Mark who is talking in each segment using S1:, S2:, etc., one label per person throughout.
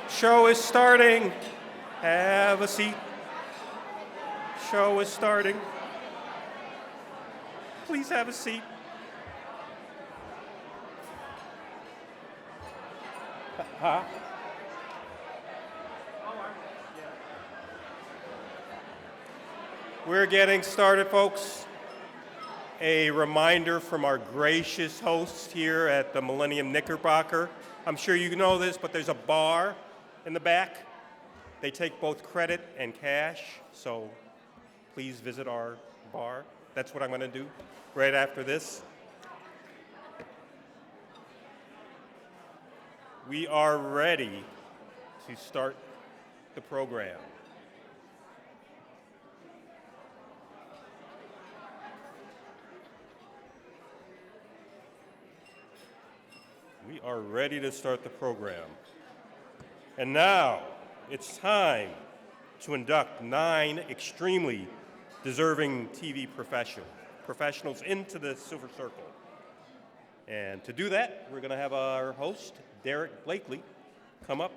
S1: Show is starting. Have a seat. Show is starting. Please have a seat. Huh? We're getting started, folks. A reminder from our gracious host here at the Millennium Knickerbocker. I'm sure you know this, but there's a bar in the back. They take both credit and cash, so please visit our bar. That's what I'm going to do right after this. We are ready to start the program. We are ready to start the program. And now it's time to induct 9 extremely deserving TV professionals into the Silver Circle. And to do that, we're going to have our host, Derek Blakely, come up.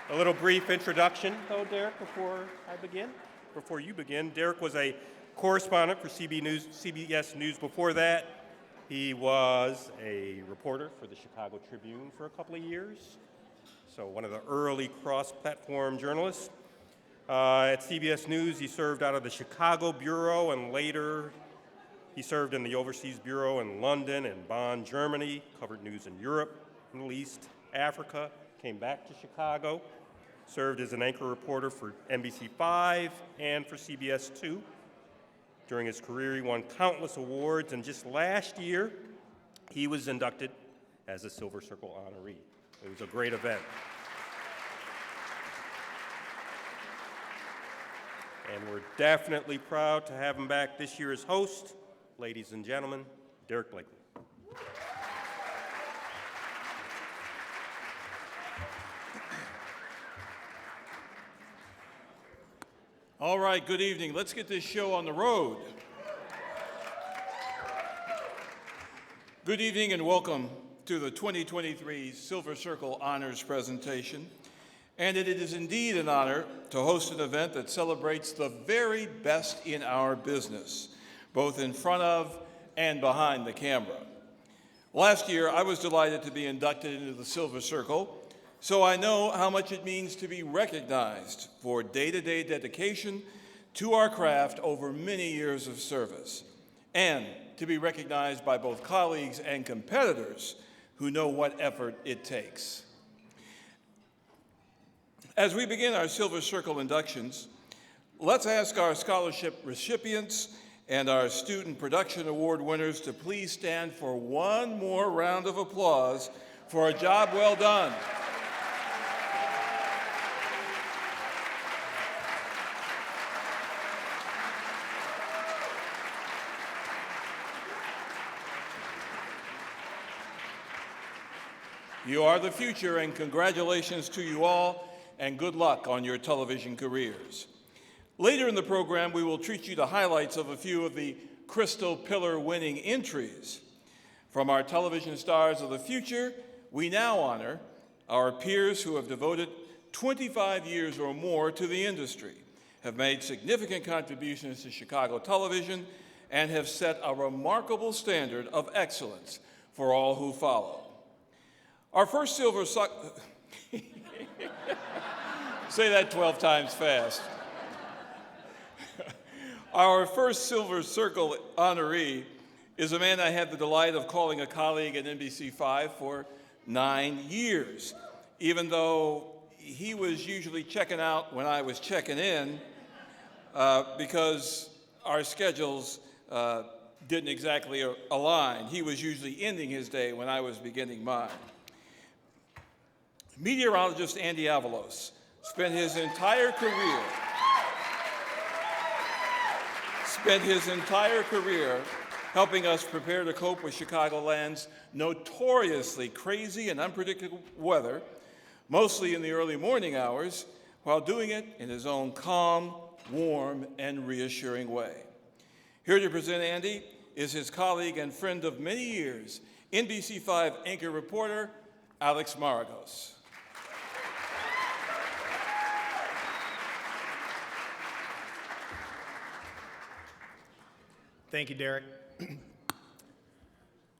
S1: A little brief introduction, though, Derek, before you begin. Derek was a correspondent for CBS News before that. He was a reporter for the Chicago Tribune for a couple of years, so one of the early cross-platform journalists. At CBS News, he served out of the Chicago Bureau, and later he served in the Overseas Bureau in London and Bonn, Germany, covered news in Europe, Middle East, Africa, came back to Chicago, served as an anchor reporter for NBC5 and for CBS 2. During his career, he won countless awards, and just last year, he was inducted as a Silver Circle honoree. It was a great event. And we're definitely proud to have him back this year as host. Ladies and gentlemen, Derek Blakely.
S2: All right, good evening. Let's get this show on the road. Good evening and welcome to the 2023 Silver Circle Honors presentation. And it is indeed an honor to host an event that celebrates the very best in our business, both in front of and behind the camera. Last year, I was delighted to be inducted into the Silver Circle, so I know how much it means to be recognized for day-to-day dedication to our craft over many years of service, and to be recognized by both colleagues and competitors who know what effort it takes. As we begin our Silver Circle inductions, let's ask our scholarship recipients and our Student Production Award winners to please stand for one more round of applause for a job well done. You are the future, and congratulations to you all, and good luck on your television careers. Later in the program, we will treat you to highlights of a few of the Crystal Pillar winning entries. From our television stars of the future, we now honor our peers who have devoted 25 years or more to the industry, have made significant contributions to Chicago television, and have set a remarkable standard of excellence for all who follow. Our first Silver Circle, say that 12 times fast. Our first Silver Circle honoree is a man I had the delight of calling a colleague at NBC5 for 9 years, even though he was usually checking out when I was checking in, because our schedules didn't exactly align. He was usually ending his day when I was beginning mine. Meteorologist Andy Avalos spent his entire career helping us prepare to cope with Chicagoland's notoriously crazy and unpredictable weather, mostly in the early morning hours, while doing it in his own calm, warm, and reassuring way. Here to present Andy is his colleague and friend of many years, NBC5 anchor reporter, Alex Maragos.
S3: Thank you, Derek.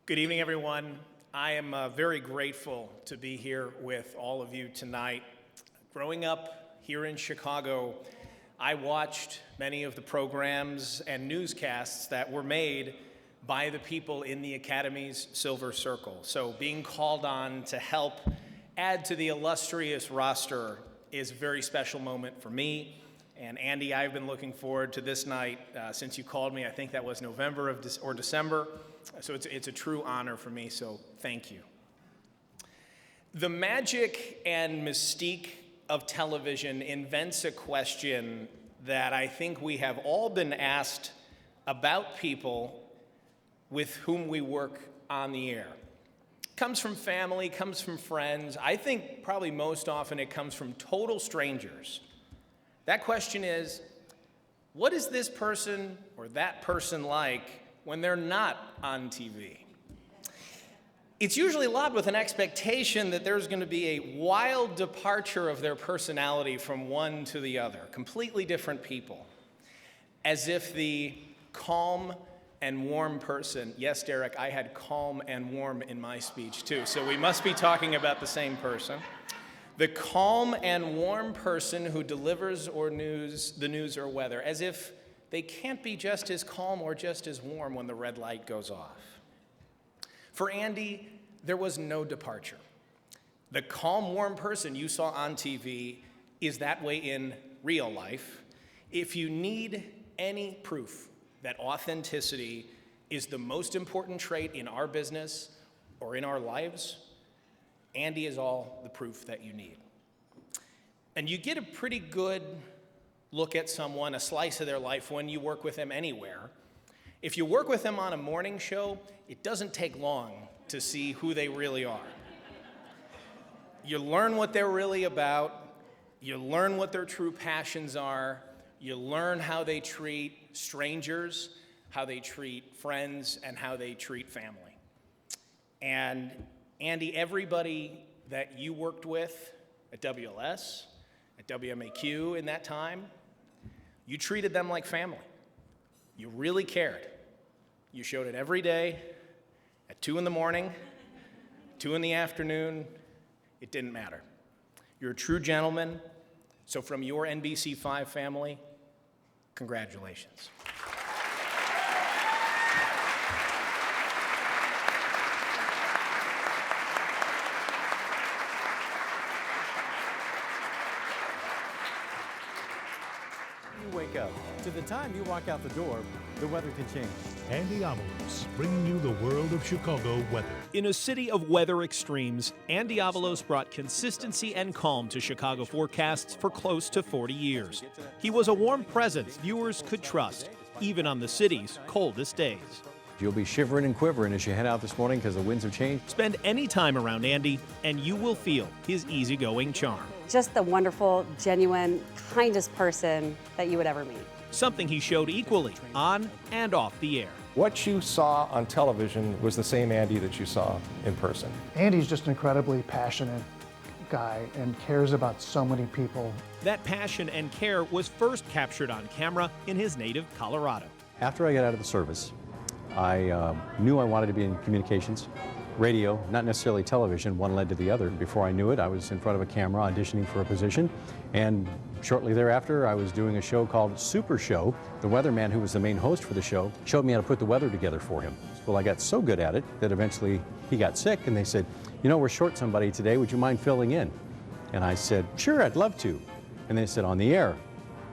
S3: Good evening, everyone. I am very grateful to be here with all of you tonight. Growing up here in Chicago, I watched many of the programs and newscasts that were made by the people in the Academy's Silver Circle. So being called on to help add to the illustrious roster is a very special moment for me. And Andy, I've been looking forward to this night since you called me. I think that was November or December. So it's a true honor for me, so thank you. The magic and mystique of television invents a question that I think we have all been asked about people with whom we work on the air. Comes from family, comes from friends. I think probably most often it comes from total strangers. That question is, what is this person or that person like when they're not on TV? It's usually loud with an expectation that there's going to be a wild departure of their personality from one to the other, completely different people. As if the calm and warm person, yes, Derek, I had calm and warm in my speech too, so we must be talking about the same person. The calm and warm person who delivers the news or weather, as if they can't be just as calm or just as warm when the red light goes off. For Andy, there was no departure. The calm, warm person you saw on TV is that way in real life. If you need any proof that authenticity is the most important trait in our business or in our lives, Andy is all the proof that you need. And you get a pretty good look at someone, a slice of their life, when you work with them anywhere. If you work with them on a morning show, it doesn't take long to see who they really are. You learn what they're really about, you learn what their true passions are, you learn how they treat strangers, how they treat friends, and how they treat family. And Andy, everybody that you worked with at WLS, at WMAQ in that time, you treated them like family. You really cared. You showed it every day at 2 in the morning, 2 in the afternoon. It didn't matter. You're a true gentleman. So from your NBC5 family, congratulations.
S4: Wake up. To the time you walk out the door, the weather can change.
S5: Andy Avalos, bringing you the world of Chicago weather.
S6: In a city of weather extremes, Andy Avalos brought consistency and calm to Chicago forecasts for close to 40 years. He was a warm presence viewers could trust, even on the city's coldest days.
S4: You'll be shivering and quivering as you head out this morning because the winds have changed.
S6: Spend any time around Andy, and you will feel his easygoing charm.
S7: Just the wonderful, genuine, kindest person that you would ever meet.
S6: Something he showed equally on and off the air.
S8: What you saw on television was the same Andy that you saw in person.
S9: Andy's just an incredibly passionate guy and cares about so many people.
S6: That passion and care was first captured on camera in his native Colorado.
S4: After I got out of the service, I knew I wanted to be in communications, radio, not necessarily television. One led to the other. Before I knew it, I was in front of a camera auditioning for a position, and shortly thereafter, I was doing a show called Super Show. The weatherman, who was the main host for the show, showed me how to put the weather together for him. Well, I got so good at it that eventually he got sick, and they said, you know, we're short somebody today. Would you mind filling in? And I said, sure, I'd love to. And they said, on the air.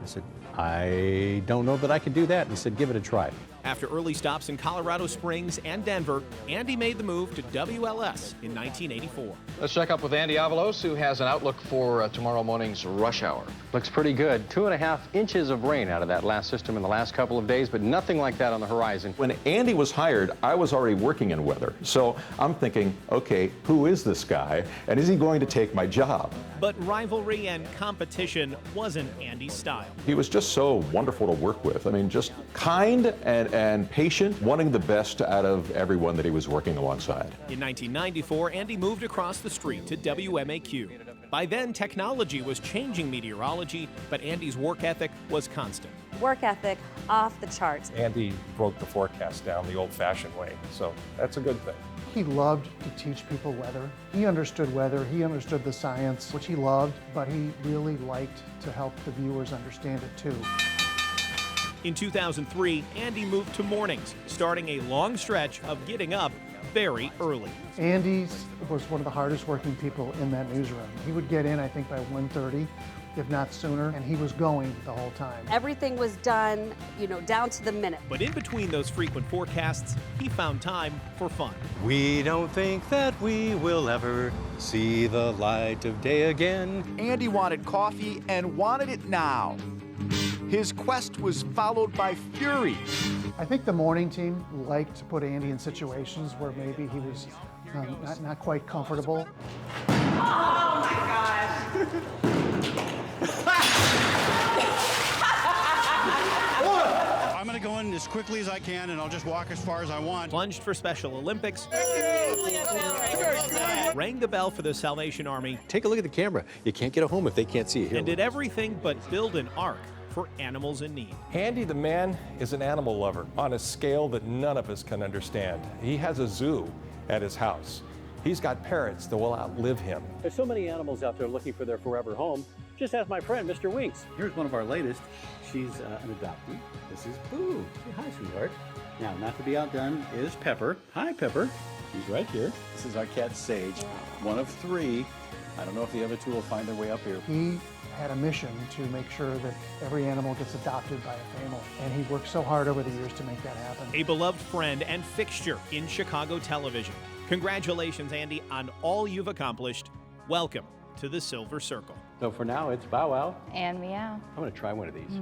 S4: I said, I don't know that I could do that. And he said, give it a try.
S6: After early stops in Colorado Springs and Denver, Andy made the move to WLS in 1984.
S10: Let's check up with Andy Avalos, who has an outlook for tomorrow morning's rush hour.
S11: Looks pretty good. 2.5 inches of rain out of that last system in the last couple of days, but nothing like that on the horizon.
S12: When Andy was hired, I was already working in weather. So I'm thinking, okay, who is this guy? And is he going to take my job?
S6: But rivalry and competition wasn't Andy's style.
S12: He was just so wonderful to work with. I mean, just kind and and patient, wanting the best out of everyone that he was working alongside.
S6: In 1994, Andy moved across the street to WMAQ. By then, technology was changing meteorology, but Andy's work ethic was constant.
S7: Work ethic off the charts.
S8: Andy broke the forecast down the old-fashioned way, so that's a good thing.
S9: He loved to teach people weather. He understood weather, he understood the science, which he loved, but he really liked to help the viewers understand it too.
S6: In 2003, Andy moved to mornings, starting a long stretch of getting up very early.
S9: Andy was one of the hardest working people in that newsroom. He would get in, I think, by 1:30, if not sooner, and he was going the whole time.
S7: Everything was done, down to the minute.
S6: But in between those frequent forecasts, he found time for fun.
S4: We don't think that we will ever see the light of day again.
S13: Andy wanted coffee and wanted it now. His quest was followed by fury.
S9: I think the morning team liked to put Andy in situations where maybe he was not quite comfortable.
S14: Oh my gosh.
S15: I'm going to go in as quickly as I can, and I'll just walk as far as I want.
S6: Plunged for Special Olympics. Rang the bell for the Salvation Army.
S4: Take a look at the camera. You can't get home if they can't see you.
S6: And did everything but build an ark for animals in need.
S8: Andy the man is an animal lover on a scale that none of us can understand. He has a zoo at his house. He's got parrots that will outlive him.
S16: There's so many animals out there looking for their forever home. Just ask my friend, Mr. Winks. Here's one of our latest. She's an adoptee. This is Boo. Say hi, sweetheart. Now, not to be outdone is Pepper. Hi, Pepper. She's right here. This is our cat, Sage. One of 3. I don't know if the other 2 will find their way up here.
S9: He had a mission to make sure that every animal gets adopted by a family, and he worked so hard over the years to make that happen.
S6: A beloved friend and fixture in Chicago television. Congratulations, Andy, on all you've accomplished. Welcome to the Silver Circle.
S16: So for now, it's Bow Wow.
S17: And meow.
S16: I'm going to try one of these.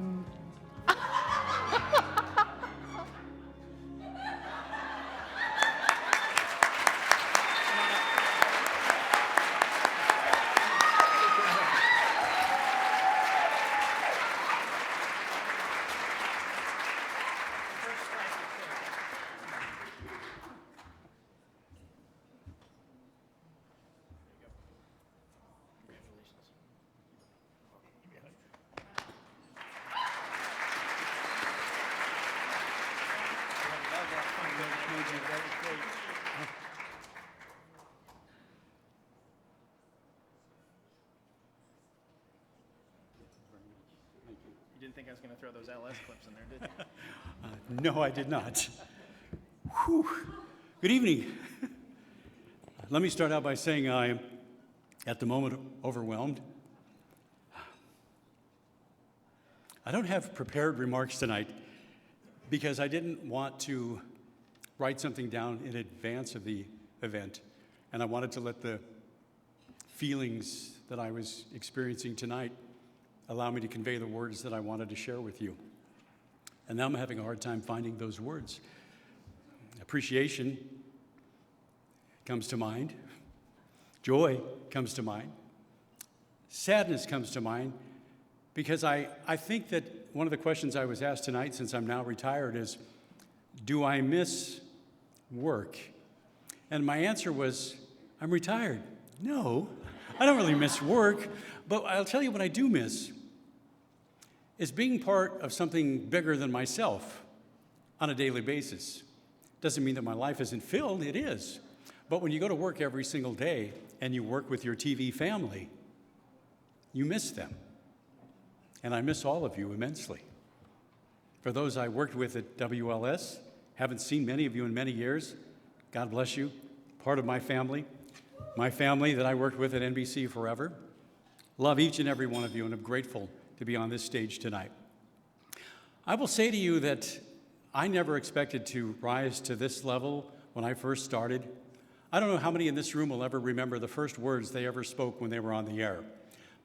S3: You didn't think I was going to throw those LS clips in there, did you?
S15: No, I did not. Whew. Good evening. Let me start out by saying I am, at the moment, overwhelmed. I don't have prepared remarks tonight because I didn't want to write something down in advance of the event, and I wanted to let the feelings that I was experiencing tonight allow me to convey the words that I wanted to share with you. And now I'm having a hard time finding those words. Appreciation comes to mind. Joy comes to mind. Sadness comes to mind, because I think that one of the questions I was asked tonight, since I'm now retired, is, do I miss work? And my answer was, I'm retired. No, I don't really miss work, but I'll tell you what I do miss is being part of something bigger than myself on a daily basis. Doesn't mean that my life isn't filled, it is. But when you go to work every single day and you work with your TV family, you miss them. And I miss all of you immensely. For those I worked with at WLS, haven't seen many of you in many years, God bless you, part of my family that I worked with at NBC forever. Love each and every one of you, and I'm grateful to be on this stage tonight. I will say to you that I never expected to rise to this level when I first started. I don't know how many in this room will ever remember the first words they ever spoke when they were on the air.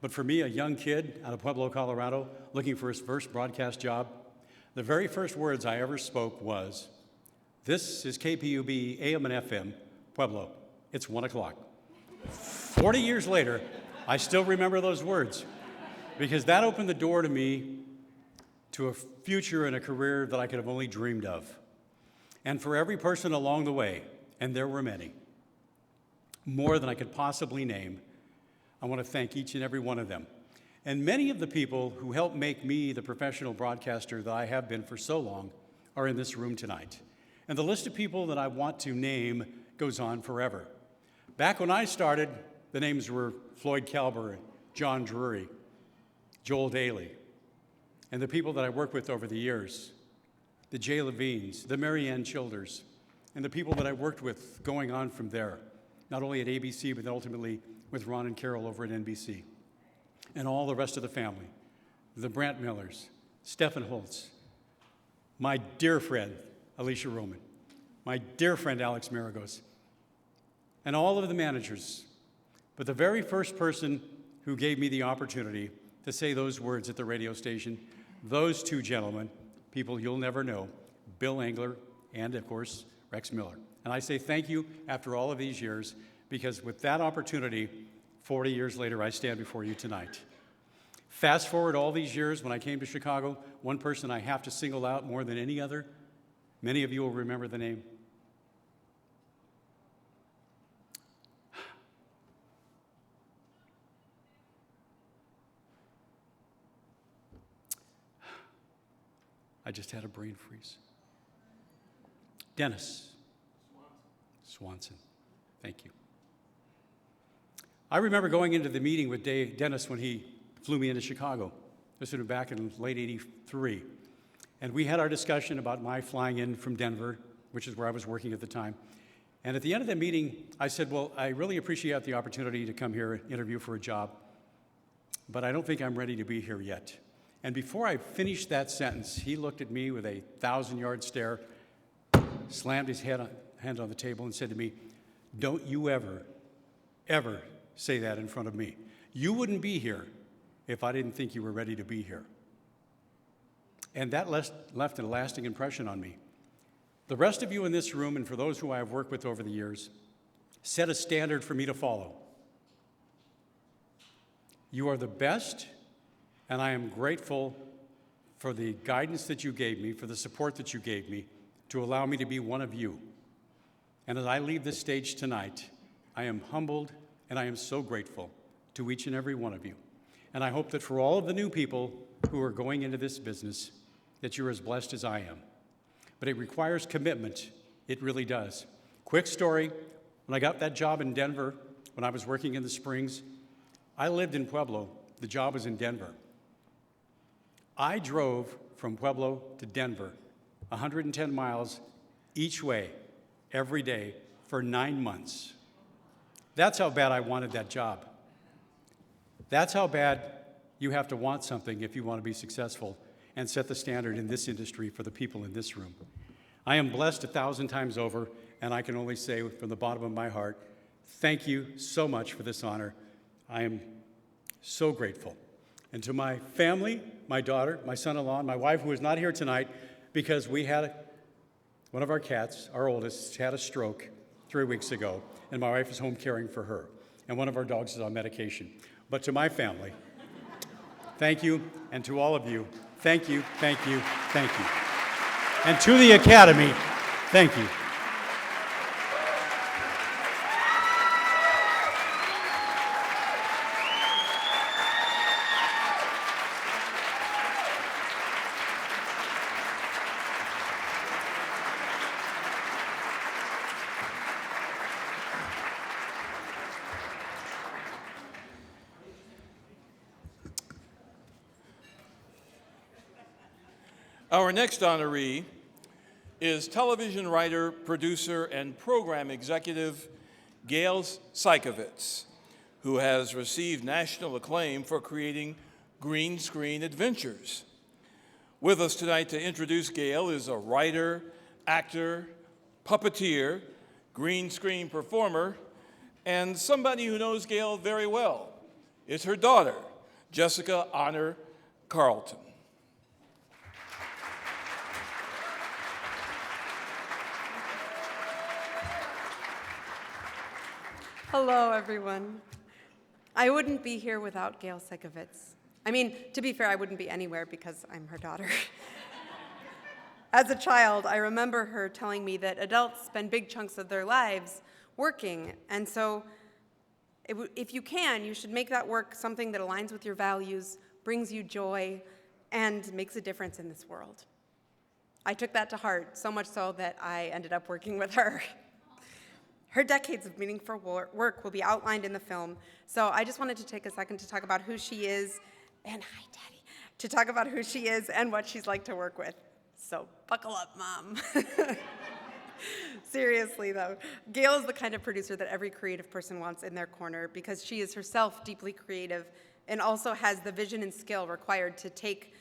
S15: But for me, a young kid out of Pueblo, Colorado, looking for his first broadcast job, the very first words I ever spoke was, "This is KPUB AM and FM, Pueblo. It's 1 o'clock." 40 years later, I still remember those words, because that opened the door to me to a future and a career that I could have only dreamed of. And for every person along the way, and there were many, more than I could possibly name, I want to thank each and every one of them. And many of the people who helped make me the professional broadcaster that I have been for so long are in this room tonight. And the list of people that I want to name goes on forever. Back when I started, the names were Floyd Kalber, John Drury, Joel Daly, and the people that I worked with over the years, the Jay Levines, the Mary Ann Childers, and the people that I worked with going on from there, not only at ABC, but ultimately with Ron and Carol over at NBC, and all the rest of the family, the Brant Millers, Stephen Holtz, my dear friend, Alicia Roman, my dear friend, Alex Maragos, and all of the managers. But the very first person who gave me the opportunity to say those words at the radio station, those two gentlemen, people you'll never know, Bill Engler and, of course, Rex Miller. And I say thank you after all of these years, because with that opportunity, 40 years later, I stand before you tonight. Fast forward all these years, when I came to Chicago, one person I have to single out more than any other, many of you will remember the name. I just had a brain freeze. Dennis Swanson. Thank you. I remember going into the meeting with Dennis when he flew me into Chicago. This would have been back in late '83. And we had our discussion about my flying in from Denver, which is where I was working at the time. And at the end of the meeting, I said, well, I really appreciate the opportunity to come here and interview for a job, but I don't think I'm ready to be here yet. And before I finished that sentence, he looked at me with a 1,000-yard stare, slammed his hand on the table and said to me, don't you ever say that in front of me. You wouldn't be here if I didn't think you were ready to be here. And that left a lasting impression on me. The rest of you in this room, and for those who I have worked with over the years, set a standard for me to follow. You are the best, and I am grateful for the guidance that you gave me, for the support that you gave me, to allow me to be one of you. And as I leave this stage tonight, I am humbled and I am so grateful to each and every one of you. And I hope that for all of the new people who are going into this business, that you're as blessed as I am. But it requires commitment. It really does. Quick story, when I got that job in Denver, when I was working in the Springs, I lived in Pueblo. The job was in Denver. I drove from Pueblo to Denver, 110 miles each way, every day, for 9 months. That's how bad I wanted that job. That's how bad you have to want something if you want to be successful and set the standard in this industry for the people in this room. I am blessed 1,000 times over, and I can only say from the bottom of my heart, thank you so much for this honor. I am so grateful. And to my family, my daughter, my son-in-law, and my wife, who is not here tonight because we had one of our cats, our oldest, had a stroke 3 weeks ago, and my wife is home caring for her, and one of our dogs is on medication. But to my family, thank you, and to all of you, thank you, thank you, thank you. And to the Academy, thank you.
S2: Our next honoree is television writer, producer, and program executive Gail Saikovitz, who has received national acclaim for creating Green Screen Adventures. With us tonight to introduce Gail is a writer, actor, puppeteer, green screen performer, and somebody who knows Gail very well. It's her daughter, Jessica Honor Carlton.
S17: Hello, everyone. I wouldn't be here without Gail Saikovitz. I mean, to be fair, I wouldn't be anywhere because I'm her daughter. As a child, I remember her telling me that adults spend big chunks of their lives working, and so if you can, you should make that work something that aligns with your values, brings you joy, and makes a difference in this world. I took that to heart, so much so that I ended up working with her. Her decades of meaningful work will be outlined in the film, so I just wanted to take a second to talk about who she is, and hi, Daddy, to talk about who she is and what she's like to work with. So buckle up, Mom. Seriously, though, Gail is the kind of producer that every creative person wants in their corner because she is herself deeply creative and also has the vision and skill required to take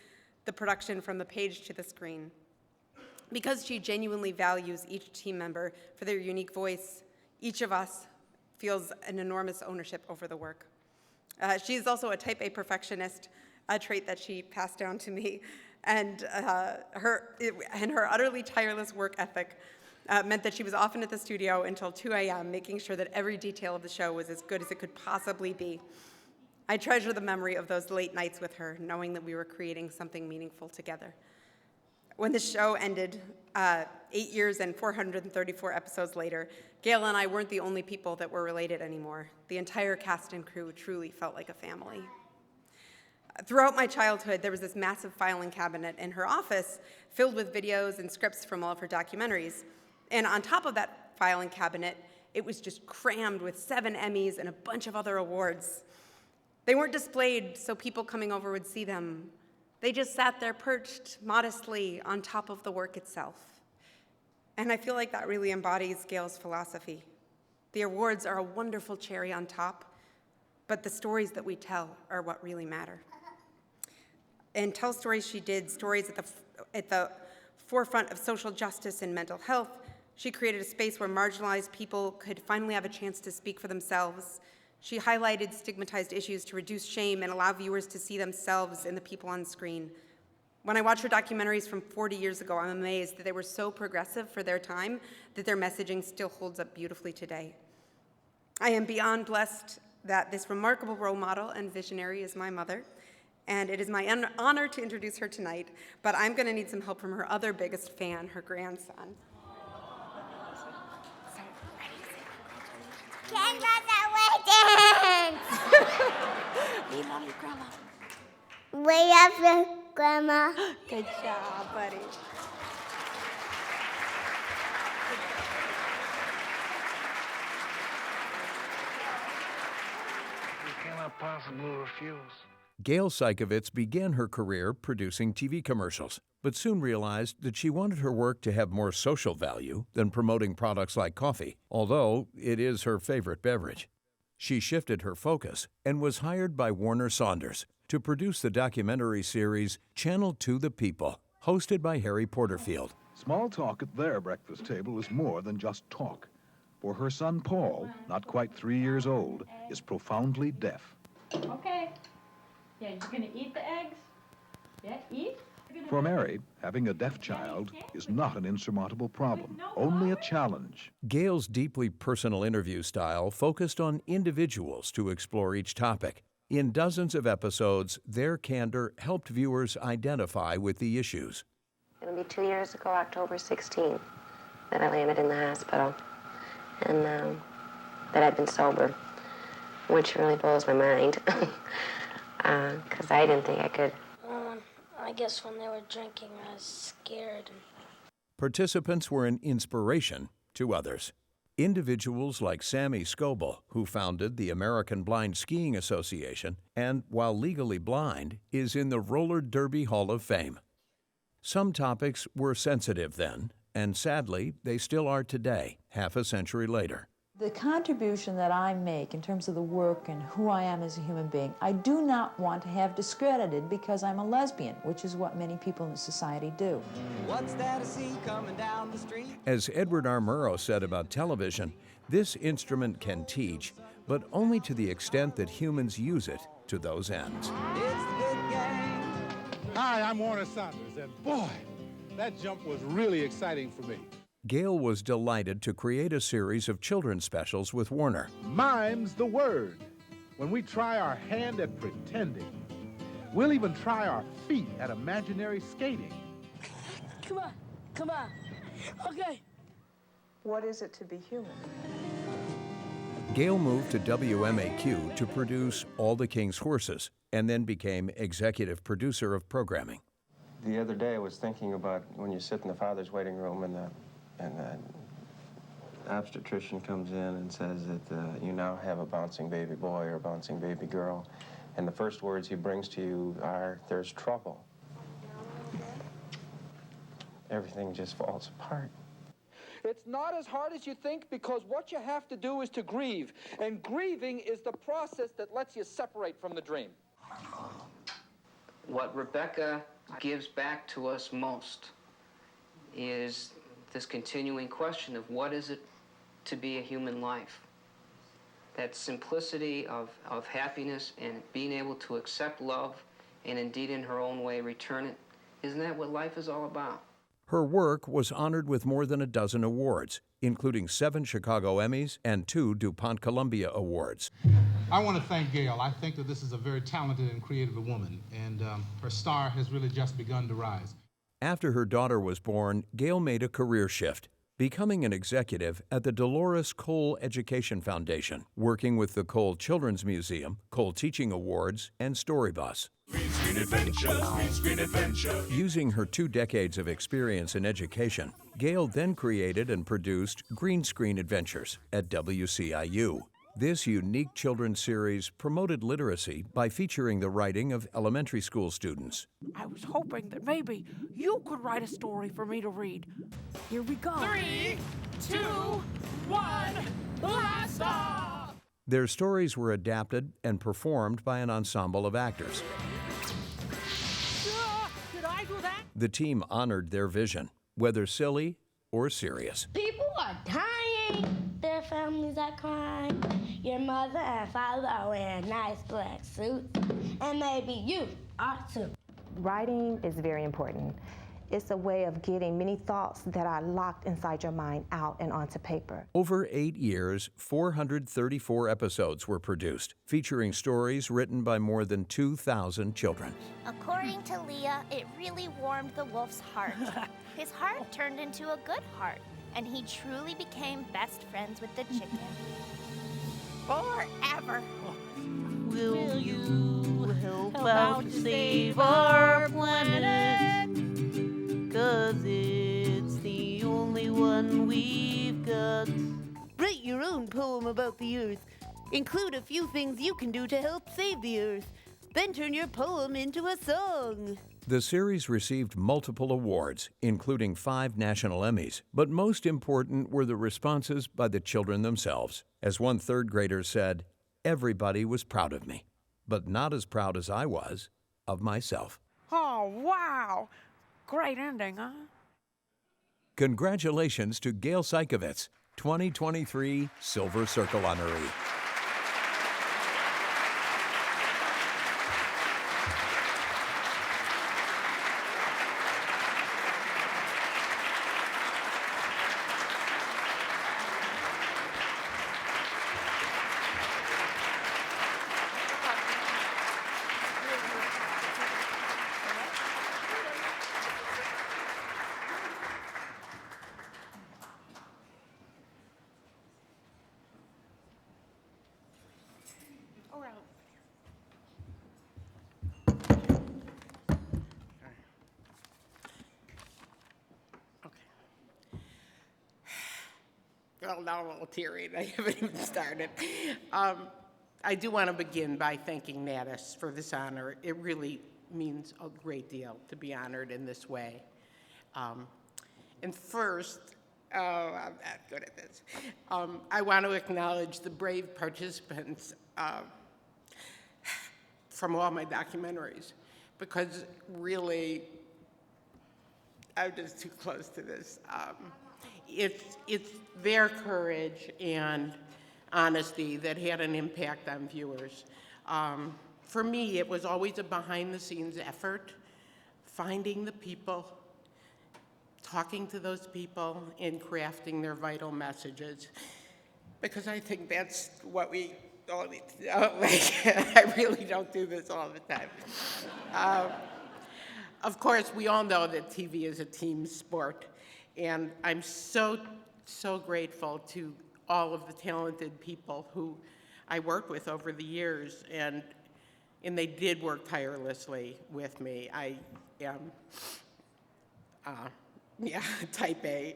S17: the production from the page to the screen. Because she genuinely values each team member for their unique voice, each of us feels an enormous ownership over the work. She is also a type A perfectionist, a trait that she passed down to me, and her utterly tireless work ethic meant that she was often at the studio until 2 a.m., making sure that every detail of the show was as good as it could possibly be. I treasure the memory of those late nights with her, knowing that we were creating something meaningful together. When the show ended, 8 years and 434 episodes later, Gail and I weren't the only people that were related anymore. The entire cast and crew truly felt like a family. Throughout my childhood, there was this massive filing cabinet in her office filled with videos and scripts from all of her documentaries. And on top of that filing cabinet, it was just crammed with 7 Emmys and a bunch of other awards. They weren't displayed so people coming over would see them. They just sat there perched modestly on top of the work itself. And I feel like that really embodies Gail's philosophy. The awards are a wonderful cherry on top, but the stories that we tell are what really matter. And Tell Stories she did stories at the forefront of social justice and mental health. She created a space where marginalized people could finally have a chance to speak for themselves. She highlighted stigmatized issues to reduce shame and allow viewers to see themselves in the people on screen. When I watch her documentaries from 40 years ago, I'm amazed that they were so progressive for their time that their messaging still holds up beautifully today. I am beyond blessed that this remarkable role model and visionary is my mother, and it is my honor to introduce her tonight, but I'm gonna need some help from her other biggest fan, her grandson.
S18: Congratulations!
S17: We love you, Grandma.
S18: We love you, Grandma.
S17: Good job, buddy.
S19: You cannot possibly refuse.
S20: Gail Saikovitz began her career producing TV commercials, but soon realized that she wanted her work to have more social value than promoting products like coffee, although it is her favorite beverage. She shifted her focus and was hired by Warner Saunders to produce the documentary series Channel to the People, hosted by Harry Porterfield.
S21: Small talk at their breakfast table is more than just talk. For her son Paul, not quite 3 years old, is profoundly deaf.
S14: Okay. Yeah, you're gonna eat the eggs? Yeah, eat?
S21: For Mary, having a deaf child is not an insurmountable problem, only a challenge.
S20: Gail's deeply personal interview style focused on individuals to explore each topic. In dozens of episodes, their candor helped viewers identify with the issues.
S22: It'll be 2 years ago, October 16th, that I landed in the hospital, and that I've been sober, which really blows my mind, because I didn't think I could.
S18: I guess when they were drinking, I was scared.
S20: Participants were an inspiration to others. Individuals like Sammy Scoble, who founded the American Blind Skiing Association and, while legally blind, is in the Roller Derby Hall of Fame. Some topics were sensitive then, and sadly, they still are today, half a century later.
S23: The contribution that I make in terms of the work and who I am as a human being, I do not want to have discredited because I'm a lesbian, which is what many people in society do.
S24: What's that I see coming down the street?
S20: As Edward R. Murrow said about television, this instrument can teach, but only to the extent that humans use it to those ends.
S24: It's the good game.
S25: Hi, I'm Warner Saunders, and boy, that jump was really exciting for me.
S20: Gail was delighted to create a series of children's specials with Warner.
S25: Mime's the word. When we try our hand at pretending, we'll even try our feet at imaginary skating.
S18: Come on.
S1: Come on. Okay.
S23: What is it to be human?
S20: Gail moved to WMAQ to produce All the King's Horses and then became executive producer of programming.
S5: The other day I was thinking about when you sit in the father's waiting room and the obstetrician comes in and says that you now have a bouncing baby boy or a bouncing baby girl, and the first words he brings to you are, "There's trouble." Everything just falls apart.
S10: It's not as hard as you think, because what you have to do is to grieve. And grieving is the process that lets you separate from the dream.
S11: What Rebecca gives back to us most is this continuing question of what is it to be a human life? That simplicity of happiness and being able to accept love and indeed in her own way return it. Isn't that what life is all about?
S20: Her work was honored with more than a dozen awards, including 7 Chicago Emmys and 2 DuPont Columbia Awards.
S25: I want to thank Gail. I think that this is a very talented and creative woman, and her star has really just begun to rise.
S20: After her daughter was born, Gail made a career shift, becoming an executive at the Dolores Cole Education Foundation, working with the Cole Children's Museum, Cole Teaching Awards, and Storybus.
S12: Screen Adventure.
S20: Using her 2 decades of experience in education, Gail then created and produced Green Screen Adventures at WCIU. This unique children's series promoted literacy by featuring the writing of elementary school students.
S1: I was hoping that maybe you could write a story for me to read. Here we go. 3, 2, 1, blast off!
S20: Their stories were adapted and performed by an ensemble of actors.
S1: Did I do that?
S20: The team honored their vision, whether silly or serious.
S18: People are dying. Their families are crying. Your mother and father are wearing nice black suits. And maybe you are too.
S22: Writing is very important. It's a way of getting many thoughts that are locked inside your mind out and onto paper.
S20: Over 8 years, 434 episodes were produced, featuring stories written by more than 2,000 children.
S26: According to Leah, it really warmed the wolf's heart. His heart turned into a good heart, and he truly became best friends with the chicken.
S1: Forever.
S27: Will you help out to save our planet? 'Cause it's the only one we've got. Write your own poem about the Earth. Include a few things you can do to help save the Earth. Then turn your poem into a song.
S20: The series received multiple awards, including 5 national Emmys, but most important were the responses by the children themselves. As one 3rd grader said, "Everybody was proud of me, but not as proud as I was of myself."
S1: Oh, wow. Great ending, huh?
S20: Congratulations to Gail Sykovitz, 2023 Silver Circle honoree.
S28: Well, now I'm a little teary and I haven't even started. I do want to begin by thanking Natus for this honor. It really means a great deal to be honored in this way. And first, I'm not good at this. I want to acknowledge the brave participants from all my documentaries, because really, I'm just too close to this. It's their courage and honesty that had an impact on viewers. For me, it was always a behind-the-scenes effort, finding the people, talking to those people, and crafting their vital messages, because I think that's what we all need to know. I really don't do this all the time. Of course, we all know that TV is a team sport. And I'm so grateful to all of the talented people who I worked with over the years, and they did work tirelessly with me. I am, type A.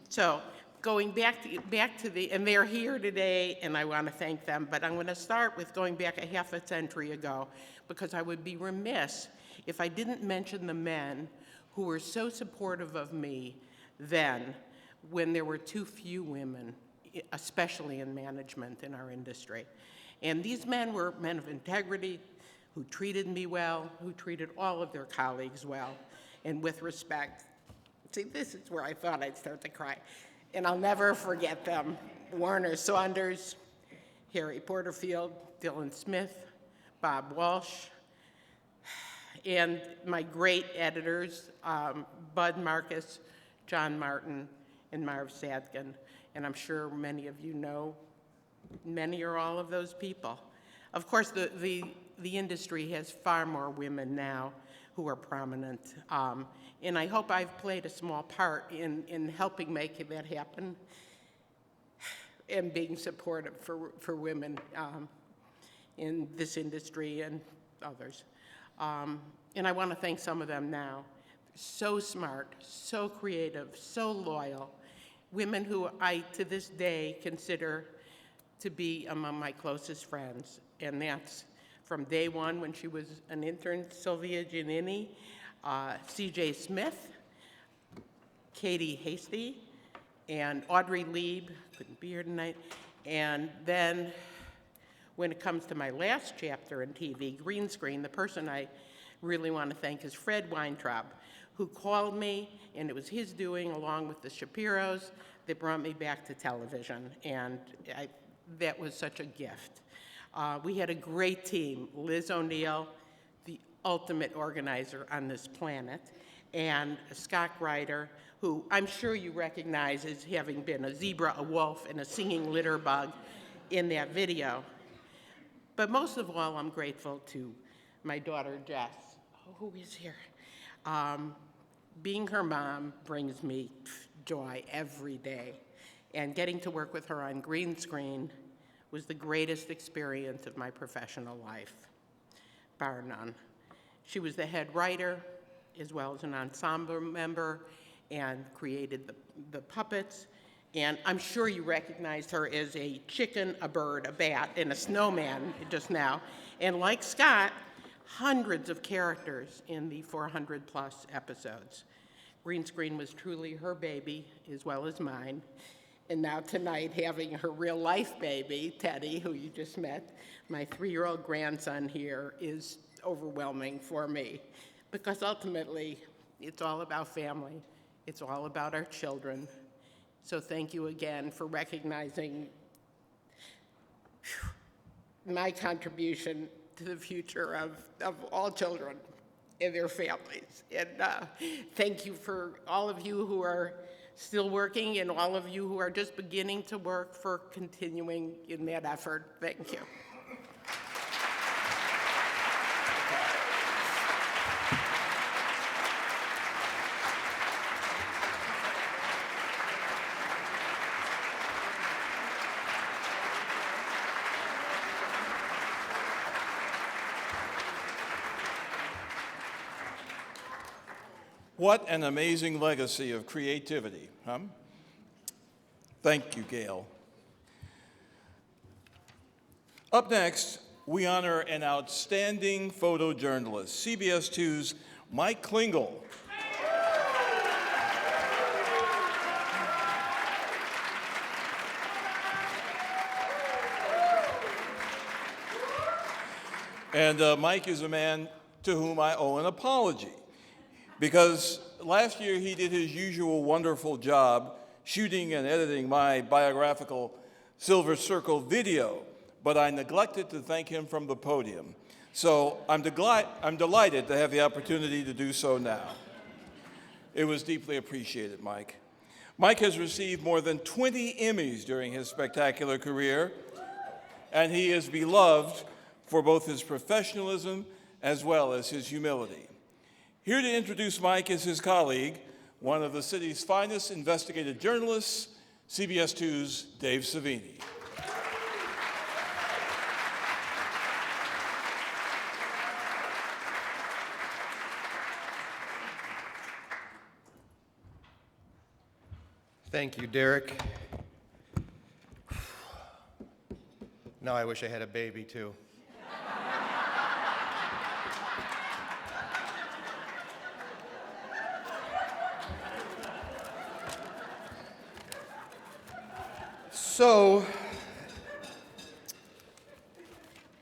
S28: So going back to the, and they're here today, and I want to thank them, but I'm going to start with going back a half a century ago, because I would be remiss if I didn't mention the men who were so supportive of me then, when there were too few women, especially in management in our industry. And these men were men of integrity, who treated me well, who treated all of their colleagues well, and with respect. See, this is where I thought I'd start to cry. And I'll never forget them. Warner Saunders, Harry Porterfield, Dylan Smith, Bob Walsh, and my great editors, Bud Marcus, John Martin, and Marv Sadkin. And I'm sure many of you know many or all of those people. Of course, the industry has far more women now who are prominent. And I hope I've played a small part in helping make that happen and being supportive for women in this industry and others. And I want to thank some of them now. So smart, so creative, so loyal. Women who I, to this day, consider to be among my closest friends. And that's from day one when she was an intern, Sylvia Giannini, C.J. Smith, Katie Hasty, and Audrey Lieb, couldn't be here tonight. And then when it comes to my last chapter in TV, Green Screen, the person I really want to thank is Fred Weintraub, who called me, and it was his doing, along with the Shapiros, that brought me back to television, and that was such a gift. We had a great team, Liz O'Neill, the ultimate organizer on this planet, and Scott Ryder, who I'm sure you recognize as having been a zebra, a wolf, and a singing litter bug in that video. But most of all, I'm grateful to my daughter, Jess, who is here. Being her mom brings me joy every day, and getting to work with her on Green Screen was the greatest experience of my professional life, bar none. She was the head writer, as well as an ensemble member, and created the puppets. And I'm sure you recognized her as a chicken, a bird, a bat, and a snowman just now. And like Scott, hundreds of characters in the 400-plus episodes. Green Screen was truly her baby, as well as mine. And now tonight, having her real-life baby, Teddy, who you just met, my 3-year-old grandson here, is overwhelming for me. Because ultimately, it's all about family. It's all about our children. So thank you again for recognizing my contribution to the future of all children and their families. And thank you for all of you who are still working and all of you who are just beginning to work for continuing in that effort. Thank you.
S2: What an amazing legacy of creativity, huh? Thank you, Gail. Up next, we honor an outstanding photojournalist, CBS 2's Mike Klingel. And Mike is a man to whom I owe an apology, because last year he did his usual wonderful job shooting and editing my biographical Silver Circle video, but I neglected to thank him from the podium. So I'm delighted to have the opportunity to do so now. It was deeply appreciated, Mike. Mike has received more than 20 Emmys during his spectacular career, and he is beloved for both his professionalism as well as his humility. Here to introduce Mike is his colleague, one of the city's finest investigative journalists, CBS 2's Dave Savini.
S3: Thank you, Derek. Now I wish I had a baby, too. So,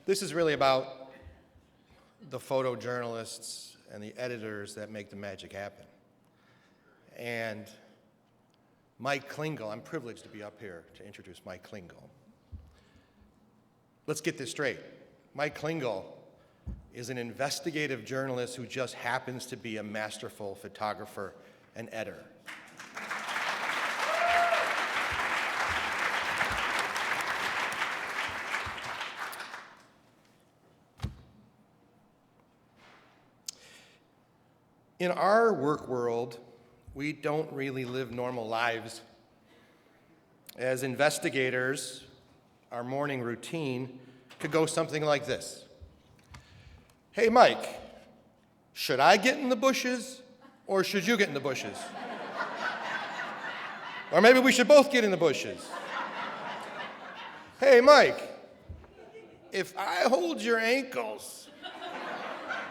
S3: this is really about the photojournalists and the editors that make the magic happen. And Mike Klingel, I'm privileged to be up here to introduce Mike Klingel. Let's get this straight. Mike Klingel is an investigative journalist who just happens to be a masterful photographer and editor. In our work world, we don't really live normal lives. As investigators, our morning routine could go something like this. Hey, Mike, should I get in the bushes or should you get in the bushes? Or maybe we should both get in the bushes. Hey, Mike, if I hold your ankles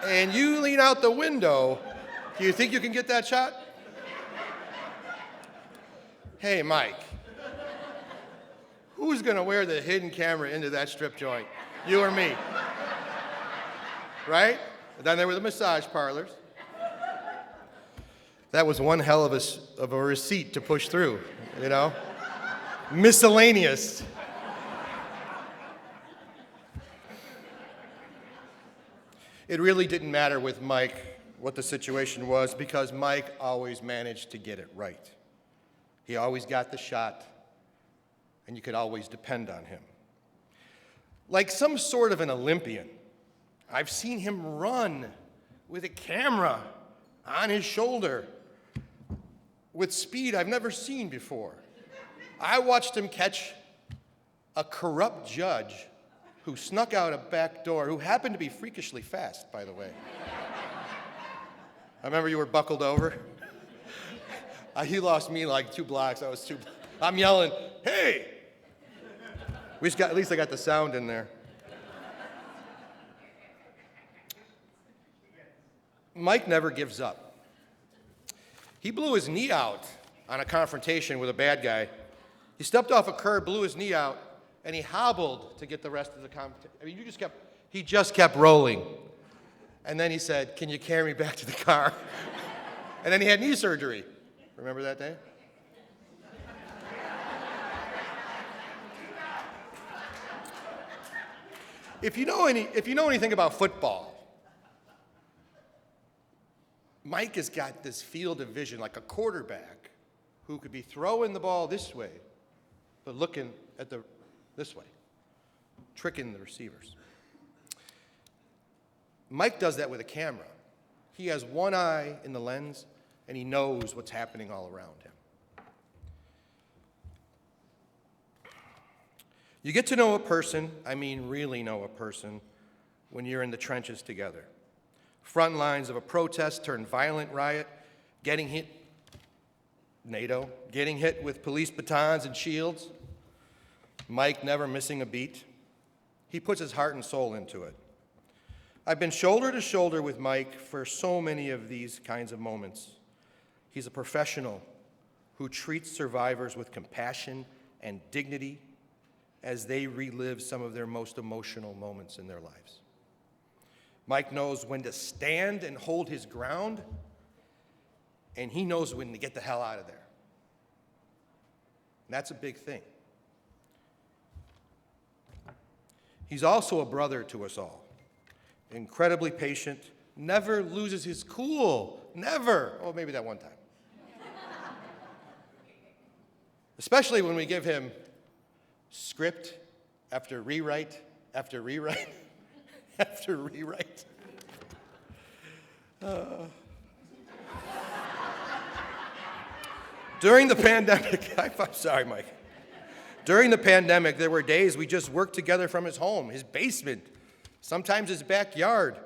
S3: and you lean out the window, do you think you can get that shot? Hey, Mike, who's going to wear the hidden camera into that strip joint? You or me? Right? And then there were the massage parlors. That was one hell of a receipt to push through, you know? Miscellaneous. It really didn't matter with Mike what the situation was because Mike always managed to get it right. He always got the shot, and you could always depend on him. Like some sort of an Olympian, I've seen him run with a camera on his shoulder with speed I've never seen before. I watched him catch a corrupt judge who snuck out a back door, who happened to be freakishly fast, by the way. I remember you were buckled over. He lost me like 2 blocks. I'm yelling, hey! At least I got the sound in there. Mike never gives up. He blew his knee out on a confrontation with a bad guy. He stepped off a curb, blew his knee out, and he hobbled to get the rest of the competition. I mean, he just kept rolling. And then he said, can you carry me back to the car? And then he had knee surgery. Remember that day? If you know anything about football, Mike has got this field of vision like a quarterback who could be throwing the ball this way, but looking at this way, tricking the receivers. Mike does that with a camera. He has one eye in the lens, and he knows what's happening all around him. You get to know a person, I mean really know a person, when you're in the trenches together. Front lines of a protest turned violent riot, getting hit with police batons and shields. Mike never missing a beat. He puts his heart and soul into it. I've been shoulder to shoulder with Mike for so many of these kinds of moments. He's a professional who treats survivors with compassion and dignity as they relive some of their most emotional moments in their lives. Mike knows when to stand and hold his ground, and he knows when to get the hell out of there. And that's a big thing. He's also a brother to us all. Incredibly patient, never loses his cool, never. Oh, maybe that one time. Especially when we give him script after rewrite after rewrite after rewrite. During the pandemic, I'm sorry, Mike. During the pandemic, there were days we just worked together from his home, his basement, sometimes his backyard.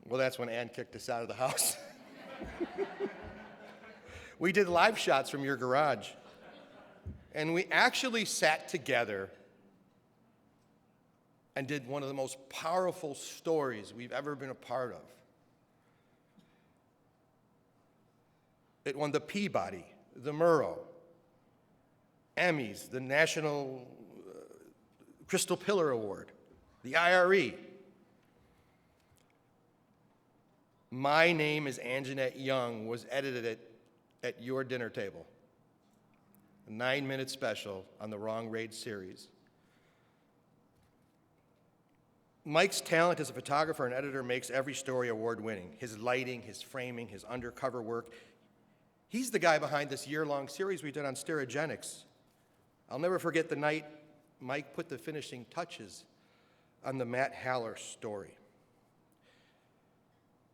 S3: Well, that's when Ann kicked us out of the house. We did live shots from your garage. And we actually sat together and did one of the most powerful stories we've ever been a part of. It won the Peabody, the Murrow, Emmys, the National Crystal Pillar Award, the IRE. My Name is Anjanette Young was edited at your dinner table. A 9-minute special on the Wrong Raid series. Mike's talent as a photographer and editor makes every story award-winning. His lighting, his framing, his undercover work. He's the guy behind this year-long series we did on Sterigenics. I'll never forget the night Mike put the finishing touches on the Matt Haller story.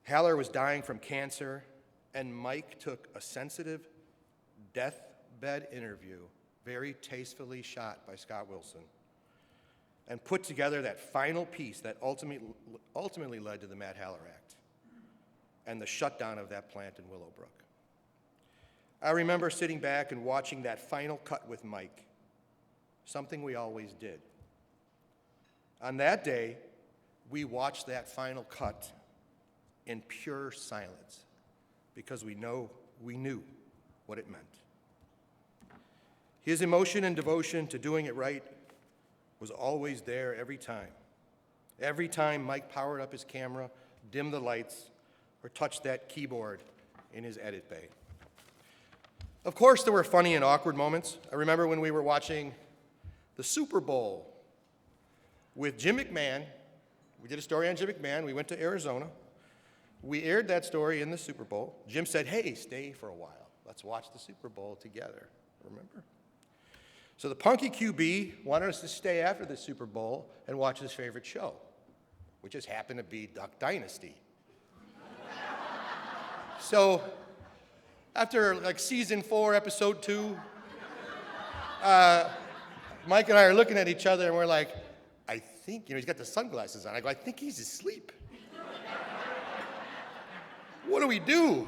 S3: Haller was dying from cancer, and Mike took a sensitive deathbed interview, very tastefully shot by Scott Wilson, and put together that final piece that ultimately led to the Matt Haller Act and the shutdown of that plant in Willowbrook. I remember sitting back and watching that final cut with Mike, something we always did. On that day, we watched that final cut in pure silence because we knew what it meant. His emotion and devotion to doing it right was always there every time. Every time Mike powered up his camera, dimmed the lights, or touched that keyboard in his edit bay. Of course, there were funny and awkward moments. I remember when we were watching the Super Bowl with Jim McMahon. We did a story on Jim McMahon. We went to Arizona. We aired that story in the Super Bowl. Jim said, hey, stay for a while. Let's watch the Super Bowl together. Remember? So the punky QB wanted us to stay after the Super Bowl and watch his favorite show, which just happened to be Duck Dynasty. So after like season 4, episode 2, Mike and I are looking at each other and we're like, I think, he's got the sunglasses on. I go, I think he's asleep. What do we do?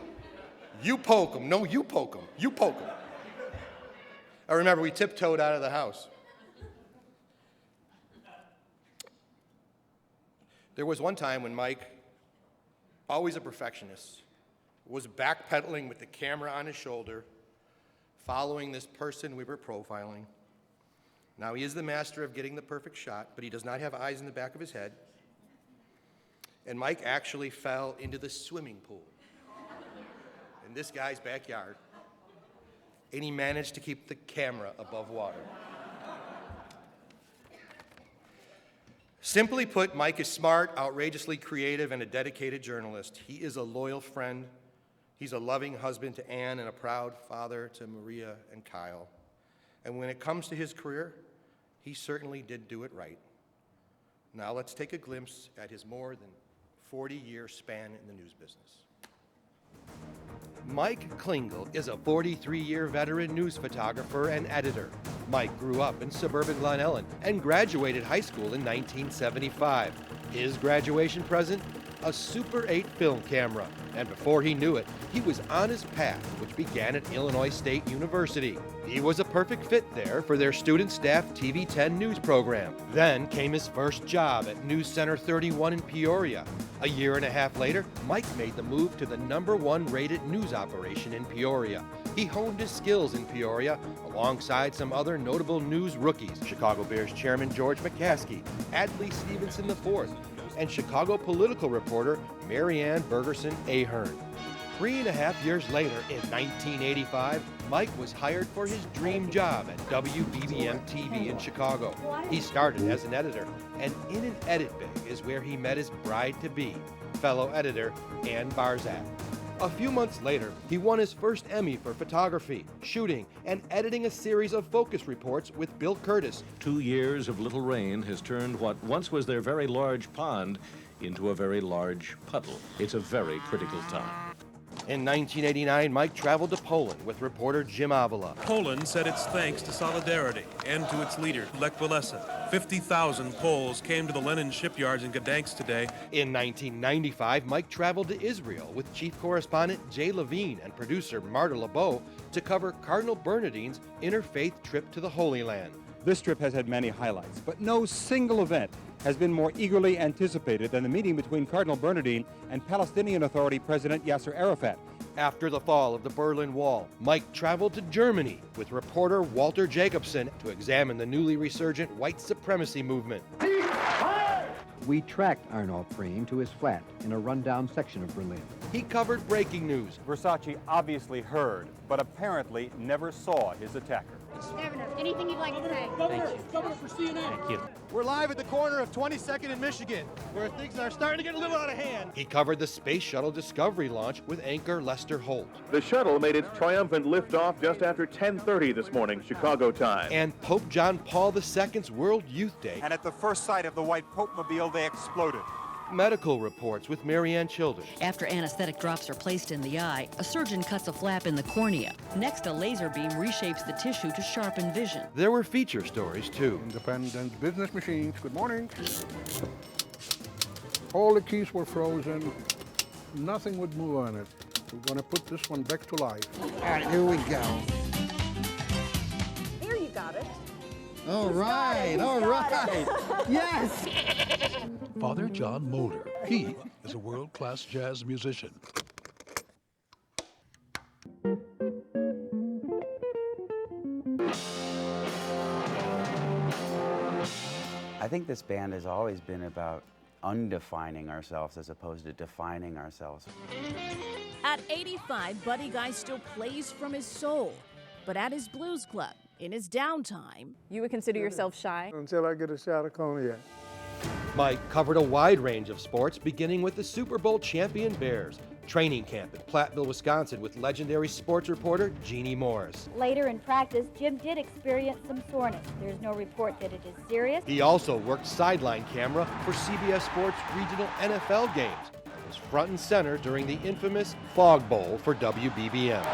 S3: You poke him. No, you poke him. You poke him. I remember we tiptoed out of the house. There was one time when Mike, always a perfectionist, was backpedaling with the camera on his shoulder, following this person we were profiling. Now, he is the master of getting the perfect shot, but he does not have eyes in the back of his head. And Mike actually fell into the swimming pool in this guy's backyard, and he managed to keep the camera above water. Simply put, Mike is smart, outrageously creative, and a dedicated journalist. He is a loyal friend. He's a loving husband to Ann and a proud father to Maria and Kyle. And when it comes to his career, he certainly did do it right. Now let's take a glimpse at his more than 40-year span in the news business. Mike Klingel is a 43-year veteran news photographer and editor. Mike grew up in suburban Glen Ellen and graduated high school in 1975. His graduation present? A Super 8 film camera. And before he knew it, he was on his path, which began at Illinois State University. He was a perfect fit there for their student staff TV 10 news program. Then came his first job at News Center 31 in Peoria. A year and a half later, Mike made the move to the #1 rated news operation in Peoria. He honed his skills in Peoria alongside some other notable news rookies, Chicago Bears chairman George McCaskey, Adlai Stevenson IV, and Chicago political reporter Marianne Bergerson Ahern. 3.5 years later, in 1985, Mike was hired for his dream job at WBBM TV in Chicago. He started as an editor, and in an edit bay is where he met his bride-to-be, fellow editor Ann Barzak. A few months later, he won his first Emmy for photography, shooting, and editing a series of focus reports with Bill Curtis.
S4: 2 years of little rain has turned what once was their very large pond into a very large puddle. It's a very critical time.
S3: In 1989, Mike traveled to Poland with reporter Jim Avila.
S6: Poland said its thanks to Solidarity and to its leader, Lech Walesa. 50,000 Poles came to the Lenin shipyards in Gdansk today.
S3: In 1995, Mike traveled to Israel with chief correspondent Jay Levine and producer Marta LeBeau to cover Cardinal Bernardine's interfaith trip to the Holy Land.
S7: This trip has had many highlights, but no single event has been more eagerly anticipated than the meeting between Cardinal Bernardine and Palestinian Authority President Yasser Arafat.
S3: After the fall of the Berlin Wall, Mike traveled to Germany with reporter Walter Jacobson to examine the newly resurgent white supremacy movement.
S8: We tracked Arnold Freem to his flat in a rundown section of Berlin.
S3: He covered breaking news.
S7: Versace obviously heard, but apparently never saw his attacker.
S14: Anything you'd like to say?
S7: Governor for CNN.
S8: Thank you.
S9: We're live at the corner of 22nd and Michigan, where things are starting to get a little out of hand.
S3: He covered the Space Shuttle Discovery launch with anchor Lester Holt.
S13: The shuttle made its triumphant liftoff just after 10:30 this morning, Chicago time.
S3: And Pope John Paul II's World Youth Day.
S7: And at the first sight of the white Pope-mobile, they exploded.
S3: Medical reports with Marianne Childers.
S15: After anesthetic drops are placed in the eye, a surgeon cuts a flap in the cornea. Next, a laser beam reshapes the tissue to sharpen vision.
S3: There were feature stories, too.
S16: Independent business machines, good morning. All the keys were frozen. Nothing would move on it. We're going to put this one back to life.
S9: All right, here we go.
S14: There, you got it.
S9: All right, all right. Yes.
S21: Father John Mulder. He is a world-class jazz musician.
S17: I think this band has always been about undefining ourselves as opposed to defining ourselves.
S29: At 85, Buddy Guy still plays from his soul, but at his blues club, in his downtime.
S14: You would consider yourself shy?
S16: Until I get a shot of cognac.
S3: Mike covered a wide range of sports, beginning with the Super Bowl champion Bears, training camp in Platteville, Wisconsin with legendary sports reporter Jeannie Morris.
S30: Later in practice, Jim did experience some soreness. There's no report that it is serious.
S3: He also worked sideline camera for CBS Sports regional NFL games and was front and center during the infamous Fog Bowl for WBBM.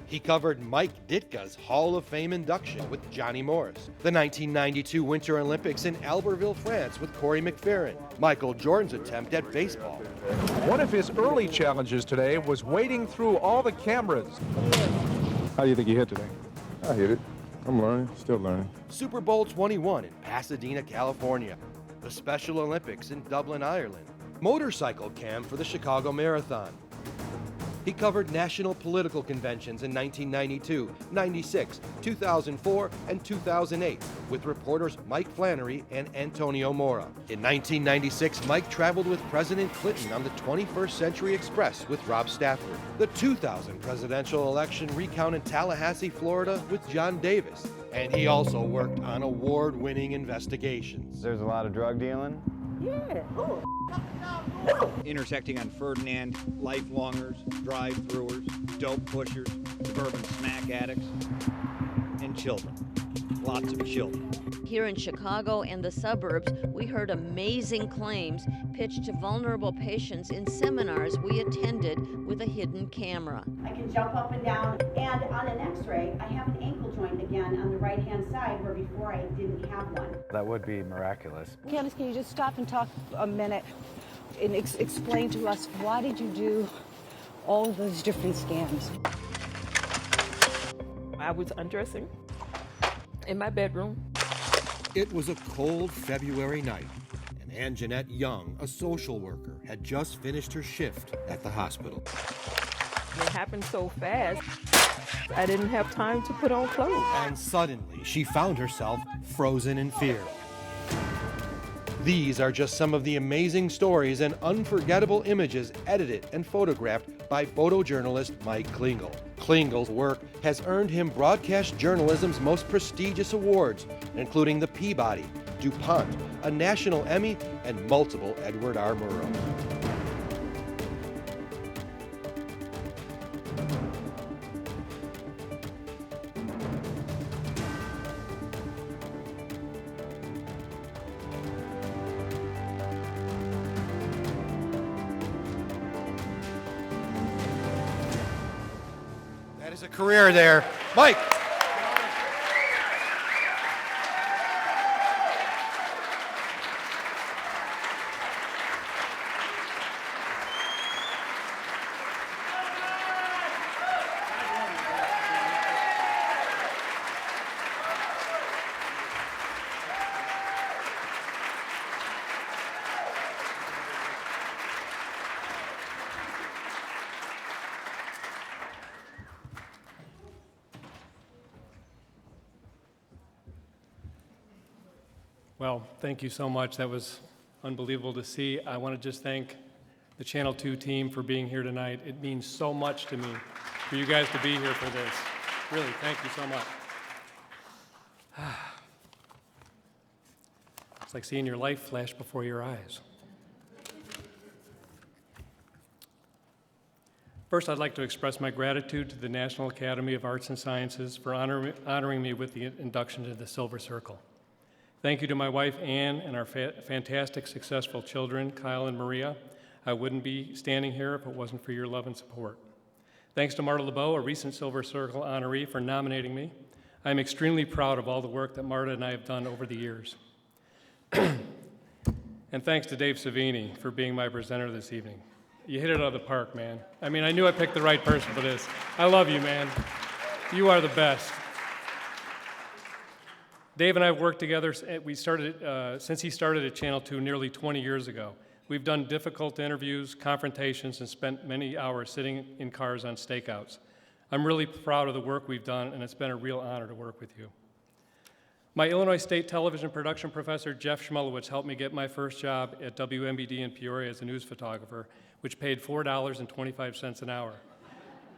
S3: He covered Mike Ditka's Hall of Fame induction with Johnny Morris, the 1992 Winter Olympics in Albertville, France with Corey McFerrin, Michael Jordan's attempt at baseball.
S31: One of his early challenges today was wading through all the cameras.
S16: How do you think you hit today? I hit it. I'm learning, still learning.
S3: Super Bowl 21 in Pasadena, California, the Special Olympics in Dublin, Ireland, motorcycle cam for the Chicago Marathon. He covered national political conventions in 1992, 96, 2004, and 2008 with reporters Mike Flannery and Antonio Mora. In 1996, Mike traveled with President Clinton on the 21st Century Express with Rob Stafford. The 2000 presidential election recount in Tallahassee, Florida with John Davis. And he also worked on award-winning investigations.
S17: There's a lot of drug dealing.
S14: Yeah.
S32: Intersecting on Ferdinand, lifelongers, drive-throughers, dope pushers, suburban smack addicts, and children. Lots of children.
S33: Here in Chicago and the suburbs, we heard amazing claims pitched to vulnerable patients in seminars we attended with a hidden camera.
S34: I can jump up and down, and on an x-ray, I have an ankle joint again on the right-hand side where before I didn't have one.
S17: That would be miraculous.
S35: Candace, can you just stop and talk a minute and explain to us, why did you do all of those different scams?
S1: I was undressing in my bedroom.
S3: It was a cold February night, and Ann Jeanette Young, a social worker, had just finished her shift at the hospital.
S1: It happened so fast, I didn't have time to put on clothes.
S3: And suddenly, she found herself frozen in fear. These are just some of the amazing stories and unforgettable images edited and photographed by photojournalist Mike Klingel. Klingel's work has earned him broadcast journalism's most prestigious awards, including the Peabody, DuPont, a National Emmy, and multiple Edward R. Murrows. career there. Mike.
S2: Well, thank you so much. That was unbelievable to see. I want to just thank the Channel 2 team for being here tonight. It means so much to me for you guys to be here for this. Really, thank you so much. It's like seeing your life flash before your eyes. First, I'd like to express my gratitude to the National Academy of Arts and Sciences for honoring me with the induction to the Silver Circle. Thank you to my wife, Ann, and our fantastic, successful children, Kyle and Maria. I wouldn't be standing here if it wasn't for your love and support. Thanks to Marta LeBeau, a recent Silver Circle honoree, for nominating me. I'm extremely proud of all the work that Marta and I have done over the years. And thanks to Dave Savini for being my presenter this evening. You hit it out of the park, man. I mean, I knew I picked the right person for this. I love you, man. You are the best. Dave and I have worked together. Since he started at Channel 2 nearly 20 years ago. We've done difficult interviews, confrontations, and spent many hours sitting in cars on stakeouts. I'm really proud of the work we've done, and it's been a real honor to work with you. My Illinois State television production professor, Jeff Schmulowitz, helped me get my first job at WMBD in Peoria as a news photographer, which paid $4.25 an hour.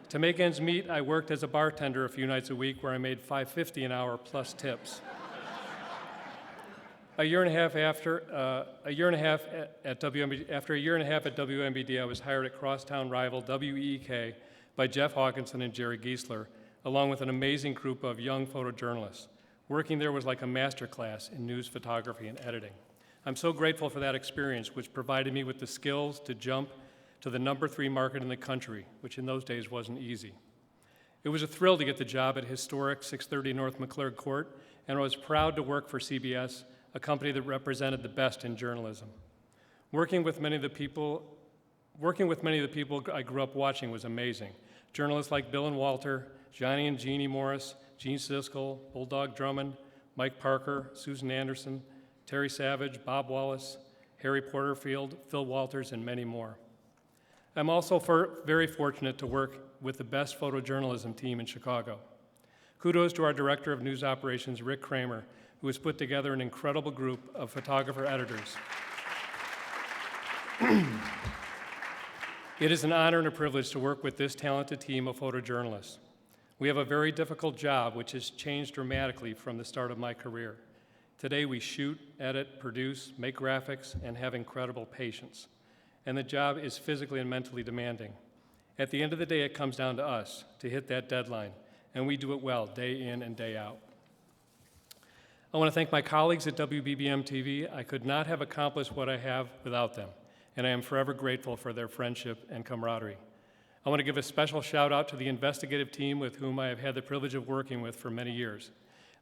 S2: To make ends meet, I worked as a bartender a few nights a week where I made $5.50 an hour plus tips. After a year and a half at WMBD, I was hired at crosstown rival WEEK by Jeff Hawkinson and Jerry Giesler, along with an amazing group of young photojournalists. Working there was like a master class in news photography and editing. I'm so grateful for that experience, which provided me with the skills to jump to the #3 market in the country, which in those days wasn't easy. It was a thrill to get the job at historic 630 North McClurg Court, and I was proud to work for CBS, a company that represented the best in journalism. Working with many of the people I grew up watching was amazing. Journalists like Bill and Walter, Johnny and Jeannie Morris, Gene Siskel, Bulldog Drummond, Mike Parker, Susan Anderson, Terry Savage, Bob Wallace, Harry Porterfield, Phil Walters, and many more. I'm also very fortunate to work with the best photojournalism team in Chicago. Kudos to our Director of News Operations, Rick Kramer, who has put together an incredible group of photographer editors. It is an honor and a privilege to work with this talented team of photojournalists. We have a very difficult job, which has changed dramatically from the start of my career. Today, we shoot, edit, produce, make graphics, and have incredible patience. And the job is physically and mentally demanding. At the end of the day, it comes down to us to hit that deadline, and we do it well, day in and day out. I want to thank my colleagues at WBBM TV. I could not have accomplished what I have without them, and I am forever grateful for their friendship and camaraderie. I want to give a special shout out to the investigative team with whom I have had the privilege of working with for many years.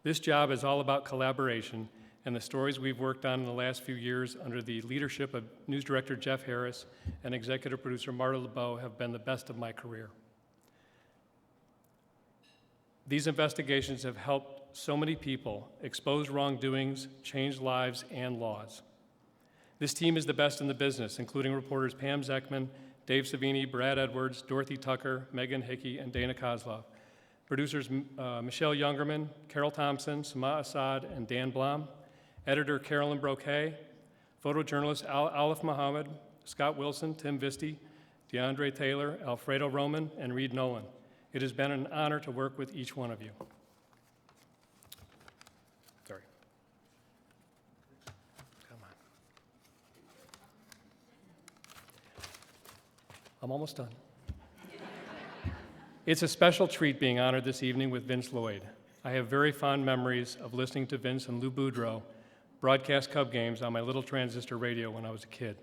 S2: This job is all about collaboration, and the stories we've worked on in the last few years under the leadership of News Director Jeff Harris and Executive Producer Marta LeBeau have been the best of my career. These investigations have helped so many people expose wrongdoings, change lives, and laws. This team is the best in the business, including reporters Pam Zeckman, Dave Savini, Brad Edwards, Dorothy Tucker, Megan Hickey, and Dana Kozlov. Producers Michelle Youngerman, Carol Thompson, Sama Assad, and Dan Blom. Editor Carolyn Broquet. Photojournalists Aleph Muhammad, Scott Wilson, Tim Visti, DeAndre Taylor, Alfredo Roman, and Reed Nolan. It has been an honor to work with each one of you. Sorry. Come on. I'm almost done. It's a special treat being honored this evening with Vince Lloyd. I have very fond memories of listening to Vince and Lou Boudreau broadcast Cub games on my little transistor radio when I was a kid.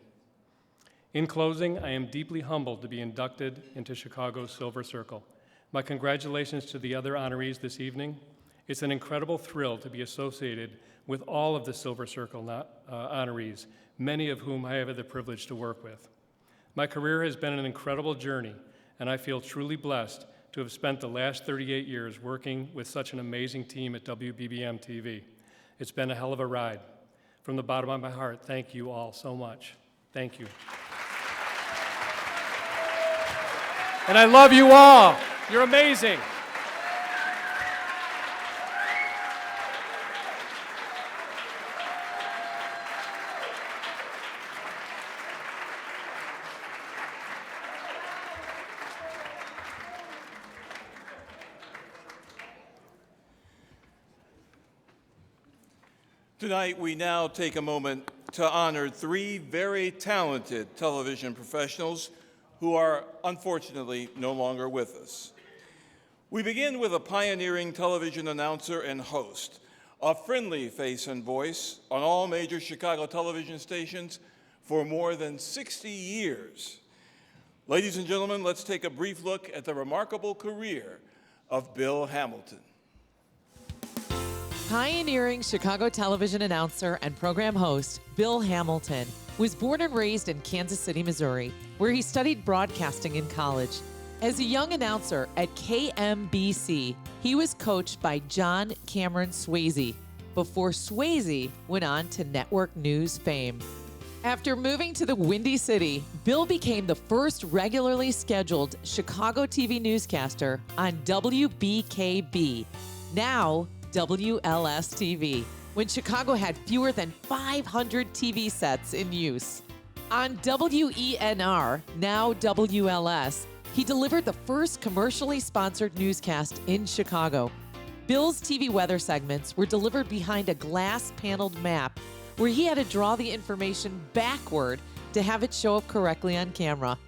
S2: In closing, I am deeply humbled to be inducted into Chicago's Silver Circle. My congratulations to the other honorees this evening. It's an incredible thrill to be associated with all of the Silver Circle honorees, many of whom I have had the privilege to work with. My career has been an incredible journey, and I feel truly blessed to have spent the last 38 years working with such an amazing team at WBBM TV. It's been a hell of a ride. From the bottom of my heart, thank you all so much. Thank you. And I love you all. You're amazing.
S4: Tonight, we now take a moment to honor three very talented television professionals who are unfortunately no longer with us. We begin with a pioneering television announcer and host, a friendly face and voice on all major Chicago television stations for more than 60 years. Ladies and gentlemen, let's take a brief look at the remarkable career of Bill Hamilton.
S5: Pioneering Chicago television announcer and program host Bill Hamilton was born and raised in Kansas City, Missouri, where he studied broadcasting in college. As a young announcer at KMBC, he was coached by John Cameron Swayze, before Swayze went on to network news fame. After moving to the Windy City, Bill became the first regularly scheduled Chicago TV newscaster on WBKB, now WLS-TV, when Chicago had fewer than 500 TV sets in use. On WENR, now WLS, he delivered the first commercially sponsored newscast in Chicago. Bill's TV weather segments were delivered behind a glass-paneled map where he had to draw the information backward to have it show up correctly on camera.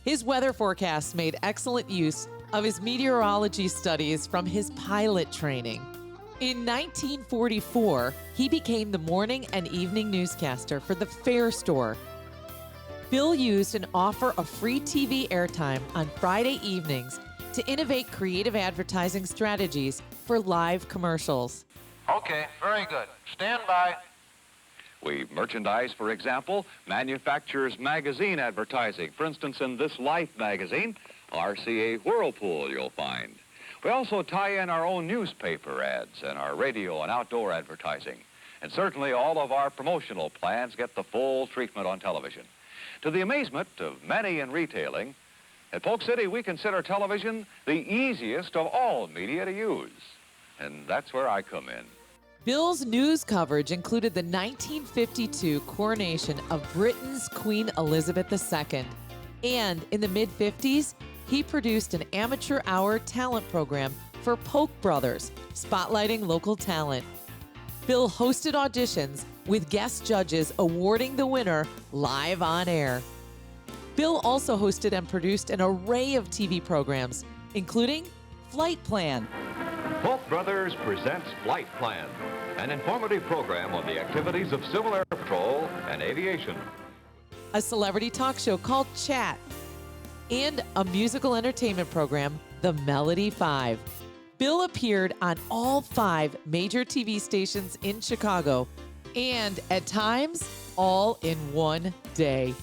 S5: His weather forecasts made excellent use of his meteorology studies from his pilot training. In 1944, he became the morning and evening newscaster for the Fair Store. Bill used an offer of free TV airtime on Friday evenings to innovate creative advertising strategies for live commercials.
S10: Okay, very good. Stand by.
S11: We merchandise, for example, manufacturers' magazine advertising. For instance, in this Life magazine, RCA Whirlpool you'll find. We also tie in our own newspaper ads and our radio and outdoor advertising. And certainly all of our promotional plans get the full treatment on television. To the amazement of many in retailing, at Polk City we consider television the easiest of all media to use. And that's where I come in.
S5: Bill's news coverage included the 1952 coronation of Britain's Queen Elizabeth II. And in the mid-50s, he produced an amateur hour talent program for Polk Brothers, spotlighting local talent. Bill hosted auditions with guest judges awarding the winner live on air. Bill also hosted and produced an array of TV programs, including Flight Plan.
S12: Polk Brothers presents Flight Plan, an informative program on the activities of Civil Air Patrol and aviation.
S5: A celebrity talk show called Chat, and a musical entertainment program, The Melody 5. Bill appeared on all 5 major TV stations in Chicago, and at times, all in one day.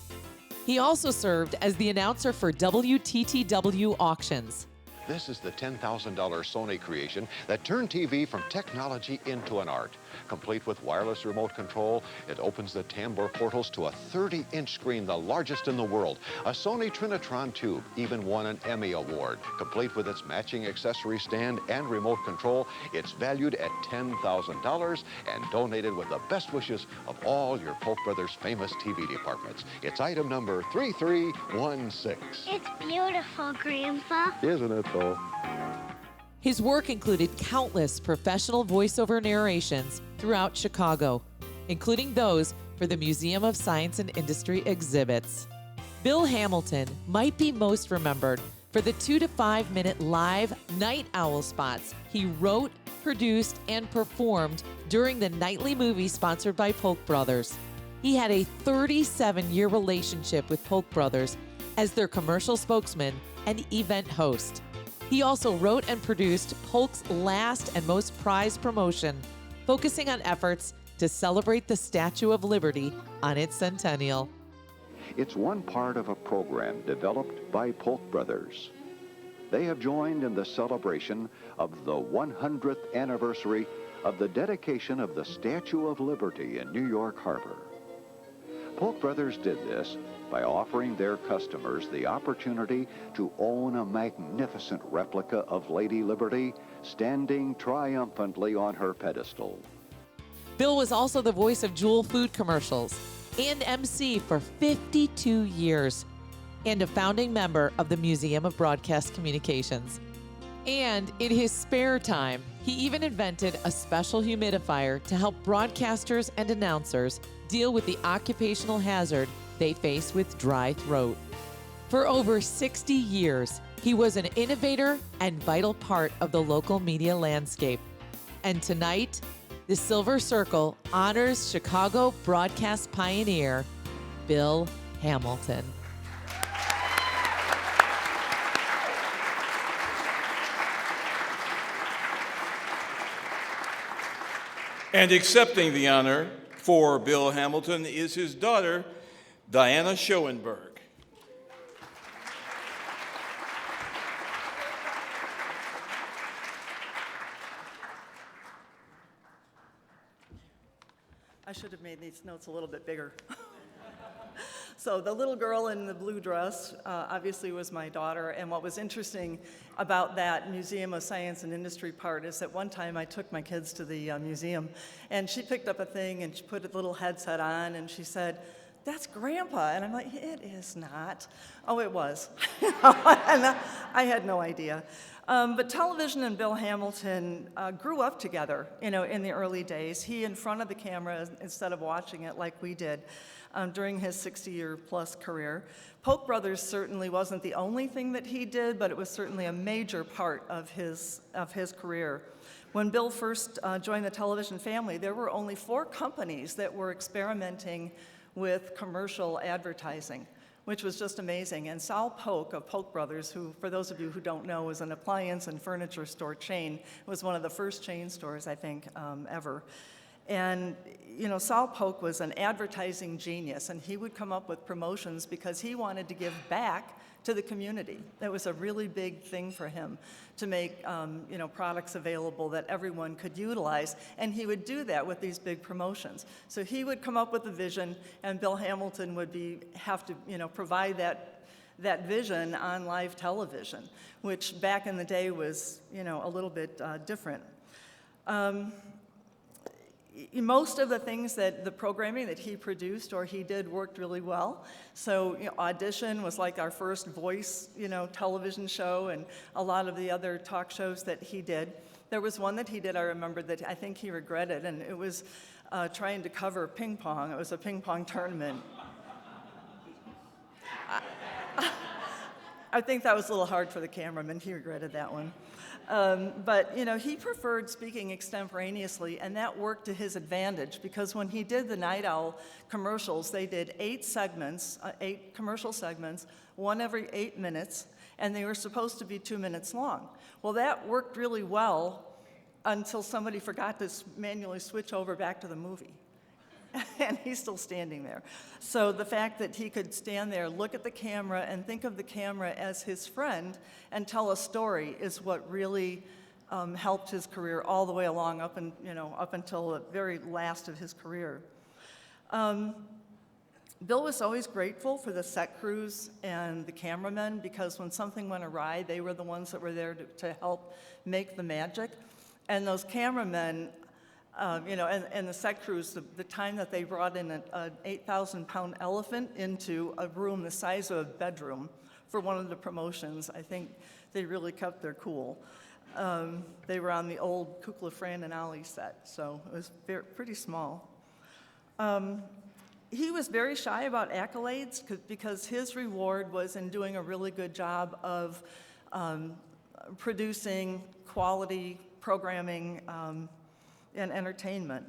S5: He also served as the announcer for WTTW auctions.
S18: This is the $10,000 Sony creation that turned TV from technology into an art. Complete with wireless remote control, it opens the tambour portals to a 30-inch screen, the largest in the world. A Sony Trinitron tube even won an Emmy Award. Complete with its matching accessory stand and remote control, it's valued at $10,000 and donated with the best wishes of all your Polk Brothers famous TV departments. It's item number 3316.
S19: It's beautiful, Grandpa.
S18: Isn't it, though?
S5: His work included countless professional voiceover narrations throughout Chicago, including those for the Museum of Science and Industry exhibits. Bill Hamilton might be most remembered for the 2 to 5 minute live night owl spots he wrote, produced, and performed during the nightly movie sponsored by Polk Brothers. He had a 37-year relationship with Polk Brothers as their commercial spokesman and event host. He also wrote and produced Polk's last and most prized promotion, focusing on efforts to celebrate the Statue of Liberty on its centennial.
S12: It's one part of a program developed by Polk Brothers. They have joined in the celebration of the 100th anniversary of the dedication of the Statue of Liberty in New York Harbor. Polk Brothers did this by offering their customers the opportunity to own a magnificent replica of Lady Liberty standing triumphantly on her pedestal.
S5: Bill was also the voice of Jewel food commercials and MC for 52 years, and a founding member of the Museum of Broadcast Communications. And in his spare time, he even invented a special humidifier to help broadcasters and announcers deal with the occupational hazard they face with dry throat. For over 60 years, he was an innovator and vital part of the local media landscape. And tonight, the Silver Circle honors Chicago broadcast pioneer, Bill Hamilton.
S4: And accepting the honor for Bill Hamilton is his daughter, Diana Schoenberg.
S6: I should have made these notes a little bit bigger. So the little girl in the blue dress obviously was my daughter, and what was interesting about that Museum of Science and Industry part is that one time I took my kids to the museum, and she picked up a thing and she put a little headset on and she said, "That's Grandpa," and I'm like, "It is not." Oh, it was. And I had no idea. But television and Bill Hamilton grew up together, in the early days. He in front of the camera instead of watching it like we did during his 60-year-plus career. Polk Brothers certainly wasn't the only thing that he did, but it was certainly a major part of his career. When Bill first joined the television family, there were only 4 companies that were experimenting with commercial advertising, which was just amazing. And Sal Polk of Polk Brothers, who, for those of you who don't know, is an appliance and furniture store chain, was one of the first chain stores, I think, ever. And, Sal Polk was an advertising genius, and he would come up with promotions because he wanted to give back to the community. That was a really big thing for him, to make products available that everyone could utilize, and he would do that with these big promotions. So he would come up with a vision, and Bill Hamilton would have to provide that vision on live television, which back in the day was a little bit different. Most of the things the programming that he produced or he did worked really well. So Audition was like our first voice, television show, and a lot of the other talk shows that he did. There was one that he did, I remember, that I think he regretted, and it was trying to cover ping pong. It was a ping pong tournament. I think that was a little hard for the cameraman. He regretted that one. But he preferred speaking extemporaneously, and that worked to his advantage, because when he did the Night Owl commercials, they did 8 segments, 8 commercial segments, one every 8 minutes, and they were supposed to be 2 minutes long. Well, that worked really well until somebody forgot to manually switch over back to the movie. And he's still standing there. So the fact that he could stand there, look at the camera, and think of the camera as his friend and tell a story is what really helped his career all the way along up until the very last of his career. Bill was always grateful for the set crews and the cameramen, because when something went awry, they were the ones that were there to help make the magic. And those cameramen, and the set crews, the time that they brought in an 8,000-pound elephant into a room the size of a bedroom for one of the promotions, I think they really kept their cool. They were on the old Kukla, Fran, and Ollie set, so it was pretty small. He was very shy about accolades because his reward was in doing a really good job of producing quality programming and entertainment.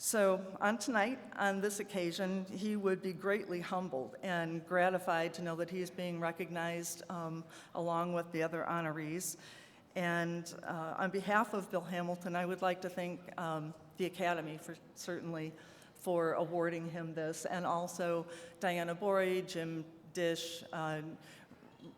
S6: So on tonight, on this occasion, he would be greatly humbled and gratified to know that he is being recognized along with the other honorees. And on behalf of Bill Hamilton, I would like to thank the Academy for awarding him this, and also Diana Borey, Jim Dish,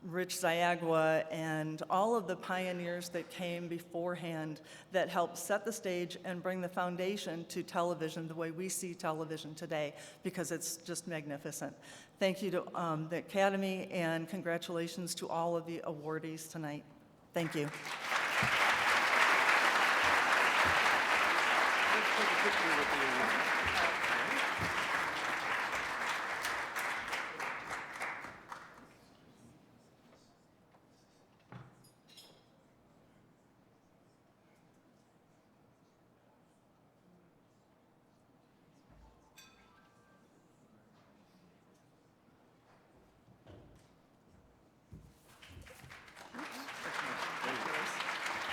S6: Rich Zayagua, and all of the pioneers that came beforehand that helped set the stage and bring the foundation to television the way we see television today, because it's just magnificent. Thank you to the Academy, and congratulations to all of the awardees tonight. Thank you.
S4: Let's take a picture with the award.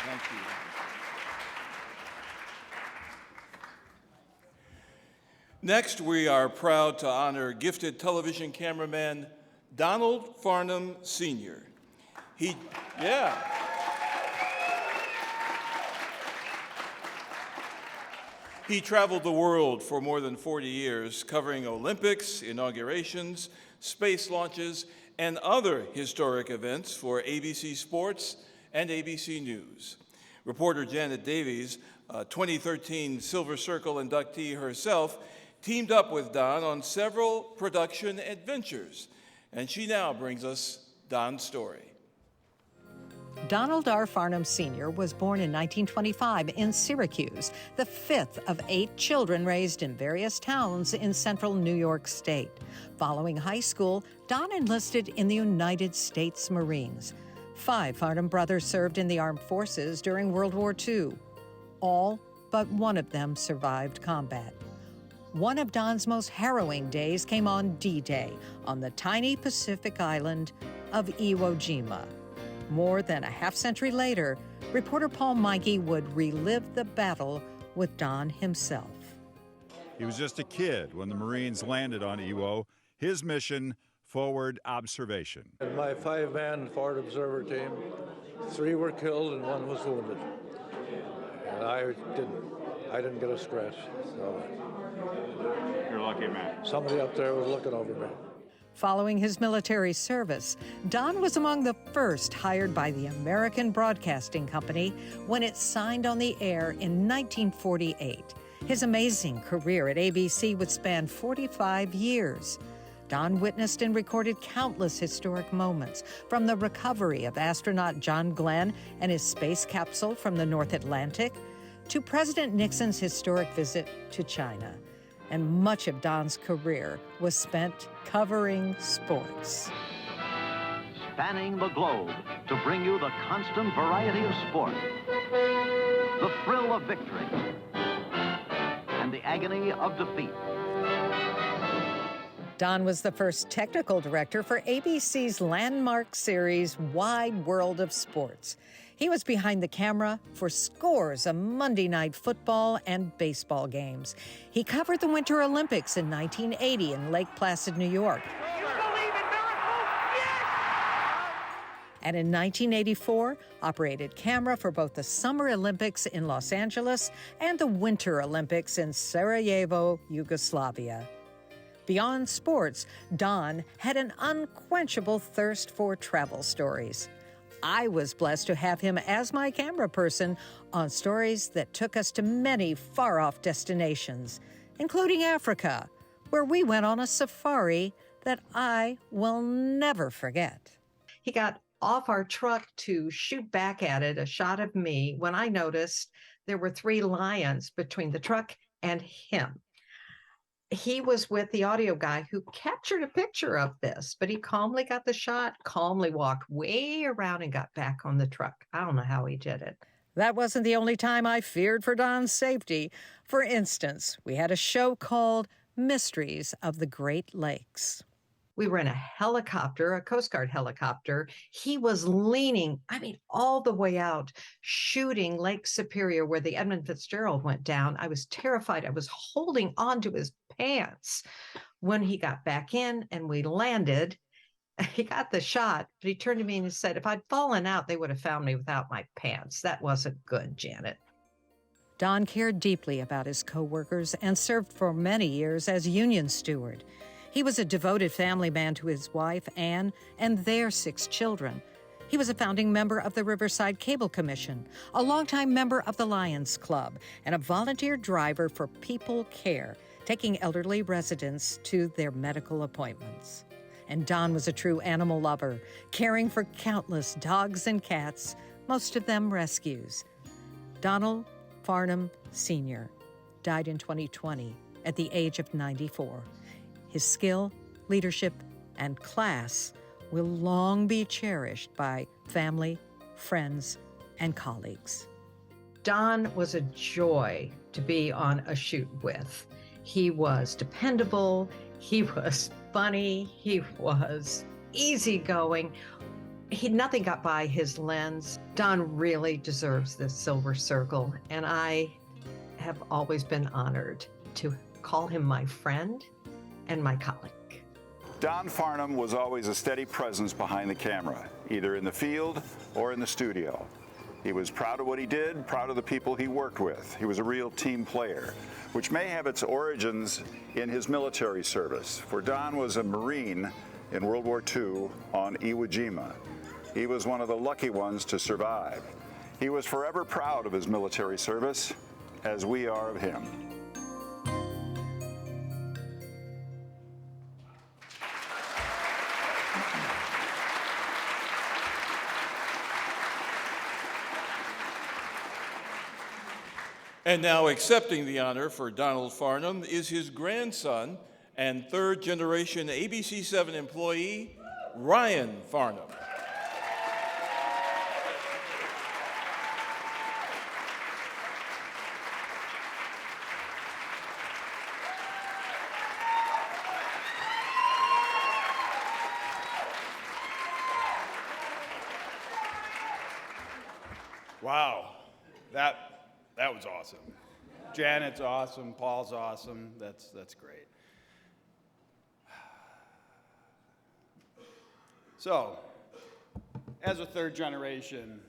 S4: Thank you. Next, we are proud to honor gifted television cameraman Donald Farnham Sr. He traveled the world for more than 40 years, covering Olympics, inaugurations, space launches, and other historic events for ABC Sports and ABC News. Reporter Janet Davies, a 2013 Silver Circle inductee herself, teamed up with Don on several production adventures, and she now brings us Don's story.
S7: Donald R. Farnham Sr. was born in 1925 in Syracuse, the fifth of 8 children raised in various towns in central New York State. Following high school, Don enlisted in the United States Marines. 5 Farnham brothers served in the armed forces during World War II. All but one of them survived combat. One of Don's most harrowing days came on D-Day on the tiny Pacific island of Iwo Jima. More than a half-century later, reporter Paul Mikey would relive the battle with Don himself.
S8: He was just a kid when the Marines landed on Iwo. His mission, forward observation.
S9: In my 5-man forward observer team, 3 were killed and 1 was wounded. And I didn't get a scratch. So
S8: you're a lucky man.
S9: Somebody up there was looking over me.
S7: Following his military service, Don was among the first hired by the American Broadcasting Company when it signed on the air in 1948. His amazing career at ABC would span 45 years. Don witnessed and recorded countless historic moments, from the recovery of astronaut John Glenn and his space capsule from the North Atlantic, to President Nixon's historic visit to China. And much of Don's career was spent covering sports.
S13: Spanning the globe to bring you the constant variety of sport, the thrill of victory, and the agony of defeat.
S7: Don was the first technical director for ABC's landmark series, Wide World of Sports. He was behind the camera for scores of Monday Night Football and baseball games. He covered the Winter Olympics in 1980 in Lake Placid, New York. And in 1984, operated camera for both the Summer Olympics in Los Angeles and the Winter Olympics in Sarajevo, Yugoslavia. Beyond sports, Don had an unquenchable thirst for travel stories. I was blessed to have him as my camera person on stories that took us to many far-off destinations, including Africa, where we went on a safari that I will never forget.
S15: He got off our truck to shoot back at it, a shot of me, when I noticed there were 3 lions between the truck and him. He was with the audio guy who captured a picture of this, but he calmly got the shot, calmly walked way around and got back on the truck. I don't know how he did it.
S7: That wasn't the only time I feared for Don's safety. For instance, we had a show called Mysteries of the Great Lakes.
S15: We were in a helicopter, a Coast Guard helicopter. He was leaning, all the way out, shooting Lake Superior where the Edmund Fitzgerald went down. I was terrified. I was holding on to his pants. When he got back in and we landed, he got the shot, but he turned to me and he said, if I'd fallen out, they would have found me without my pants. That wasn't good, Janet.
S7: Don cared deeply about his co-workers and served for many years as union steward. He was a devoted family man to his wife, Anne, and their 6 children. He was a founding member of the Riverside Cable Commission, a longtime member of the Lions Club, and a volunteer driver for People Care, taking elderly residents to their medical appointments. And Don was a true animal lover, caring for countless dogs and cats, most of them rescues. Donald Farnham Sr. died in 2020 at the age of 94. His skill, leadership, and class will long be cherished by family, friends, and colleagues.
S15: Don was a joy to be on a shoot with. He was dependable, he was funny, he was easygoing. Nothing got by his lens. Don really deserves this Silver Circle, and I have always been honored to call him my friend and my colleague.
S8: Don Farnham was always a steady presence behind the camera, either in the field or in the studio. He was proud of what he did, proud of the people he worked with. He was a real team player, which may have its origins in his military service, for Don was a Marine in World War II on Iwo Jima. He was one of the lucky ones to survive. He was forever proud of his military service, as we are of him.
S4: And now accepting the honor for Donald Farnham is his grandson and third-generation ABC7 employee, Ryan Farnham.
S14: Wow, that was awesome. Janet's awesome, Paul's awesome. That's great. So, as a third generation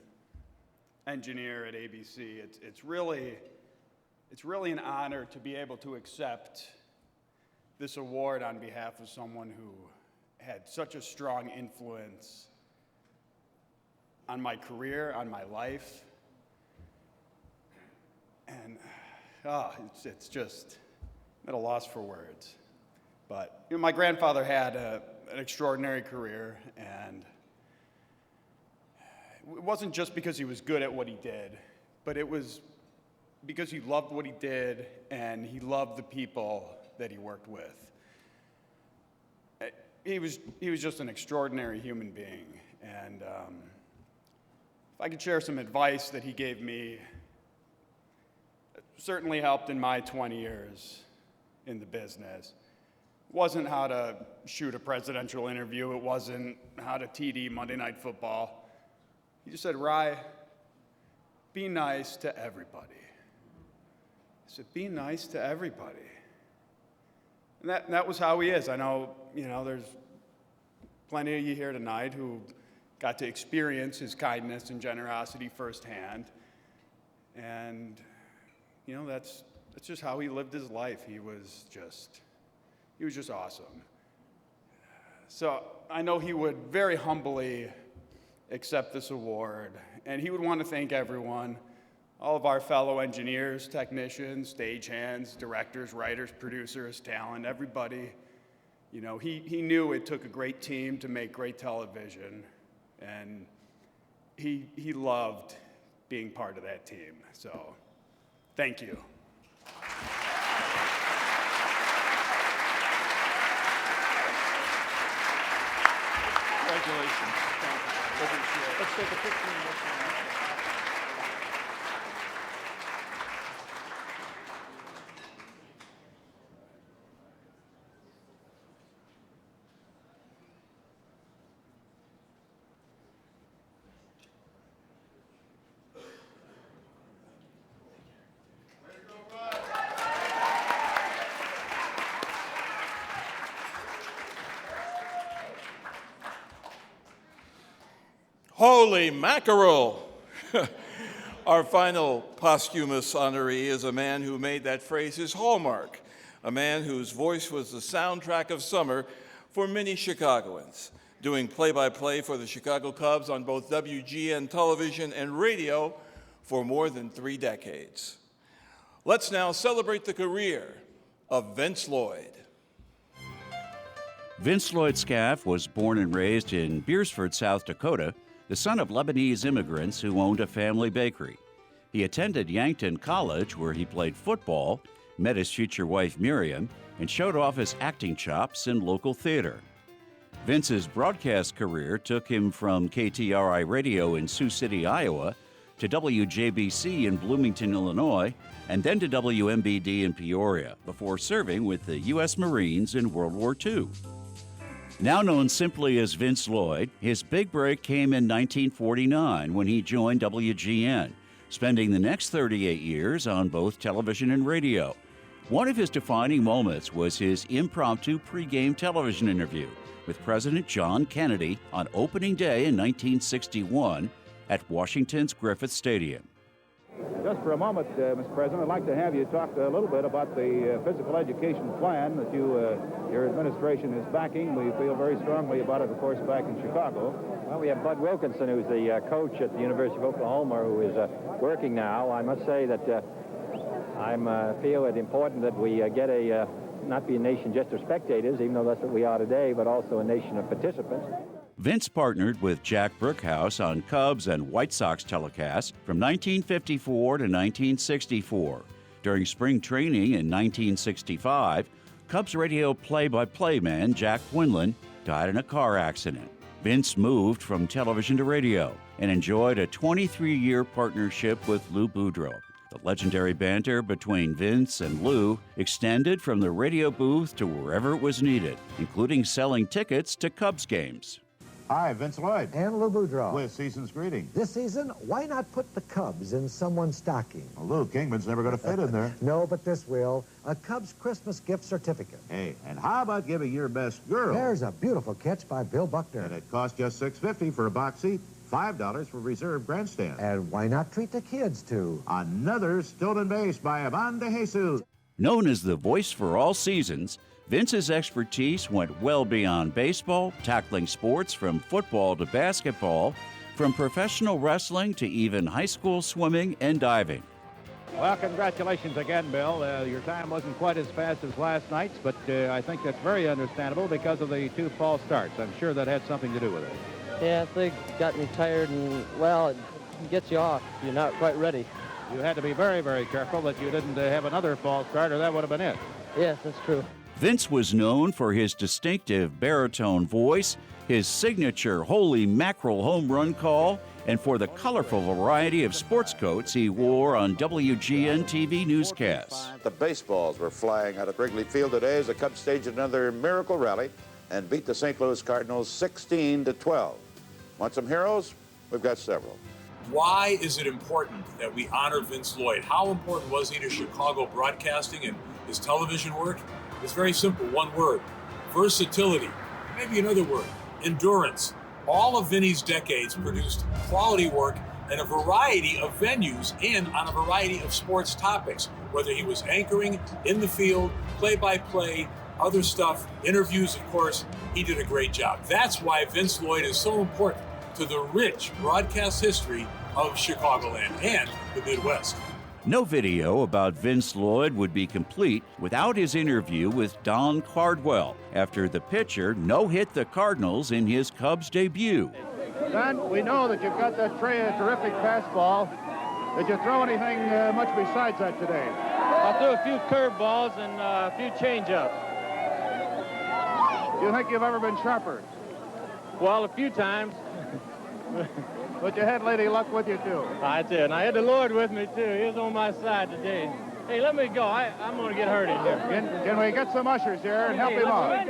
S14: engineer at ABC, it's really an honor to be able to accept this award on behalf of someone who had such a strong influence on my career, on my life. And it's just, I'm at a loss for words. But my grandfather had an extraordinary career, and it wasn't just because he was good at what he did, but it was because he loved what he did and he loved the people that he worked with. He was just an extraordinary human being, and if I could share some advice that he gave me, it certainly helped in my 20 years in the business. It wasn't how to shoot a presidential interview. It wasn't how to TD Monday Night Football. He just said, Rye, be nice to everybody. I said, be nice to everybody. And that was how he is. I know, there's plenty of you here tonight who got to experience his kindness and generosity firsthand. And, that's just how he lived his life. He was just awesome. So I know he would very humbly accept this award, and he would want to thank everyone, all of our fellow engineers, technicians, stagehands, directors, writers, producers, talent, everybody. He knew it took a great team to make great television, and he loved being part of that team. So, thank you. Congratulations. Let's take a 15-minute
S4: Holy mackerel! Our final posthumous honoree is a man who made that phrase his hallmark, a man whose voice was the soundtrack of summer for many Chicagoans, doing play-by-play for the Chicago Cubs on both WGN television and radio for more than 3 decades. Let's now celebrate the career of Vince Lloyd.
S16: Vince Lloyd Scaff was born and raised in Beersford, South Dakota, the son of Lebanese immigrants who owned a family bakery. He attended Yankton College, where he played football, met his future wife Miriam, and showed off his acting chops in local theater. Vince's broadcast career took him from KTRI Radio in Sioux City, Iowa, to WJBC in Bloomington, Illinois, and then to WMBD in Peoria, before serving with the U.S. Marines in World War II. Now known simply as Vince Lloyd, his big break came in 1949 when he joined WGN, spending the next 38 years on both television and radio. One of his defining moments was his impromptu pregame television interview with President John Kennedy on opening day in 1961 at Washington's Griffith Stadium.
S20: Just for a moment, Mr. President, I'd like to have you talk a little bit about the physical education plan that your administration is backing. We feel very strongly about it, of course, back in Chicago.
S21: Well, we have Bud Wilkinson, who's the coach at the University of Oklahoma, who is working now. I must say that I feel it important that we get not be a nation just of spectators, even though that's what we are today, but also a nation of participants.
S16: Vince partnered with Jack Brookhouse on Cubs and White Sox telecasts from 1954 to 1964. During spring training in 1965, Cubs radio play-by-play man Jack Quinlan died in a car accident. Vince moved from television to radio and enjoyed a 23-year partnership with Lou Boudreau. The legendary banter between Vince and Lou extended from the radio booth to wherever it was needed, including selling tickets to Cubs games.
S22: Hi, Vince Lloyd.
S23: And Lou Boudreau.
S22: With season's greetings.
S23: This season, why not put the Cubs in someone's stocking?
S22: Well, Lou, Kingman's never going to fit in there.
S23: No, but this will. A Cubs Christmas gift certificate.
S22: Hey, and how about giving your best girl?
S23: There's a beautiful catch by Bill Buckner.
S22: And it costs just $6.50 for a box seat, $5 for reserved grandstand.
S23: And why not treat the kids, too?
S22: Another stolen base by Ivan de Jesus.
S16: Known as the voice for all seasons, Vince's expertise went well beyond baseball, tackling sports from football to basketball, from professional wrestling to even high school swimming and diving.
S21: Well, congratulations again, Bill. Your time wasn't quite as fast as last night's, but I think that's very understandable because of the 2 false starts. I'm sure that had something to do with it.
S24: Yeah, they got me tired, and, well, it gets you off. You're not quite ready.
S21: You had to be very, very careful that you didn't have another false start, or that would have been it.
S24: Yes, that's true.
S16: Vince was known for his distinctive baritone voice, his signature holy mackerel home run call, and for the colorful variety of sports coats he wore on WGN TV newscasts.
S22: The baseballs were flying out of Wrigley Field today as the Cubs staged another miracle rally and beat the St. Louis Cardinals 16-12. Want some heroes? We've got several.
S25: Why is it important that we honor Vince Lloyd? How important was he to Chicago broadcasting and his television work? It's very simple, one word: versatility. Maybe another word: endurance. All of Vinny's decades produced quality work in a variety of venues and on a variety of sports topics, whether he was anchoring, in the field, play-by-play, other stuff, interviews, of course. He did a great job. That's why Vince Lloyd is so important to the rich broadcast history of Chicagoland and the Midwest.
S16: No video about Vince Lloyd would be complete without his interview with Don Cardwell after the pitcher no-hit the Cardinals in his Cubs debut.
S21: Don, we know that you've got that terrific fastball. Did you throw anything much besides that today?
S24: I threw a few curveballs and a few changeups.
S21: Do you think you've ever been sharper?
S24: Well, a few times.
S21: But you had Lady Luck with you, too.
S24: I did, and I had the Lord with me, too. He was on my side today. Hey, let me go. I'm going to get hurt in here.
S21: Can we get some ushers here and help him out?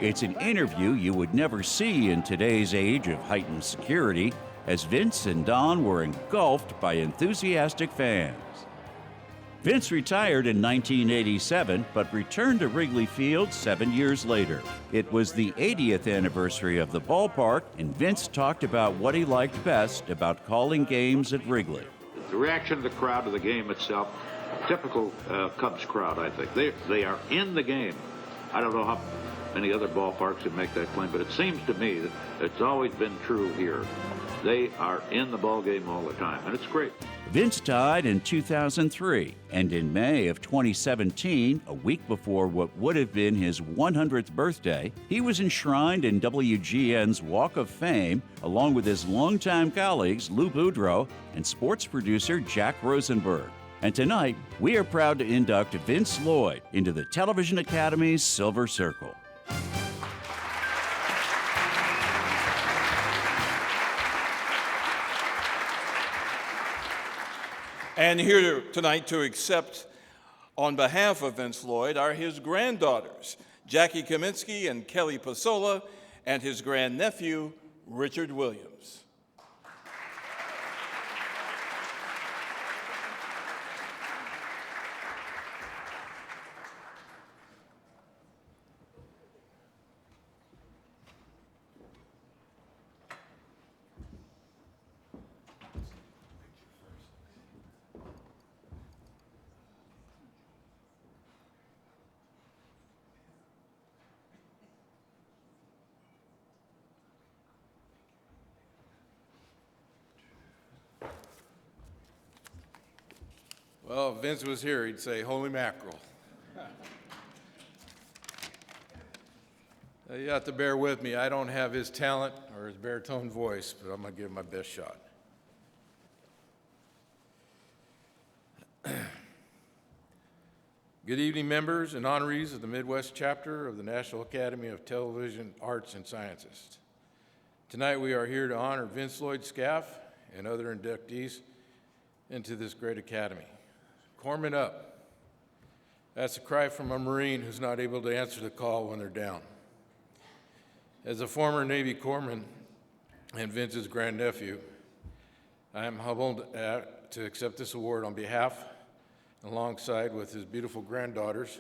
S16: It's an interview you would never see in today's age of heightened security, as Vince and Don were engulfed by enthusiastic fans. Vince retired in 1987, but returned to Wrigley Field 7 years later. It was the 80th anniversary of the ballpark, and Vince talked about what he liked best about calling games at Wrigley.
S1: The reaction of the crowd to the game itself, typical Cubs crowd, I think. They are in the game. I don't know how many other ballparks would make that claim, but it seems to me that it's always been true here. They are in the ball game all the time, and it's great.
S16: Vince died in 2003, and in May of 2017, a week before what would have been his 100th birthday, he was enshrined in WGN's Walk of Fame, along with his longtime colleagues Lou Boudreau and sports producer Jack Rosenberg. And tonight, we are proud to induct Vince Lloyd into the Television Academy's Silver Circle.
S4: And here tonight to accept on behalf of Vince Lloyd are his granddaughters, Jackie Kaminsky and Kelly Pasola, and his grandnephew, Richard Williams.
S2: Well, if Vince was here, he'd say, "Holy mackerel." You have to bear with me. I don't have his talent or his baritone voice, but I'm going to give it my best shot. Good evening, members and honorees of the Midwest chapter of the National Academy of Television Arts and Sciences. Tonight, we are here to honor Vince Lloyd Scaff and other inductees into this great academy. Corpsmen up. That's a cry from a Marine who's not able to answer the call when they're down. As a former Navy corpsman and Vince's grandnephew, I am humbled to accept this award on behalf, alongside with his beautiful granddaughters,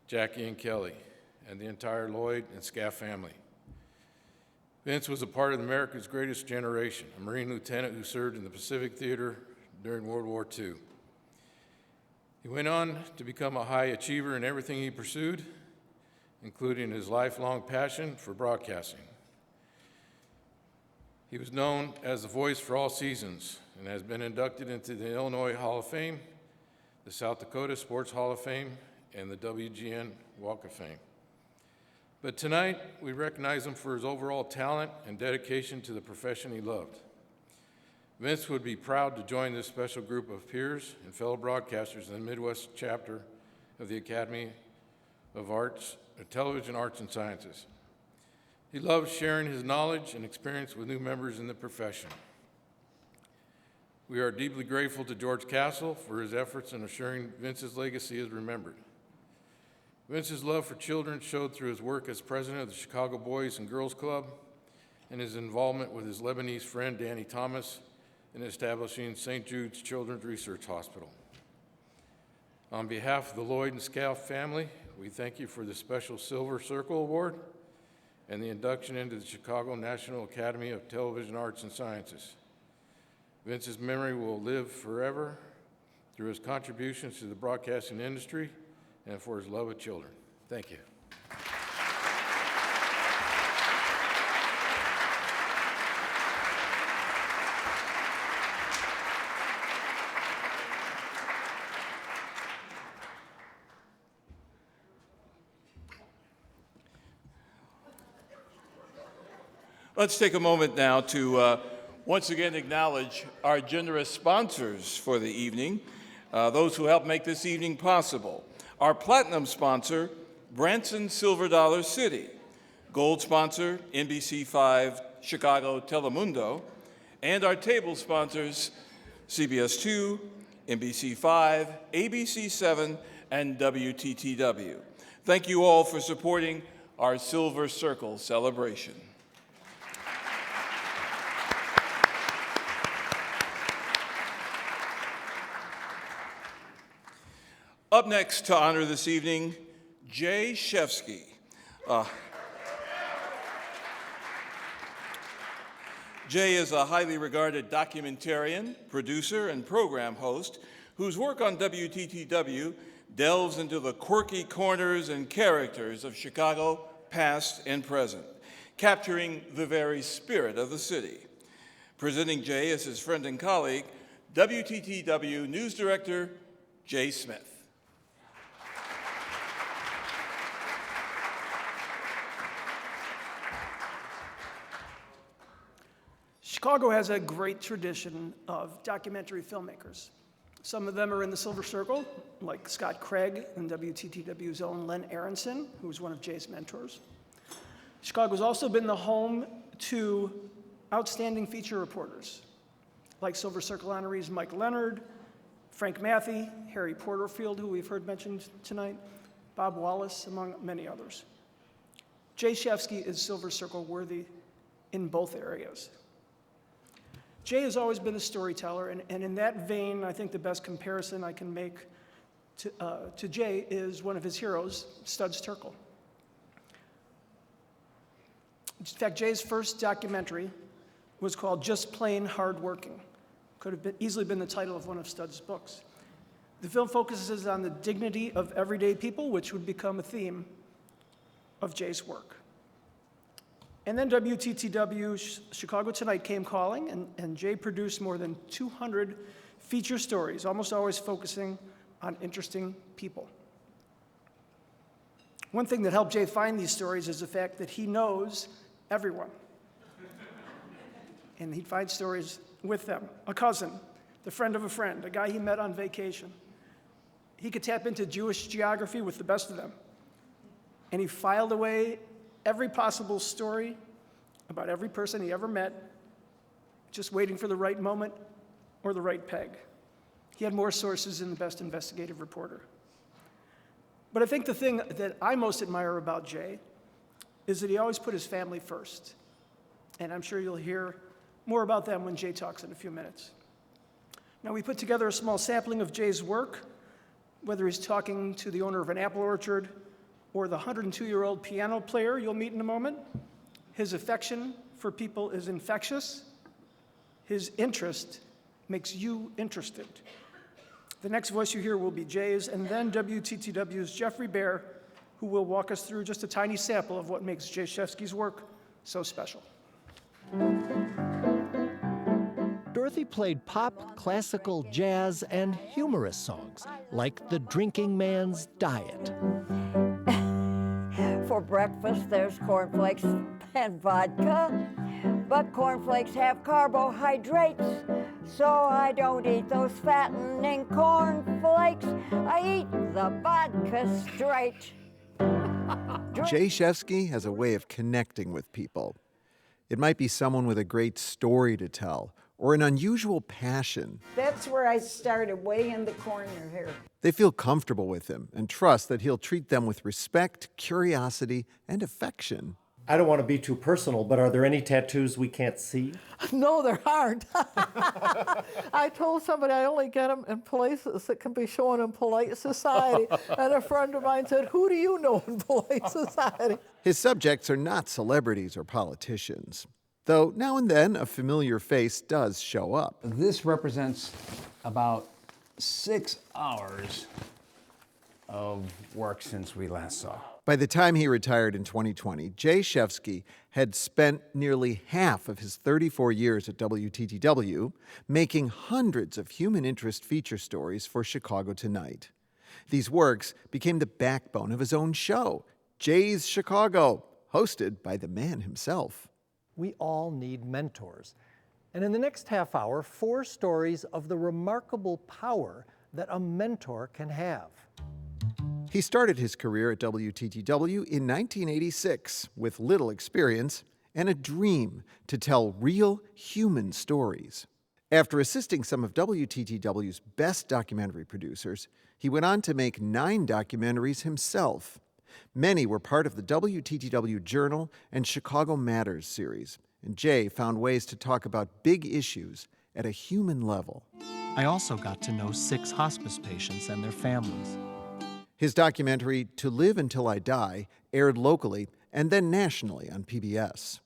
S2: Jackie and Kelly, and the entire Lloyd and Scaff family. Vince was a part of America's greatest generation, a Marine lieutenant who served in the Pacific Theater during World War II. He went on to become a high achiever in everything he pursued, including his lifelong passion for broadcasting. He was known as the voice for all seasons and has been inducted into the Illinois Hall of Fame, the South Dakota Sports Hall of Fame, and the WGN Walk of Fame. But tonight, we recognize him for his overall talent and dedication to the profession he loved. Vince would be proud to join this special group of peers and fellow broadcasters in the Midwest chapter of the Academy of Television Arts and Sciences. He loves sharing his knowledge and experience with new members in the profession. We are deeply grateful to George Castle for his efforts in assuring Vince's legacy is remembered. Vince's love for children showed through his work as president of the Chicago Boys and Girls Club and his involvement with his Lebanese friend Danny Thomas in establishing St. Jude's Children's Research Hospital. On behalf of the Lloyd and Scaff family, we thank you for the special Silver Circle Award and the induction into the Chicago National Academy of Television Arts and Sciences. Vince's memory will live forever through his contributions to the broadcasting industry and for his love of children. Thank you.
S4: Let's take a moment now to once again acknowledge our generous sponsors for the evening, those who helped make this evening possible. Our platinum sponsor, Branson Silver Dollar City. Gold sponsor, NBC5 Chicago Telemundo. And our table sponsors, CBS 2, NBC5, ABC7, and WTTW. Thank you all for supporting our Silver Circle celebration. Up next to honor this evening, Jay Shefsky. Jay is a highly regarded documentarian, producer, and program host whose work on WTTW delves into the quirky corners and characters of Chicago, past and present, capturing the very spirit of the city. Presenting Jay is his friend and colleague, WTTW News Director Jay Smith.
S3: Chicago has a great tradition of documentary filmmakers. Some of them are in the Silver Circle, like Scott Craig and WTTW's own Len Aronson, who was one of Jay's mentors. Chicago's also been the home to outstanding feature reporters, like Silver Circle honorees Mike Leonard, Frank Matthey, Harry Porterfield, who we've heard mentioned tonight, Bob Wallace, among many others. Jay Shefsky is Silver Circle worthy in both areas. Jay has always been a storyteller, and in that vein, I think the best comparison I can make to Jay is one of his heroes, Studs Terkel. In fact, Jay's first documentary was called Just Plain Hardworking. Could have easily been the title of one of Studs' books. The film focuses on the dignity of everyday people, which would become a theme of Jay's work. And then WTTW Chicago Tonight came calling, and Jay produced more than 200 feature stories, almost always focusing on interesting people. One thing that helped Jay find these stories is the fact that he knows everyone. And he'd find stories with them. A cousin, the friend of a friend, a guy he met on vacation. He could tap into Jewish geography with the best of them. And he filed away every possible story about every person he ever met, just waiting for the right moment or the right peg. He had more sources than the best investigative reporter. But I think the thing that I most admire about Jay is that he always put his family first. And I'm sure you'll hear more about them when Jay talks in a few minutes. Now, we put together a small sampling of Jay's work, whether he's talking to the owner of an apple orchard or the 102-year-old piano player you'll meet in a moment. His affection for people is infectious. His interest makes you interested. The next voice you hear will be Jay's, and then WTTW's Jeffrey Bear, who will walk us through just a tiny sample of what makes Jay Shefsky's work so special.
S23: Dorothy played pop, classical, jazz, and humorous songs, like The Drinking Man's Diet.
S10: For breakfast, there's cornflakes and vodka, but cornflakes have carbohydrates, so I don't eat those fattening cornflakes. I eat the vodka straight.
S11: Jay Shefsky has a way of connecting with people. It might be someone with a great story to tell or an unusual passion.
S10: That's where I started, way in the corner here.
S11: They feel comfortable with him and trust that he'll treat them with respect, curiosity, and affection.
S17: I don't want to be too personal, but are there any tattoos we can't see?
S19: No, there aren't. I told somebody I only get them in places that can be shown in polite society. And a friend of mine said, "Who do you know in polite society?"
S11: His subjects are not celebrities or politicians, though now and then a familiar face does show up.
S26: This represents about 6 hours of work since we last saw.
S11: By the time he retired in 2020, Jay Shefsky had spent nearly half of his 34 years at WTTW making hundreds of human interest feature stories for Chicago Tonight. These works became the backbone of his own show, Jay's Chicago, hosted by the man himself.
S23: We all need mentors. And in the next half hour, 4 stories of the remarkable power that a mentor can have.
S11: He started his career at WTTW in 1986 with little experience and a dream to tell real human stories. After assisting some of WTTW's best documentary producers, he went on to make 9 documentaries himself. Many were part of the WTTW Journal and Chicago Matters series, and Jay found ways to talk about big issues at a human level.
S27: I also got to know 6 hospice patients and their families.
S11: His documentary, To Live Until I Die, aired locally and then nationally on PBS.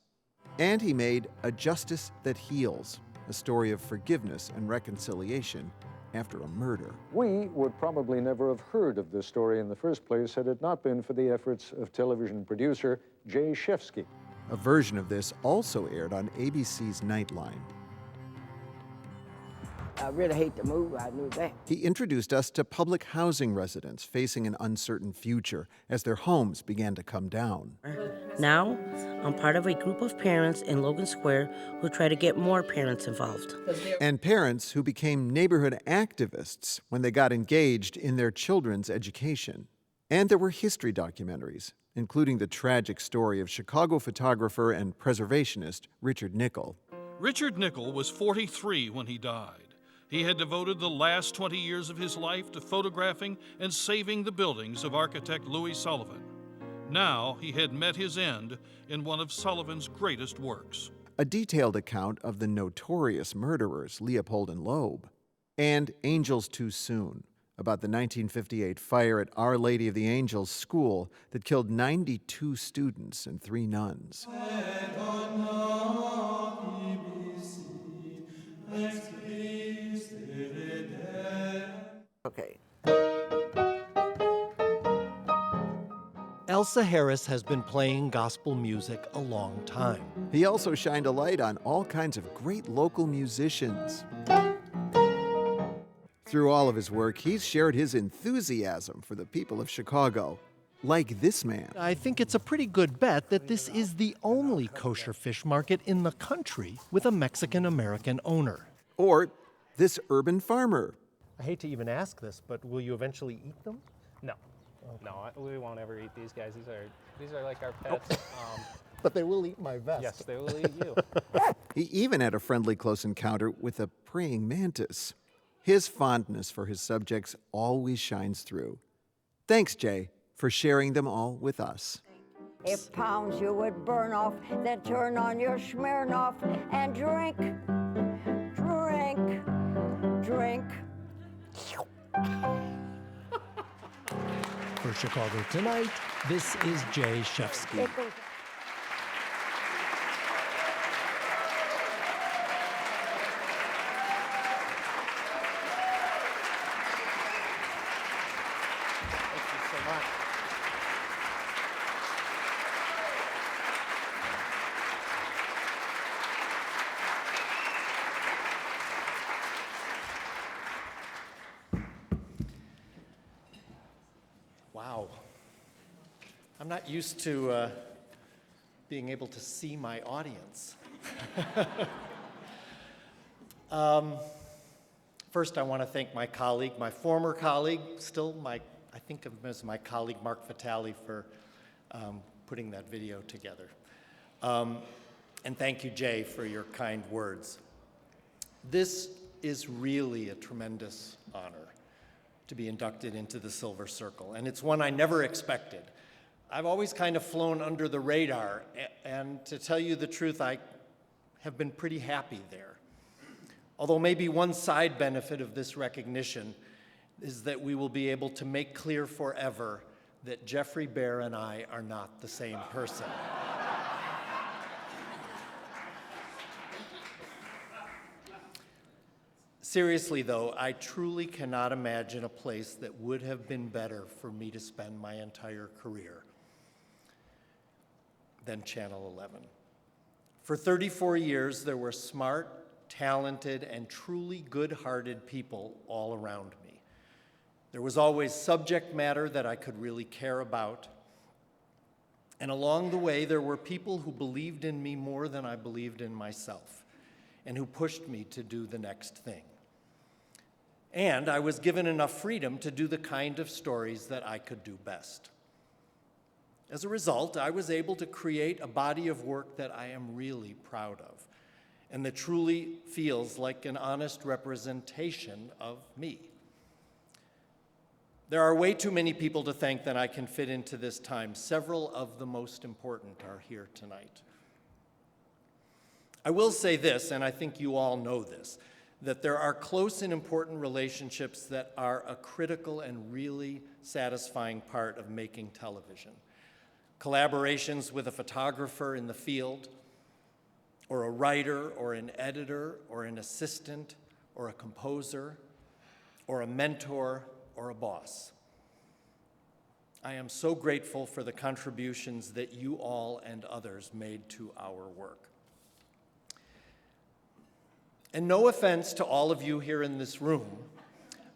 S11: And he made A Justice That Heals, a story of forgiveness and reconciliation after a murder.
S5: We would probably never have heard of this story in the first place had it not been for the efforts of television producer Jay Shefsky.
S11: A version of this also aired on ABC's Nightline.
S6: I really hate to move, I knew that.
S11: He introduced us to public housing residents facing an uncertain future as their homes began to come down.
S9: Now, I'm part of a group of parents in Logan Square who try to get more parents involved.
S11: And parents who became neighborhood activists when they got engaged in their children's education. And there were history documentaries, including the tragic story of Chicago photographer and preservationist Richard Nickel.
S12: Richard Nickel was 43 when he died. He had devoted the last 20 years of his life to photographing and saving the buildings of architect Louis Sullivan. Now he had met his end in one of Sullivan's greatest works.
S11: A detailed account of the notorious murderers Leopold and Loeb. And Angels Too Soon, about the 1958 fire at Our Lady of the Angels School that killed 92 students and 3 nuns.
S6: Okay.
S23: Elsa Harris has been playing gospel music a long time.
S11: He also shined a light on all kinds of great local musicians. Through all of his work, he's shared his enthusiasm for the people of Chicago, like this man.
S23: I think it's a pretty good bet that this is the only kosher fish market in the country with a Mexican-American owner.
S11: Or this urban farmer.
S17: I hate to even ask this, but will you eventually eat them?
S13: No. No, we won't ever eat these guys. These are like our pets.
S23: But they will eat my vest.
S13: Yes, they will eat you.
S11: He even had a friendly close encounter with a praying mantis. His fondness for his subjects always shines through. Thanks, Jay, for sharing them all with us.
S10: If pounds you would burn off, then turn on your Smirnoff and drink, drink, drink.
S23: For Chicago Tonight, this is Jay Shefsky. Wow. I'm not used to being able to see my audience. First, I want to thank my colleague, my former colleague, I think of him as my colleague, Mark Vitale, for putting that video together. And thank you, Jay, for your kind words. This is really a tremendous honor to be inducted into the Silver Circle, and it's one I never expected. I've always kind of flown under the radar, and to tell you the truth, I have been pretty happy there. Although maybe one side benefit of this recognition is that we will be able to make clear forever that Jeffrey Bear and I are not the same person. Seriously, though, I truly cannot imagine a place that would have been better for me to spend my entire career than Channel 11. For 34 years, there were smart, talented, and truly good-hearted people all around me. There was always subject matter that I could really care about. And along the way, there were people who believed in me more than I believed in myself, and who pushed me to do the next thing. And I was given enough freedom to do the kind of stories that I could do best. As a result, I was able to create a body of work that I am really proud of, and that truly feels like an honest representation of me. There are way too many people to thank than I can fit into this time. Several of the most important are here tonight. I will say this, and I think you all know this. that there are close and important relationships that are a critical and really satisfying part of making television. Collaborations with a photographer in the field, or a writer, or an editor, or an assistant, or a composer, or a mentor, or a boss. I am so grateful for the contributions that you all and others made to our work. And no offense to all of you here in this room,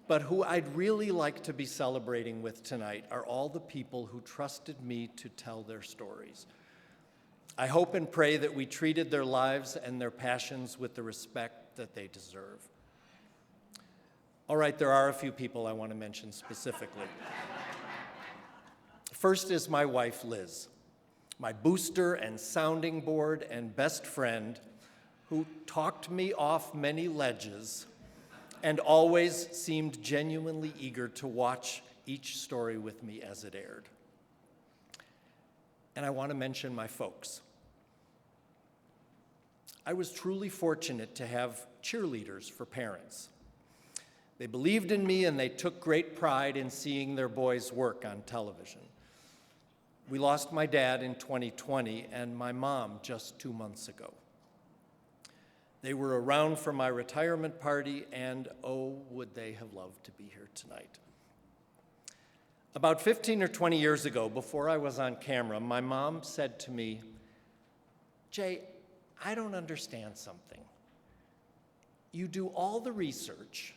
S23: but who I'd really like to be celebrating with tonight are all the people who trusted me to tell their stories. I hope and pray that we treated their lives and their passions with the respect that they deserve. All right, there are a few people I want to mention specifically. First is my wife, Liz, my booster and sounding board and best friend, who talked me off many ledges and always seemed genuinely eager to watch each story with me as it aired. And I want to mention my folks. I was truly fortunate to have cheerleaders for parents. They believed in me and they took great pride in seeing their boys work on television. We lost my dad in 2020 and my mom just 2 months ago. They were around for my retirement party, and oh, would they have loved to be here tonight. About 15 or 20 years ago, before I was on camera, my mom said to me, "Jay, I don't understand something. You do all the research,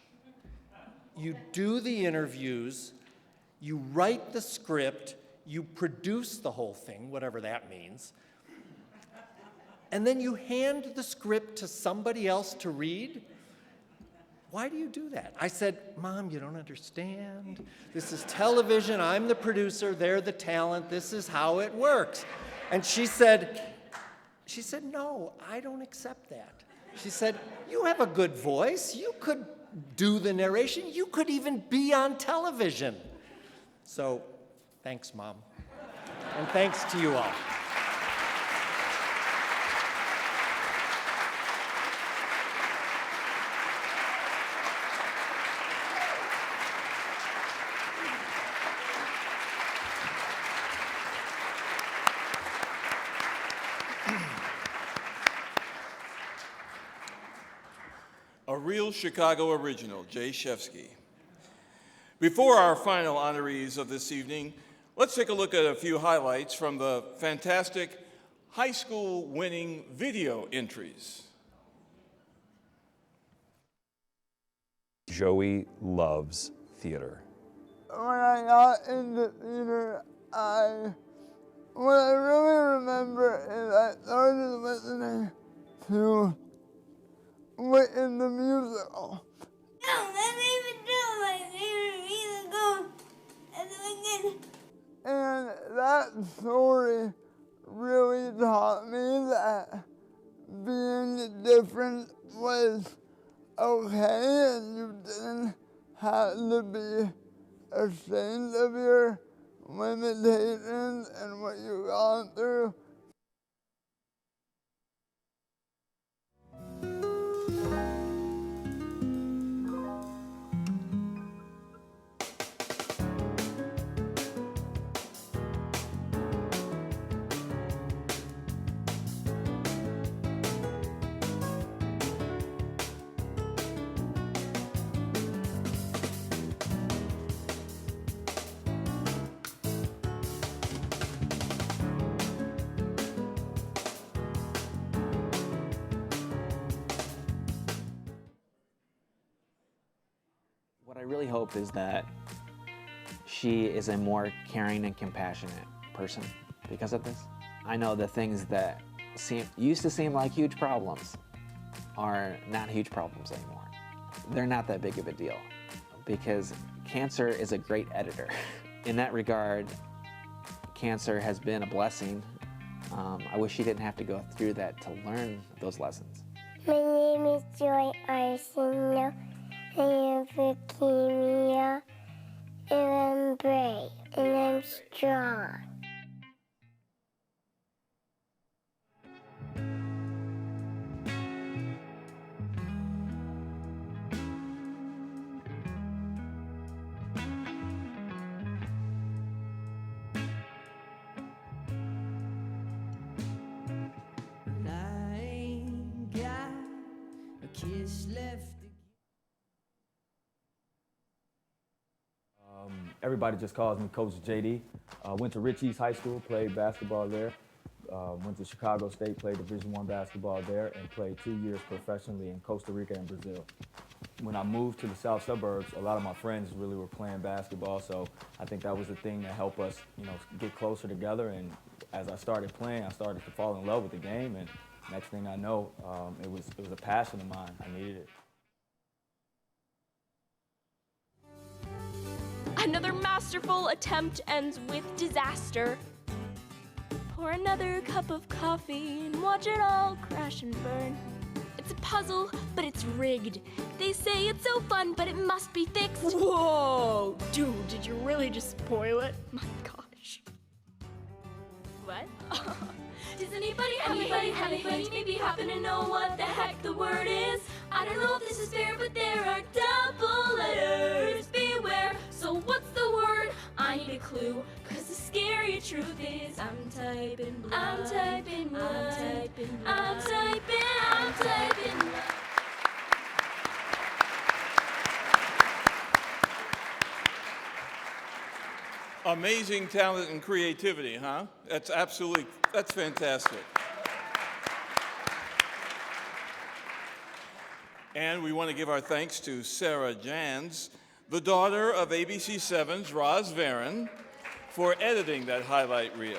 S23: you do the interviews, you write the script, you produce the whole thing, whatever that means, and then you hand the script to somebody else to read? Why do you do that?" I said, "Mom, you don't understand. This is television. I'm the producer. They're the talent. This is how it works." And she said, "No, I don't accept that." She said, "You have a good voice. You could do the narration. You could even be on television." So, thanks, Mom. And thanks to you all.
S4: A real Chicago original, Jay Shefsky. Before our final honorees of this evening, let's take a look at a few highlights from the fantastic high school winning video entries.
S7: Joey loves theater.
S8: When I got into theater, what I really remember is I started listening to Witten the Musical.
S14: No, that's even still my favorite musical at the beginning.
S8: And that story really taught me that being different was okay and you didn't have to be ashamed of your limitations and what you've gone through.
S15: What I really hope is that she is a more caring and compassionate person because of this. I know the things that used to seem like huge problems are not huge problems anymore. They're not that big of a deal because cancer is a great editor. In that regard, cancer has been a blessing. I wish she didn't have to go through that to learn those lessons.
S14: My name is Joy Arsenault. I have leukemia, and I'm brave, and I'm strong.
S18: everybody just calls me Coach JD. Went to Rich East High School, played basketball there. Went to Chicago State, played Division I basketball there, and played 2 years professionally in Costa Rica and Brazil. When I moved to the south suburbs, a lot of my friends really were playing basketball, so I think that was the thing that helped us, get closer together. And as I started playing, I started to fall in love with the game, and next thing I know, it was a passion of mine. I needed it.
S20: Another masterful attempt ends with disaster. Pour another cup of coffee and watch it all crash and burn. It's a puzzle, but it's rigged. They say it's so fun, but it must be fixed. Whoa! Dude, did you really just spoil it? My gosh. What? Does anybody maybe happen to know what the heck the word is? I don't know if this is fair, but there are double letters. Beware. So what's the word? I need a clue. Cause the scary truth is I'm typing blood. I'm typing blood. I'm typing blood. I'm typing blood.
S4: Amazing talent and creativity, huh? That's fantastic. And we want to give our thanks to Sarah Jans, the daughter of ABC7's Roz Varon, for editing that highlight reel.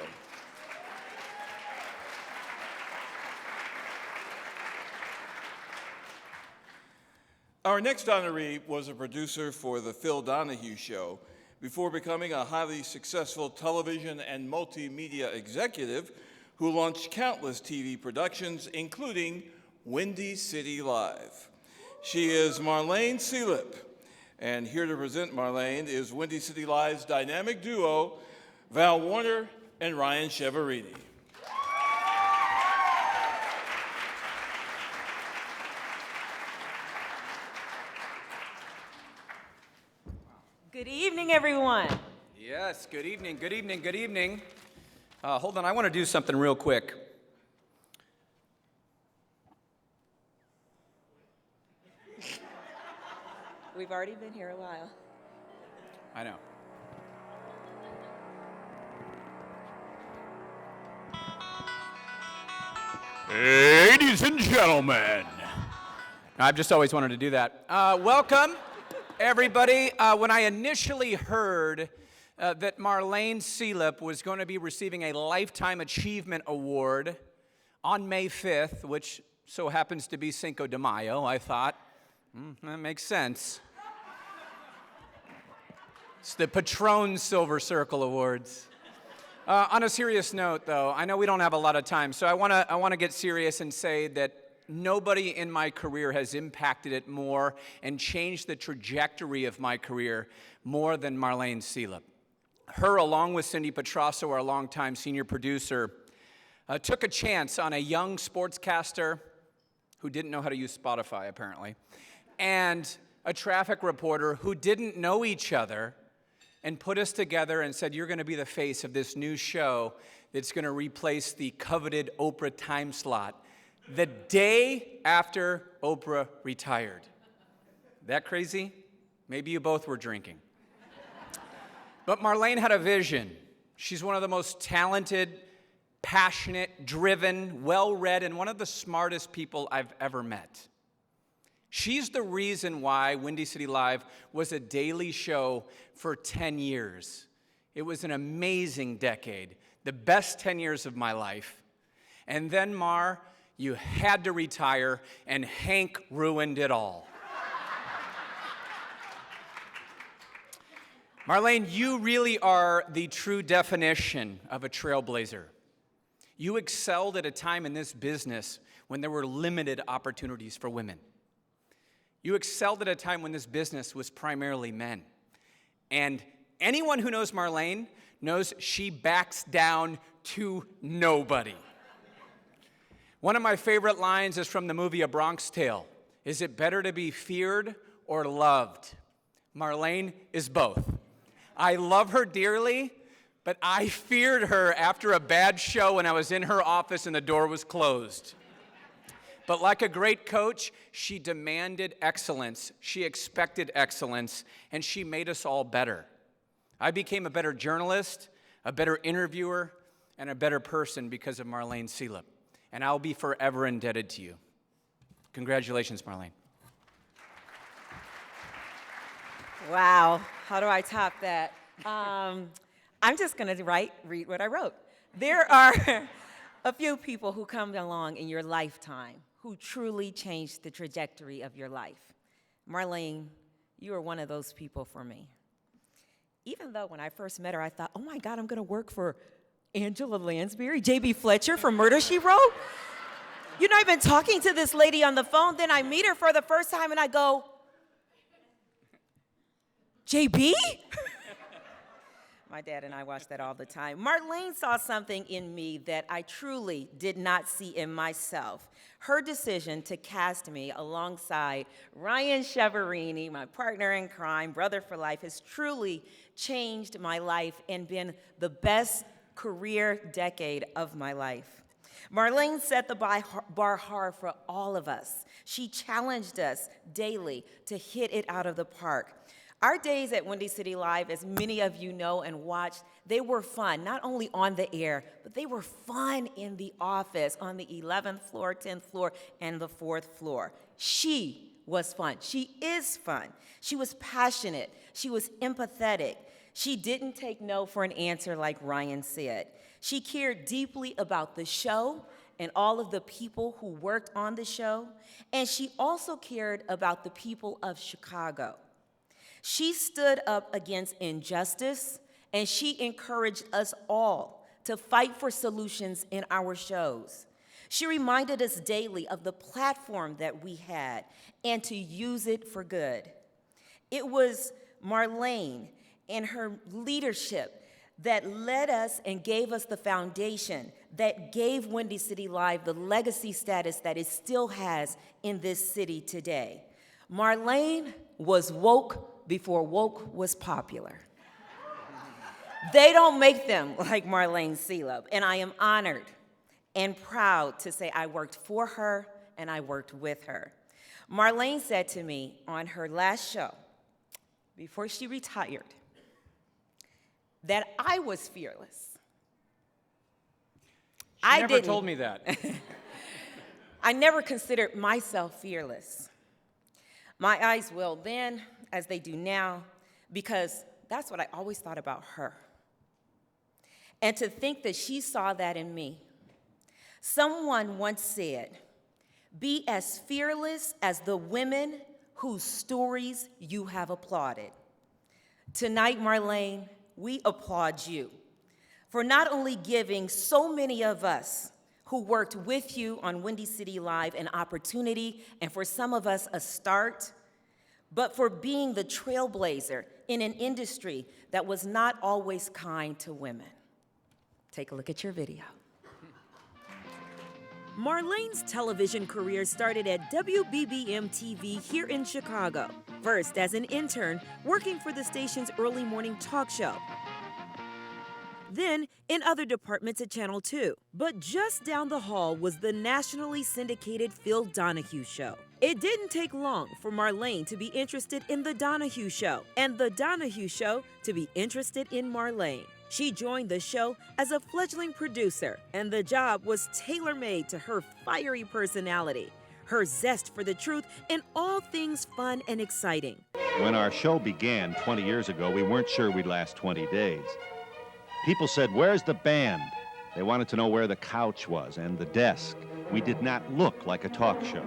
S4: Our next honoree was a producer for The Phil Donahue Show before becoming a highly successful television and multimedia executive who launched countless TV productions, including Windy City Live. She is Marlene Seelip, and here to present Marlene is Windy City Live's dynamic duo, Val Warner and Ryan Cheverini.
S21: Good evening, everyone. Yes, good evening, good evening, good evening. Hold on, I want to do something real quick.
S22: We've already been here a while.
S21: I know. Ladies and gentlemen. I've just always wanted to do that. Welcome, everybody. When I initially heard that Marlene Seelip was going to be receiving a Lifetime Achievement Award on May 5th, which so happens to be Cinco de Mayo, I thought, that makes sense. It's the Patron Silver Circle Awards. On a serious note, though, I know we don't have a lot of time, so I want to get serious and say that nobody in my career has impacted it more and changed the trajectory of my career more than Marlene Seelip. Her, along with Cindy Petrasso, our longtime senior producer, took a chance on a young sportscaster who didn't know how to use Spotify, apparently, and a traffic reporter who didn't know each other, and put us together and said, you're going to be the face of this new show that's going to replace the coveted Oprah time slot the day after Oprah retired. That crazy? Maybe you both were drinking. But Marlene had a vision. She's one of the most talented, passionate, driven, well-read, and one of the smartest people I've ever met. She's the reason why Windy City Live was a daily show for 10 years. It was an amazing decade, the best 10 years of my life. And then, Mar, you had to retire, and Hank ruined it all. Marlene, you really are the true definition of a trailblazer. You excelled at a time in this business when there were limited opportunities for women. You excelled at a time when this business was primarily men. And anyone who knows Marlene knows she backs down to nobody. One of my favorite lines is from the movie A Bronx Tale. Is it better to be feared or loved? Marlene is both. I love her dearly, but I feared her after a bad show when I was in her office and the door was closed. But like a great coach, she demanded excellence, she expected excellence, and she made us all better. I became a better journalist, a better interviewer, and a better person because of Marlene Seelip. And I'll be forever indebted to you. Congratulations, Marlene.
S22: Wow, how do I top that? I'm just going to read what I wrote. There are a few people who come along in your lifetime who truly changed the trajectory of your life. Marlene, you are one of those people for me. Even though when I first met her, I thought, oh my God, I'm going to work for Angela Lansbury, J.B. Fletcher from Murder, She Wrote. You know, I've been talking to this lady on the phone, then I meet her for the first time and I go, JB? My dad and I watch that all the time. Marlene saw something in me that I truly did not see in myself. Her decision to cast me alongside Ryan Cheverini, my partner in crime, brother for life, has truly changed my life and been the best career decade of my life. Marlene set the bar hard for all of us. She challenged us daily to hit it out of the park. Our days at Windy City Live, as many of you know and watched, they were fun, not only on the air, but they were fun in the office on the 11th floor, 10th floor, and the 4th floor. She was fun. She is fun. She was passionate. She was empathetic. She didn't take no for an answer like Ryan said. She cared deeply about the show and all of the people who worked on the show, and she also cared about the people of Chicago. She stood up against injustice, and she encouraged us all to fight for solutions in our shows. She reminded us daily of the platform that we had and to use it for good. It was Marlene and her leadership that led us and gave us the foundation that gave Windy City Live the legacy status that it still has in this city today. Marlene was woke before woke was popular. They don't make them like Marlene Seelip, and I am honored and proud to say I worked for her and I worked with her. Marlene said to me on her last show, before she retired, that I was fearless.
S21: She never told me that.
S22: I never considered myself fearless. My eyes welled then, as they do now, because that's what I always thought about her. And to think that she saw that in me. Someone once said, be as fearless as the women whose stories you have applauded. Tonight, Marlene, we applaud you for not only giving so many of us who worked with you on Windy City Live an opportunity, and for some of us a start, but for being the trailblazer in an industry that was not always kind to women. Take a look at your video.
S1: Marlene's television career started at WBBM-TV here in Chicago, first as an intern working for the station's early morning talk show, then in other departments at Channel 2. But just down the hall was the nationally syndicated Phil Donahue Show. It didn't take long for Marlene to be interested in The Donahue Show, and The Donahue Show to be interested in Marlene. She joined the show as a fledgling producer, and the job was tailor-made to her fiery personality, her zest for the truth, and all things fun and exciting.
S2: When our show began 20 years ago, we weren't sure we'd last 20 days. People said, "Where's the band?" They wanted to know where the couch was and the desk. We did not look like a talk show.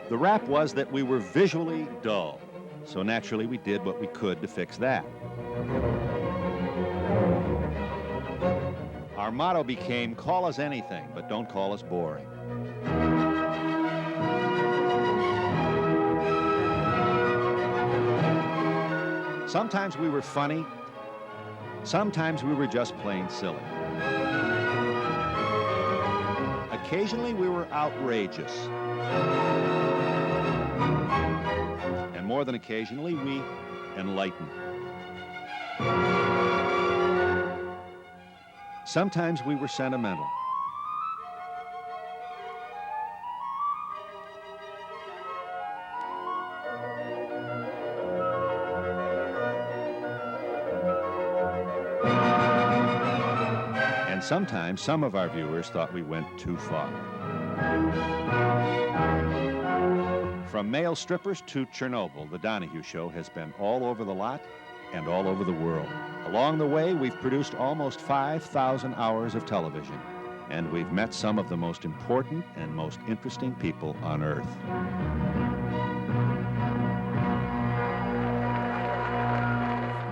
S2: The rap was that we were visually dull, so naturally we did what we could to fix that. Our motto became, call us anything, but don't call us boring. Sometimes we were funny, sometimes we were just plain silly. Occasionally we were outrageous. And more than occasionally, we enlightened. Sometimes we were sentimental. sometimes some of our viewers thought we went too far. From male strippers to Chernobyl, The Donahue Show has been all over the lot and all over the world. Along the way, we've produced almost 5,000 hours of television, and we've met some of the most important and most interesting people on Earth.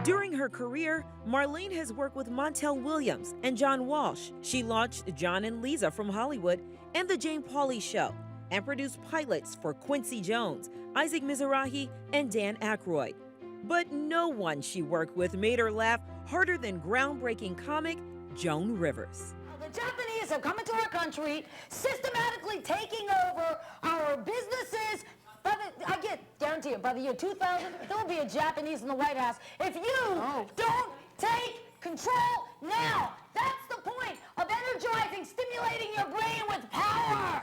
S1: During her career, Marlene has worked with Montel Williams and John Walsh. She launched John and Lisa from Hollywood and The Jane Pauley Show, and produced pilots for Quincy Jones, Isaac Mizrahi, and Dan Aykroyd. But no one she worked with made her laugh harder than groundbreaking comic Joan Rivers.
S3: The Japanese have come into our country, systematically taking over our businesses. I guarantee you, by the year 2000, there will be a Japanese in the White House. If you don't take control now, that's the point of energizing, stimulating your brain with power.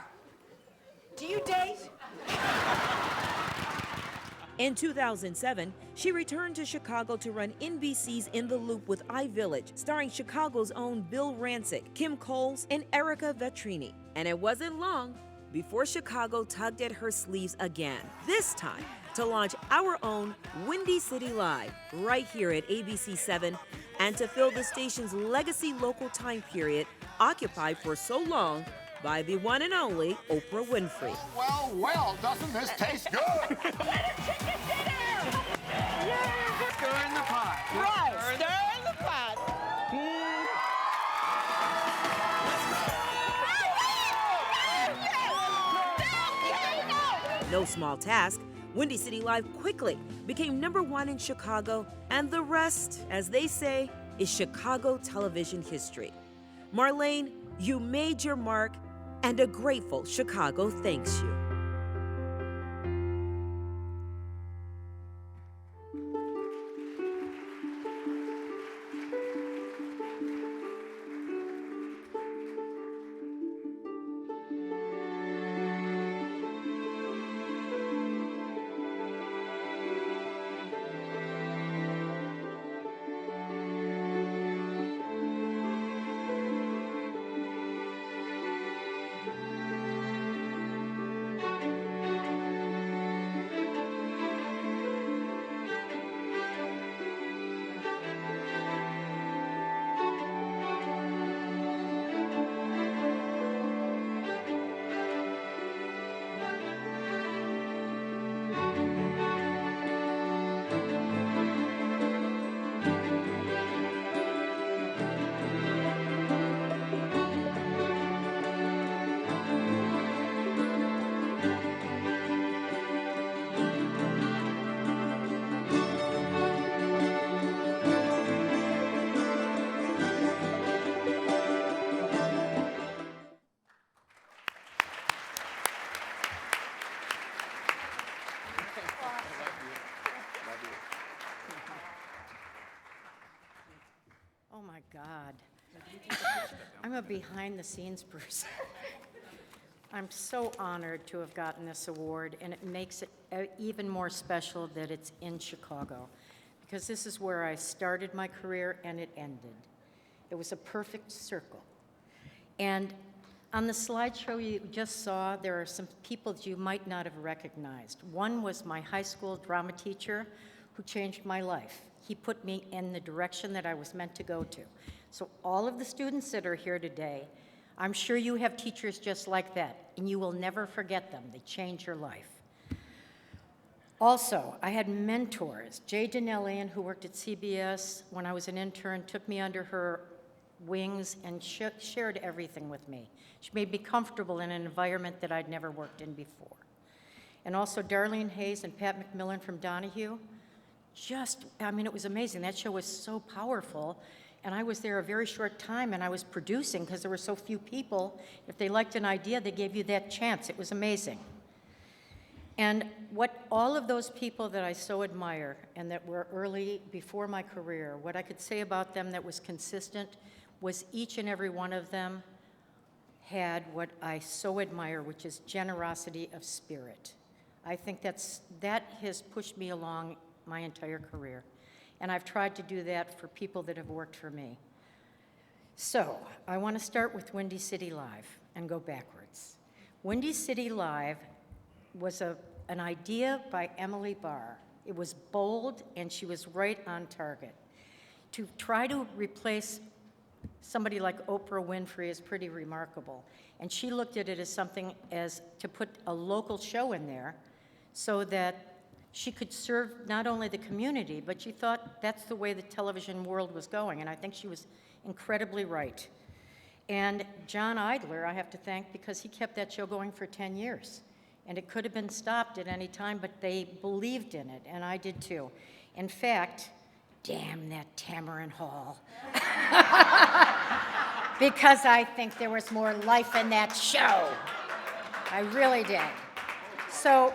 S3: Do you date?
S1: In 2007, she returned to Chicago to run NBC's In the Loop with iVillage, starring Chicago's own Bill Rancic, Kim Coles, and Erica Vetrini. And it wasn't long before Chicago tugged at her sleeves again, this time to launch our own Windy City Live right here at ABC7 and to fill the station's legacy local time period occupied for so long by the one and only Oprah Winfrey.
S16: Well, well, doesn't this taste good?
S3: Stir
S16: in the pot.
S3: Right, stir in the pot.
S1: No small task, Windy City Live quickly became #1 in Chicago, and the rest, as they say, is Chicago television history. Marlene, you made your mark, and a grateful Chicago thanks you.
S3: Oh my God. I'm a behind the scenes person. I'm so honored to have gotten this award, and it makes it even more special that it's in Chicago, because this is where I started my career and it ended. It was a perfect circle. And on the slideshow you just saw, there are some people that you might not have recognized. One was my high school drama teacher who changed my life. He put me in the direction that I was meant to go to. So all of the students that are here today, I'm sure you have teachers just like that, and you will never forget them. They change your life. Also, I had mentors. Jay Donnellian, who worked at CBS when I was an intern, took me under her wings and shared everything with me. She made me comfortable in an environment that I'd never worked in before. And also Darlene Hayes and Pat McMillan from Donahue. It was amazing. That show was so powerful. And I was there a very short time, and I was producing because there were so few people. If they liked an idea, they gave you that chance. It was amazing. And what all of those people that I so admire and that were early before my career, what I could say about them that was consistent was each and every one of them had what I so admire, which is generosity of spirit. I think that has pushed me along my entire career. And I've tried to do that for people that have worked for me. So I want to start with Windy City Live and go backwards. Windy City Live was an idea by Emily Barr. It was bold, and she was right on target. To try to replace somebody like Oprah Winfrey is pretty remarkable. And she looked at it as something as to put a local show in there so that she could serve not only the community, but she thought that's the way the television world was going. And I think she was incredibly right. And John Idler, I have to thank, because he kept that show going for 10 years. And it could have been stopped at any time, but they believed in it, and I did too. In fact, damn that Tamron Hall. Because I think there was more life in that show. I really did. So,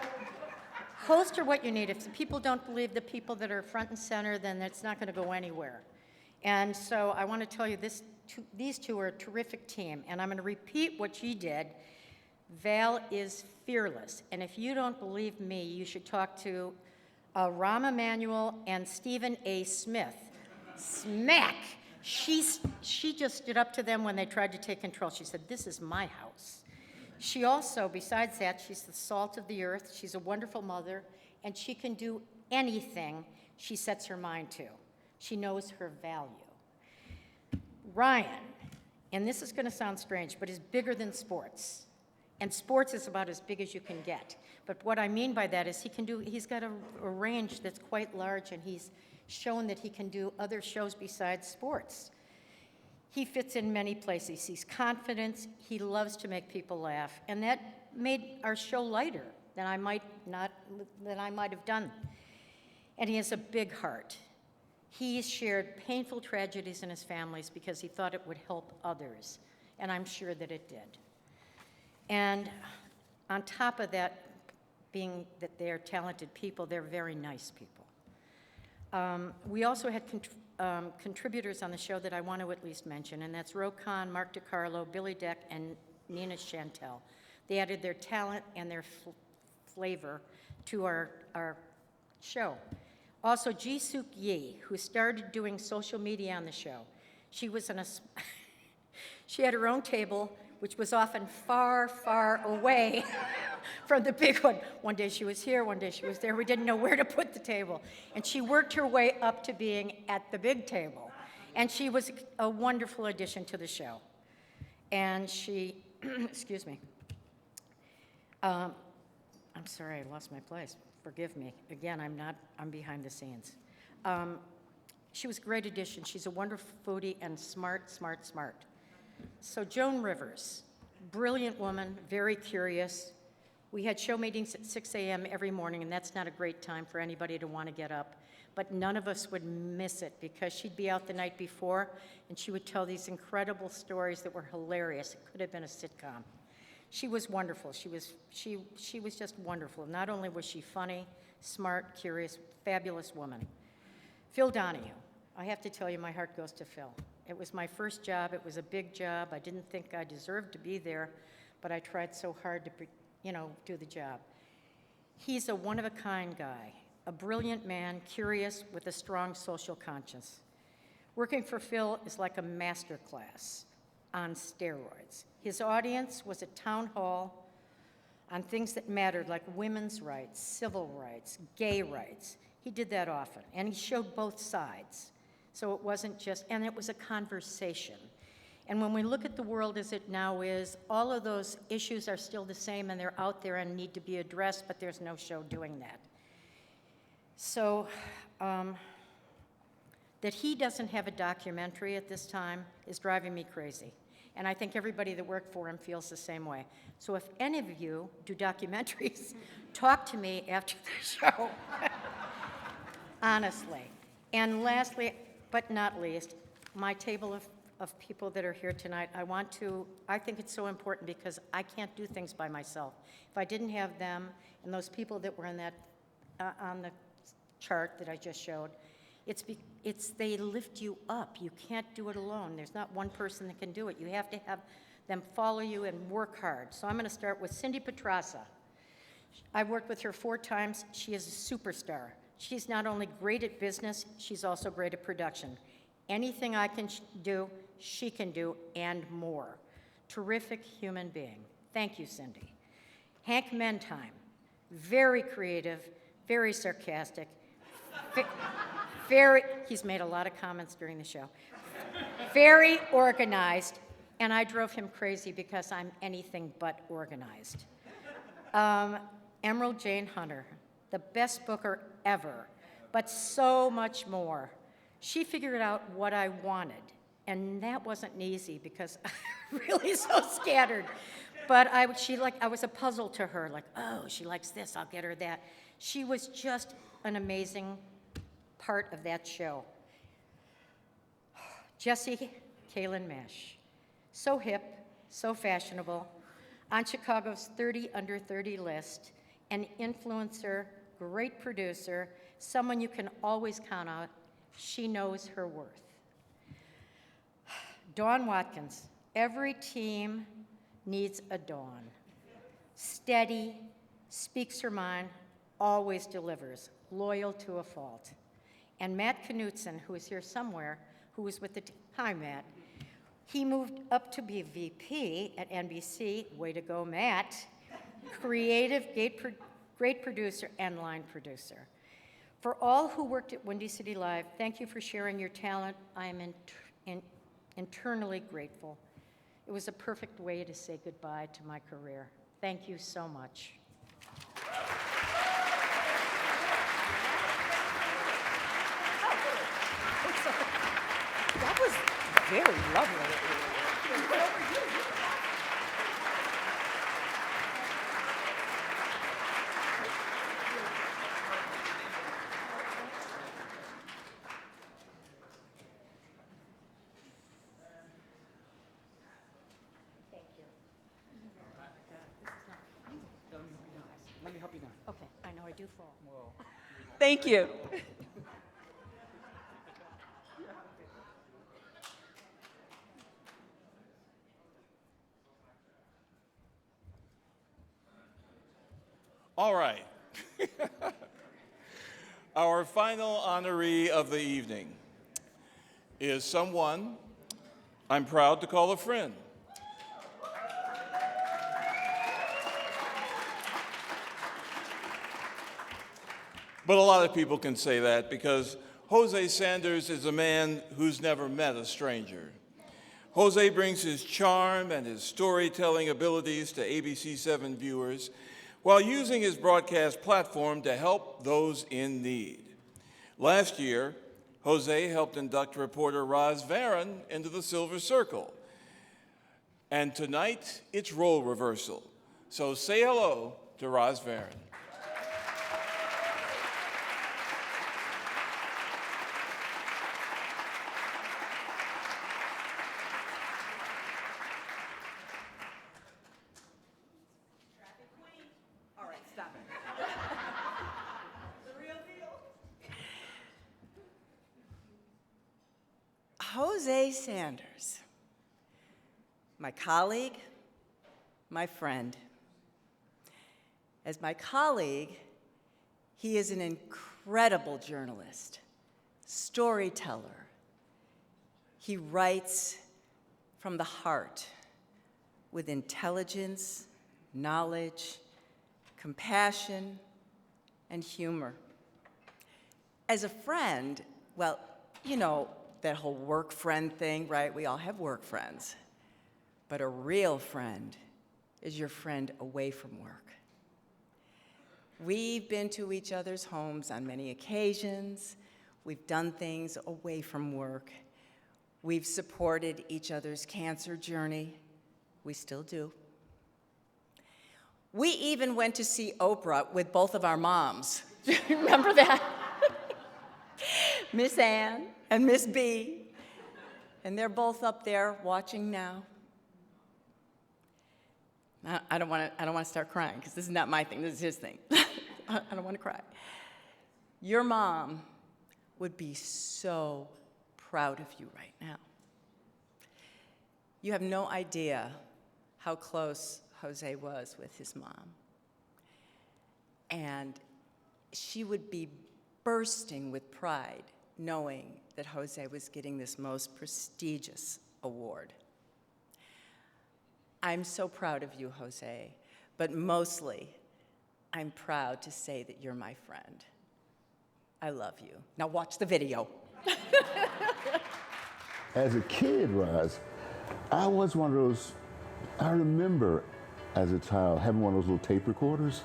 S3: hosts are what you need. If the people don't believe the people that are front and center, then it's not going to go anywhere. And so I want to tell you these two are a terrific team, and I'm going to repeat what she did. Val is fearless, and if you don't believe me, you should talk to Rahm Emanuel and Stephen A. Smith. Smack! She just stood up to them when they tried to take control. She said, "This is my house." She also, besides that, she's the salt of the earth. She's a wonderful mother, and she can do anything she sets her mind to. She knows her value. Ryan, and this is going to sound strange, but is bigger than sports. And sports is about as big as you can get. But what I mean by that is he's got a range that's quite large, and he's shown that he can do other shows besides sports. He fits in many places. He's confident. He loves to make people laugh. And that made our show lighter than I might have done. And he has a big heart. He shared painful tragedies in his families because he thought it would help others. And I'm sure that it did. And on top of that, being that they're talented people, they're very nice people. We also had contributors on the show that I want to at least mention, and that's Ro Khan, Mark DiCarlo, Billy Deck, and Nina Chantel. They added their talent and their flavor to our show. Also, Ji-Suk Yi, who started doing social media on the show. She was she had her own table, which was often far, far away from the big one. One day she was here, one day she was there. We didn't know where to put the table. And she worked her way up to being at the big table. And she was a wonderful addition to the show. And she, excuse me. I'm sorry, I lost my place. Forgive me. Again, I'm behind the scenes. She was a great addition. She's a wonderful foodie and smart, smart, smart. So Joan Rivers, brilliant woman, very curious. We had show meetings at 6 a.m. every morning, and that's not a great time for anybody to want to get up. But none of us would miss it because she'd be out the night before, and she would tell these incredible stories that were hilarious. It could have been a sitcom. She was wonderful. She was just wonderful. Not only was she funny, smart, curious, fabulous woman. Phil Donahue. I have to tell you, my heart goes to Phil. It was my first job. It was a big job. I didn't think I deserved to be there, but I tried so hard to, do the job. He's a one-of-a-kind guy, a brilliant man, curious, with a strong social conscience. Working for Phil is like a master class on steroids. His audience was a town hall on things that mattered, like women's rights, civil rights, gay rights. He did that often, and he showed both sides. So it wasn't just, and it was a conversation. And when we look at the world as it now is, all of those issues are still the same, and they're out there and need to be addressed, but there's no show doing that. So that he doesn't have a documentary at this time is driving me crazy. And I think everybody that worked for him feels the same way. So if any of you do documentaries, talk to me after the show. Honestly. And lastly, but not least, my table of people that are here tonight, I think it's so important because I can't do things by myself. If I didn't have them and those people that were in that, on the chart that I just showed, they lift you up. You can't do it alone. There's not one person that can do it. You have to have them follow you and work hard. So I'm going to start with Cindy Petrasa. I've worked with her 4 times. She is a superstar. She's not only great at business, she's also great at production. Anything I can do, she can do, and more. Terrific human being. Thank you, Cindy. Hank Mentime, very creative, very sarcastic, he's made a lot of comments during the show, very organized, and I drove him crazy because I'm anything but organized. Emerald Jane Hunter, the best booker ever, but so much more. She figured out what I wanted, and that wasn't easy because I'm really so scattered. But I was a puzzle to her, like, oh, she likes this, I'll get her that. She was just an amazing part of that show. Jessie Kaylin Mesh, so hip, so fashionable, on Chicago's 30 Under 30 list, an influencer, great producer, someone you can always count on. She knows her worth. Dawn Watkins, every team needs a Dawn. Steady, speaks her mind, always delivers, loyal to a fault. And Matt Knutson, who is here somewhere, who was with the hi, Matt. He moved up to be VP at NBC. Way to go, Matt. Creative, great producer, and line producer. For all who worked at Windy City Live, thank you for sharing your talent. I am internally grateful. It was a perfect way to say goodbye to my career. Thank you so much.
S22: That was very lovely.
S3: Let me help you down. Okay, I know I do fall.
S22: Thank you.
S4: All right. Our final honoree of the evening is someone I'm proud to call a friend. But a lot of people can say that because Jose Sanders is a man who's never met a stranger. Jose brings his charm and his storytelling abilities to ABC7 viewers while using his broadcast platform to help those in need. Last year, Jose helped induct reporter Roz Varon into the Silver Circle. And tonight, it's role reversal. So say hello to Roz Varon.
S5: Jose Sanders, my colleague, my friend. As my colleague, he is an incredible journalist, storyteller. He writes from the heart with intelligence, knowledge, compassion, and humor. As a friend, well, you know, that whole work friend thing, right? We all have work friends. But a real friend is your friend away from work. We've been to each other's homes on many occasions. We've done things away from work. We've supported each other's cancer journey. We still do. We even went to see Oprah with both of our moms. Remember that? Miss Ann and Miss B, and they're both up there watching now. I don't want to start crying because this is not my thing. This is his thing. I don't want to cry. Your mom would be so proud of you right now. You have no idea how close Jose was with his mom, and she would be bursting with pride knowing that Jose was getting this most prestigious award. I'm so proud of you, Jose, but mostly, I'm proud to say that you're my friend. I love you. Now watch the video.
S9: As a kid, Roz, I was one of those, I remember as a child having one of those little tape recorders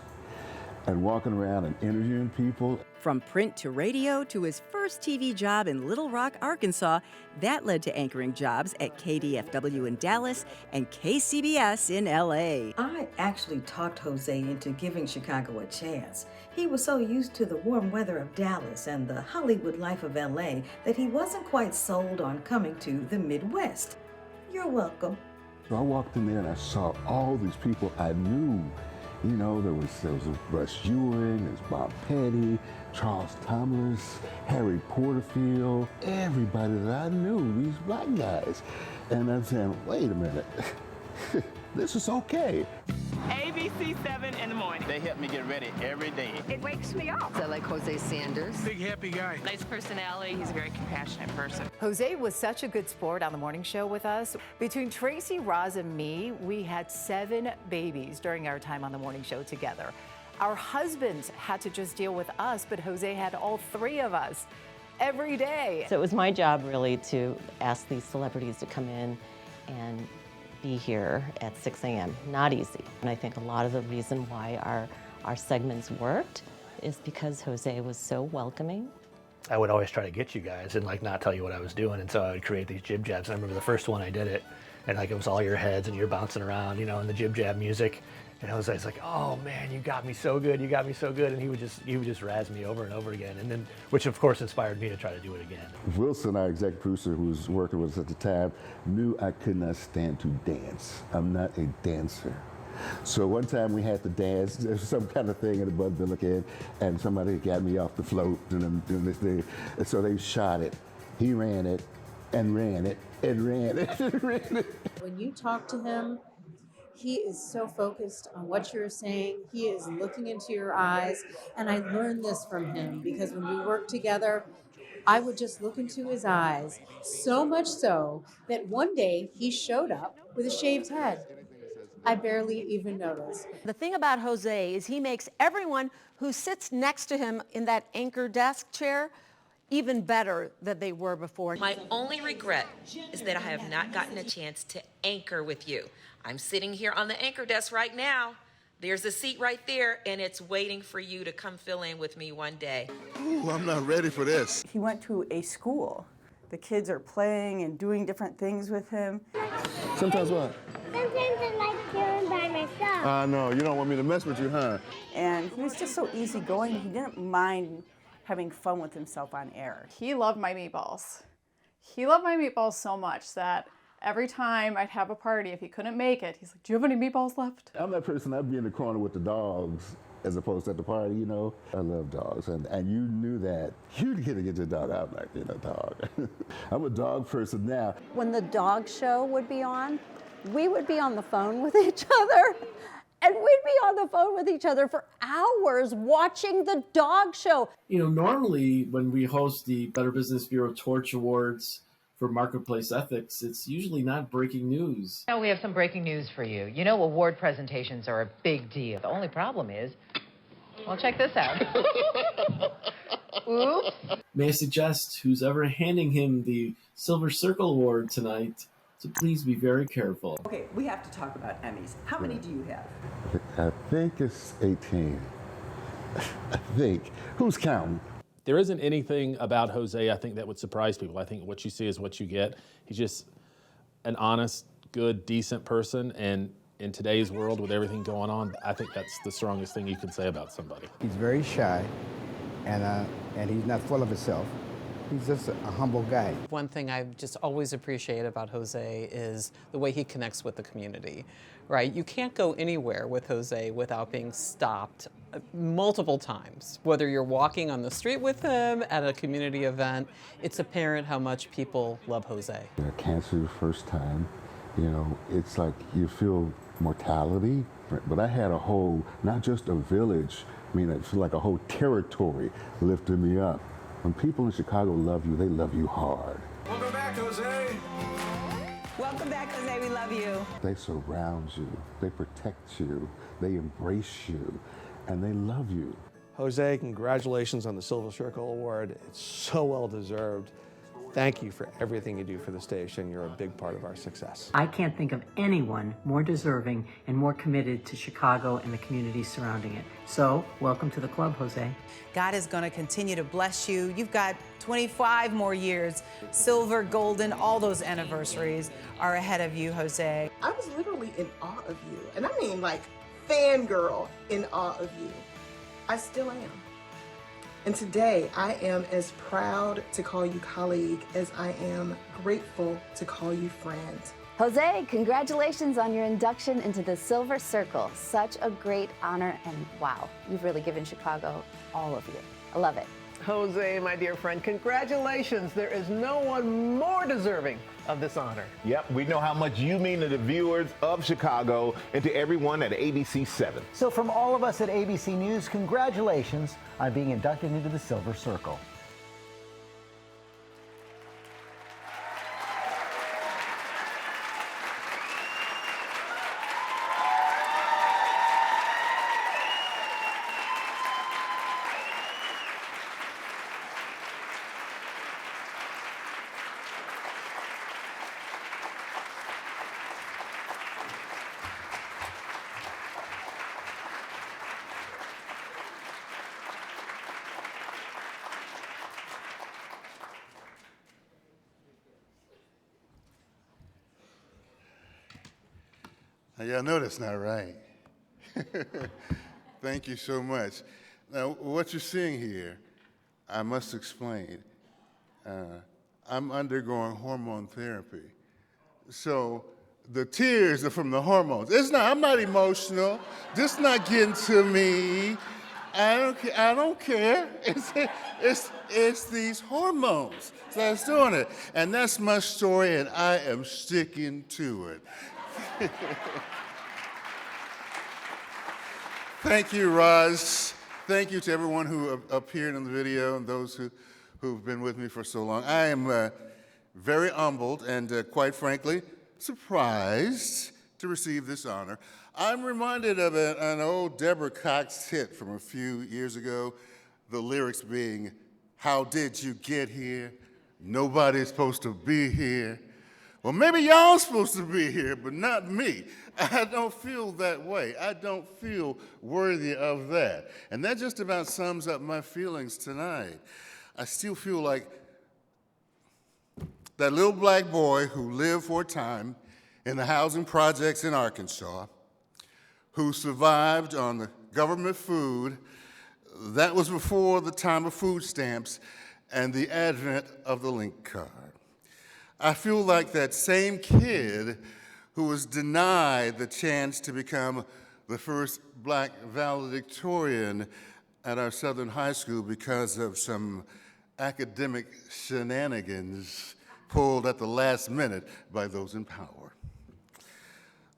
S9: and walking around and interviewing people.
S12: From print to radio to his first TV job in Little Rock, Arkansas, that led to anchoring jobs at KDFW in Dallas and KCBS in LA.
S19: I actually talked Jose into giving Chicago a chance. He was so used to the warm weather of Dallas and the Hollywood life of LA that he wasn't quite sold on coming to the Midwest. You're welcome.
S9: So I walked in there and I saw all these people I knew. You know, there was Russ Ewing, there's Bob Petty, Charles Thomas, Harry Porterfield, everybody that I knew, these black guys. And I'm saying, wait a minute, this is okay.
S24: ABC 7 in the morning.
S16: They help me get ready every day.
S24: It wakes me up.
S25: I like Jose Sanders.
S24: Big happy guy. Nice personality. He's a very compassionate person.
S26: Jose was such a good sport on the morning show with us. Between Tracy, Roz, and me, we had 7 babies during our time on the morning show together. Our husbands had to just deal with us, but Jose had all 3 of us every day.
S27: So it was my job really to ask these celebrities to come in and be here at 6 a.m. Not easy. And I think a lot of the reason why our segments worked is because Jose was so welcoming.
S28: I would always try to get you guys and not tell you what I was doing, and so I would create these jib jabs. And I remember the first one I did it, and it was all your heads and you're bouncing around, and the jib jab music. And Jose's like, "Oh man, you got me so good, you got me so good," and he would just razz me over and over again, and then which of course inspired me to try to do it again.
S9: Wilson, our executive producer who was working with us at the time, knew I could not stand to dance. I'm not a dancer. So one time we had to dance, there was some kind of thing in the Bud Billiken, and somebody got me off the float and doing this thing. And so they shot it. He ran it and ran it and ran it and ran it.
S29: When you talk to him, he is so focused on what you're saying. He is looking into your eyes. And I learned this from him because when we worked together, I would just look into his eyes, so much so that one day he showed up with a shaved head. I barely even noticed.
S30: The thing about Jose is he makes everyone who sits next to him in that anchor desk chair even better than they were before.
S22: My only regret is that I have not gotten a chance to anchor with you. I'm sitting here on the anchor desk right now. There's a seat right there, and it's waiting for you to come fill in with me one day.
S31: Ooh, I'm not ready for this.
S32: He went to a school. The kids are playing and doing different things with him.
S31: Sometimes what?
S14: Sometimes I like chilling by myself.
S31: I know, you don't want me to mess with you, huh?
S32: And he was just so easygoing. He didn't mind having fun with himself on air.
S33: He loved my meatballs. He loved my meatballs so much that every time I'd have a party, if he couldn't make it, he's like, "Do you have any meatballs left?"
S9: I'm that person, I'd be in the corner with the dogs as opposed to at the party, I love dogs, and you knew that. You didn't get your dog out like, dog. I'm a dog person now.
S10: When the dog show would be on, we would be on the phone with each other. And we'd be on the phone with each other for hours watching the dog show.
S34: Normally when we host the Better Business Bureau Torch Awards for Marketplace Ethics, it's usually not breaking news.
S35: Now we have some breaking news for you. Award presentations are a big deal. The only problem is, well, check this out. Oops.
S34: May I suggest who's ever handing him the Silver Circle Award tonight to please be very careful.
S12: Okay, we have to talk about Emmys. How many do you have?
S9: I think it's 18. I think. Who's counting?
S36: There isn't anything about Jose, I think, that would surprise people. I think what you see is what you get. He's just an honest, good, decent person, and in today's world with everything going on, I think that's the strongest thing you can say about somebody.
S37: He's very shy, and he's not full of himself. He's just a humble guy.
S38: One thing I've just always appreciated about Jose is the way he connects with the community, right? You can't go anywhere with Jose without being stopped multiple times. Whether you're walking on the street with him, at a community event, it's apparent how much people love Jose.
S9: Cancer the first time, it's like you feel mortality, but I had a whole, not just a village, I feel like a whole territory lifted me up. When people in Chicago love you, they love you hard.
S1: Welcome back, Jose.
S2: Welcome back, Jose. We love you.
S9: They surround you, they protect you, they embrace you, and they love you.
S3: Jose, congratulations on the Silver Circle Award. It's so well deserved. Thank you for everything you do for the station. You're a big part of our success.
S4: I can't think of anyone more deserving and more committed to Chicago and the communities surrounding it. So, welcome to the club, Jose.
S5: God is going to continue to bless you. You've got 25 more years, silver, golden, all those anniversaries are ahead of you, Jose.
S6: I was literally in awe of you. And I mean like fangirl in awe of you. I still am. And today, I am as proud to call you colleague as I am grateful to call you friend.
S7: Jose, congratulations on your induction into the Silver Circle. Such a great honor, and wow, you've really given Chicago all of you. I love it.
S8: Jose, my dear friend, congratulations. There is no one more deserving of this honor.
S11: Yep, we know how much you mean to the viewers of Chicago and to everyone at ABC7.
S13: So from all of us at ABC News, congratulations on being inducted into the Silver Circle.
S31: Now, y'all know that's not right. Thank you so much. Now, what you're seeing here, I must explain. I'm undergoing hormone therapy. So the tears are from the hormones. I'm not emotional. This is not getting to me. I don't care. It's these hormones that's doing it. And that's my story, and I am sticking to it. Thank you, Roz. Thank you to everyone who appeared in the video and those who've been with me for so long. I am very humbled and, quite frankly, surprised to receive this honor. I'm reminded of an old Deborah Cox hit from a few years ago, the lyrics being, "How did you get here? Nobody's supposed to be here." Well, maybe y'all supposed to be here, but not me. I don't feel that way. I don't feel worthy of that. And that just about sums up my feelings tonight. I still feel like that little black boy who lived for a time in the housing projects in Arkansas, who survived on the government food. That was before the time of food stamps and the advent of the link card. I feel like that same kid who was denied the chance to become the first black valedictorian at our Southern high school because of some academic shenanigans pulled at the last minute by those in power.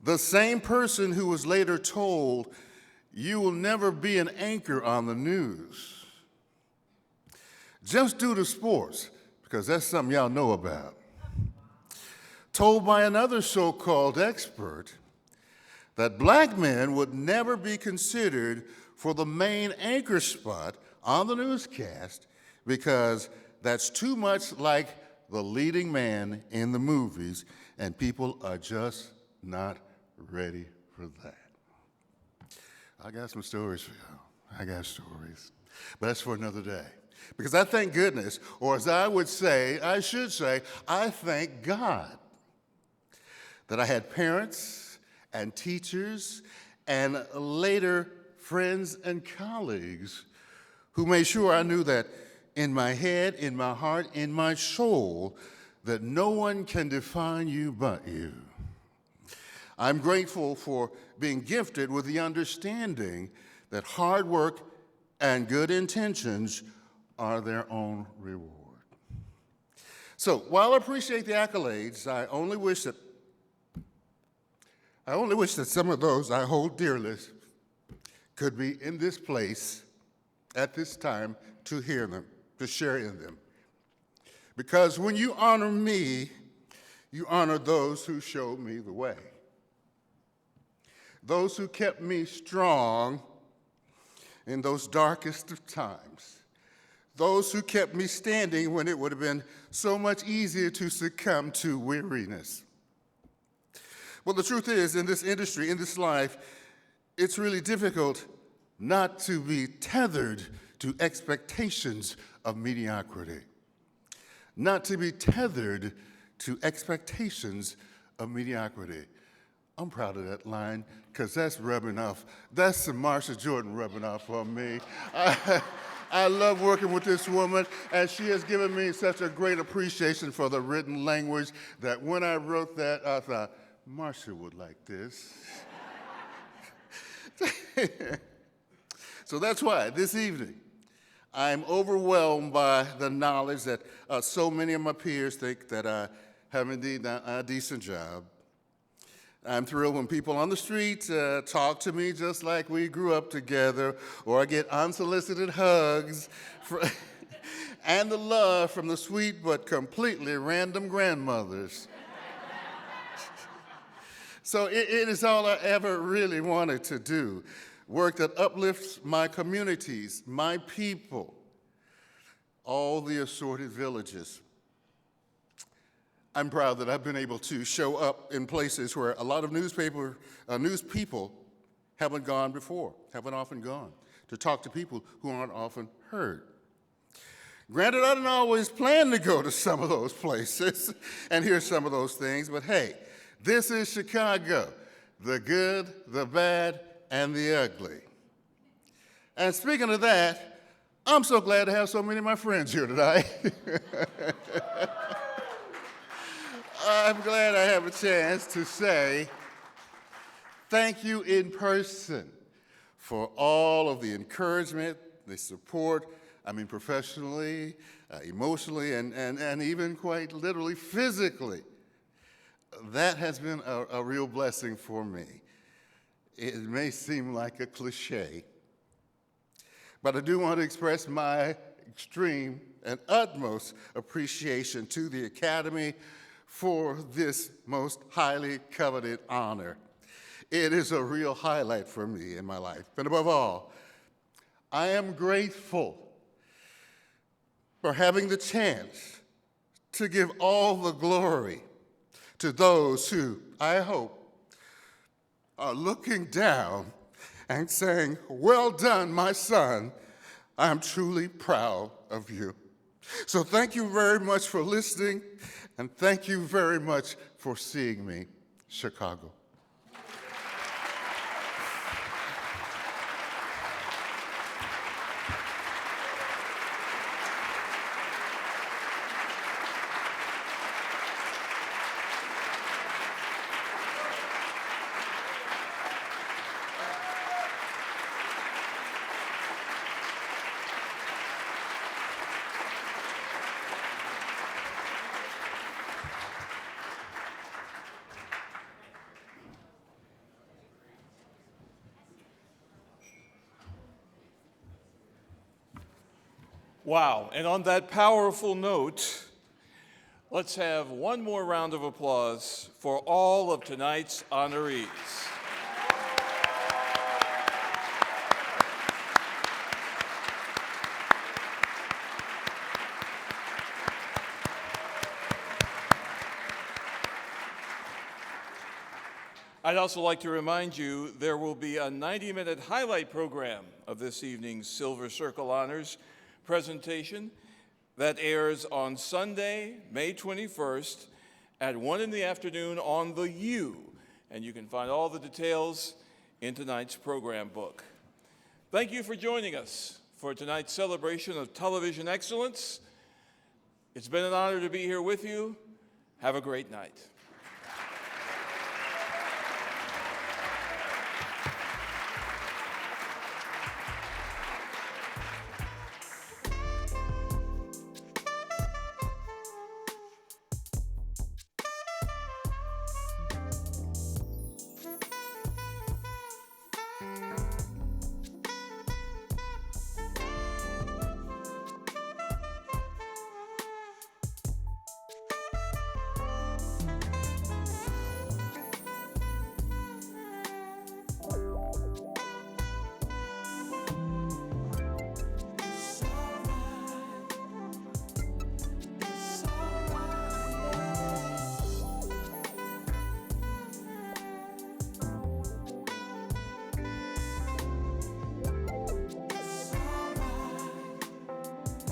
S31: The same person who was later told, "You will never be an anchor on the news. Just do the sports, because that's something y'all know about." Told by another so-called expert that black men would never be considered for the main anchor spot on the newscast because that's too much like the leading man in the movies, and people are just not ready for that. I got some stories for y'all. I got stories. But that's for another day. Because I thank goodness, or as I would say, I should say, I thank God that I had parents and teachers and later friends and colleagues who made sure I knew that in my head, in my heart, in my soul, that no one can define you but you. I'm grateful for being gifted with the understanding that hard work and good intentions are their own reward. So while I appreciate the accolades, I only wish that some of those I hold dearly could be in this place at this time to hear them. to share in them. Because when you honor me, you honor those who showed me the way. Those who kept me strong in those darkest of times. Those who kept me standing when it would have been so much easier to succumb to weariness. Well, the truth is, in this industry, in this life, it's really difficult not to be tethered to expectations of mediocrity. Not to be tethered to expectations of mediocrity. I'm proud of that line, because that's rubbing off. That's some Marsha Jordan rubbing off on me. I love working with this woman, and she has given me such a great appreciation for the written language that when I wrote that, I thought, Marsha would like this. So that's why this evening, I'm overwhelmed by the knowledge that so many of my peers think that I have indeed done a decent job. I'm thrilled when people on the street talk to me just like we grew up together, or I get unsolicited hugs and the love from the sweet but completely random grandmothers. So it is all I ever really wanted to do. Work that uplifts my communities, my people, all the assorted villages. I'm proud that I've been able to show up in places where a lot of news people haven't gone before, haven't often gone, to talk to people who aren't often heard. Granted, I didn't always plan to go to some of those places and hear some of those things, but hey, this is Chicago, the good, the bad, and the ugly. And speaking of that, I'm so glad to have so many of my friends here tonight. I'm glad I have a chance to say thank you in person for all of the encouragement, the support, professionally, emotionally, and even quite literally physically. That has been a real blessing for me. It may seem like a cliche, but I do want to express my extreme and utmost appreciation to the Academy for this most highly coveted honor. It is a real highlight for me in my life. And above all, I am grateful for having the chance to give all the glory to those who, I hope, are looking down and saying, well done, my son. I'm truly proud of you. So thank you very much for listening, and thank you very much for seeing me, Chicago.
S1: Wow, and on that powerful note, let's have one more round of applause for all of tonight's honorees. I'd also like to remind you there will be a 90-minute highlight program of this evening's Silver Circle Honors presentation that airs on Sunday, May 21st at 1 in the afternoon on The U. And you can find all the details in tonight's program book. Thank you for joining us for tonight's celebration of television excellence. It's been an honor to be here with you. Have a great night.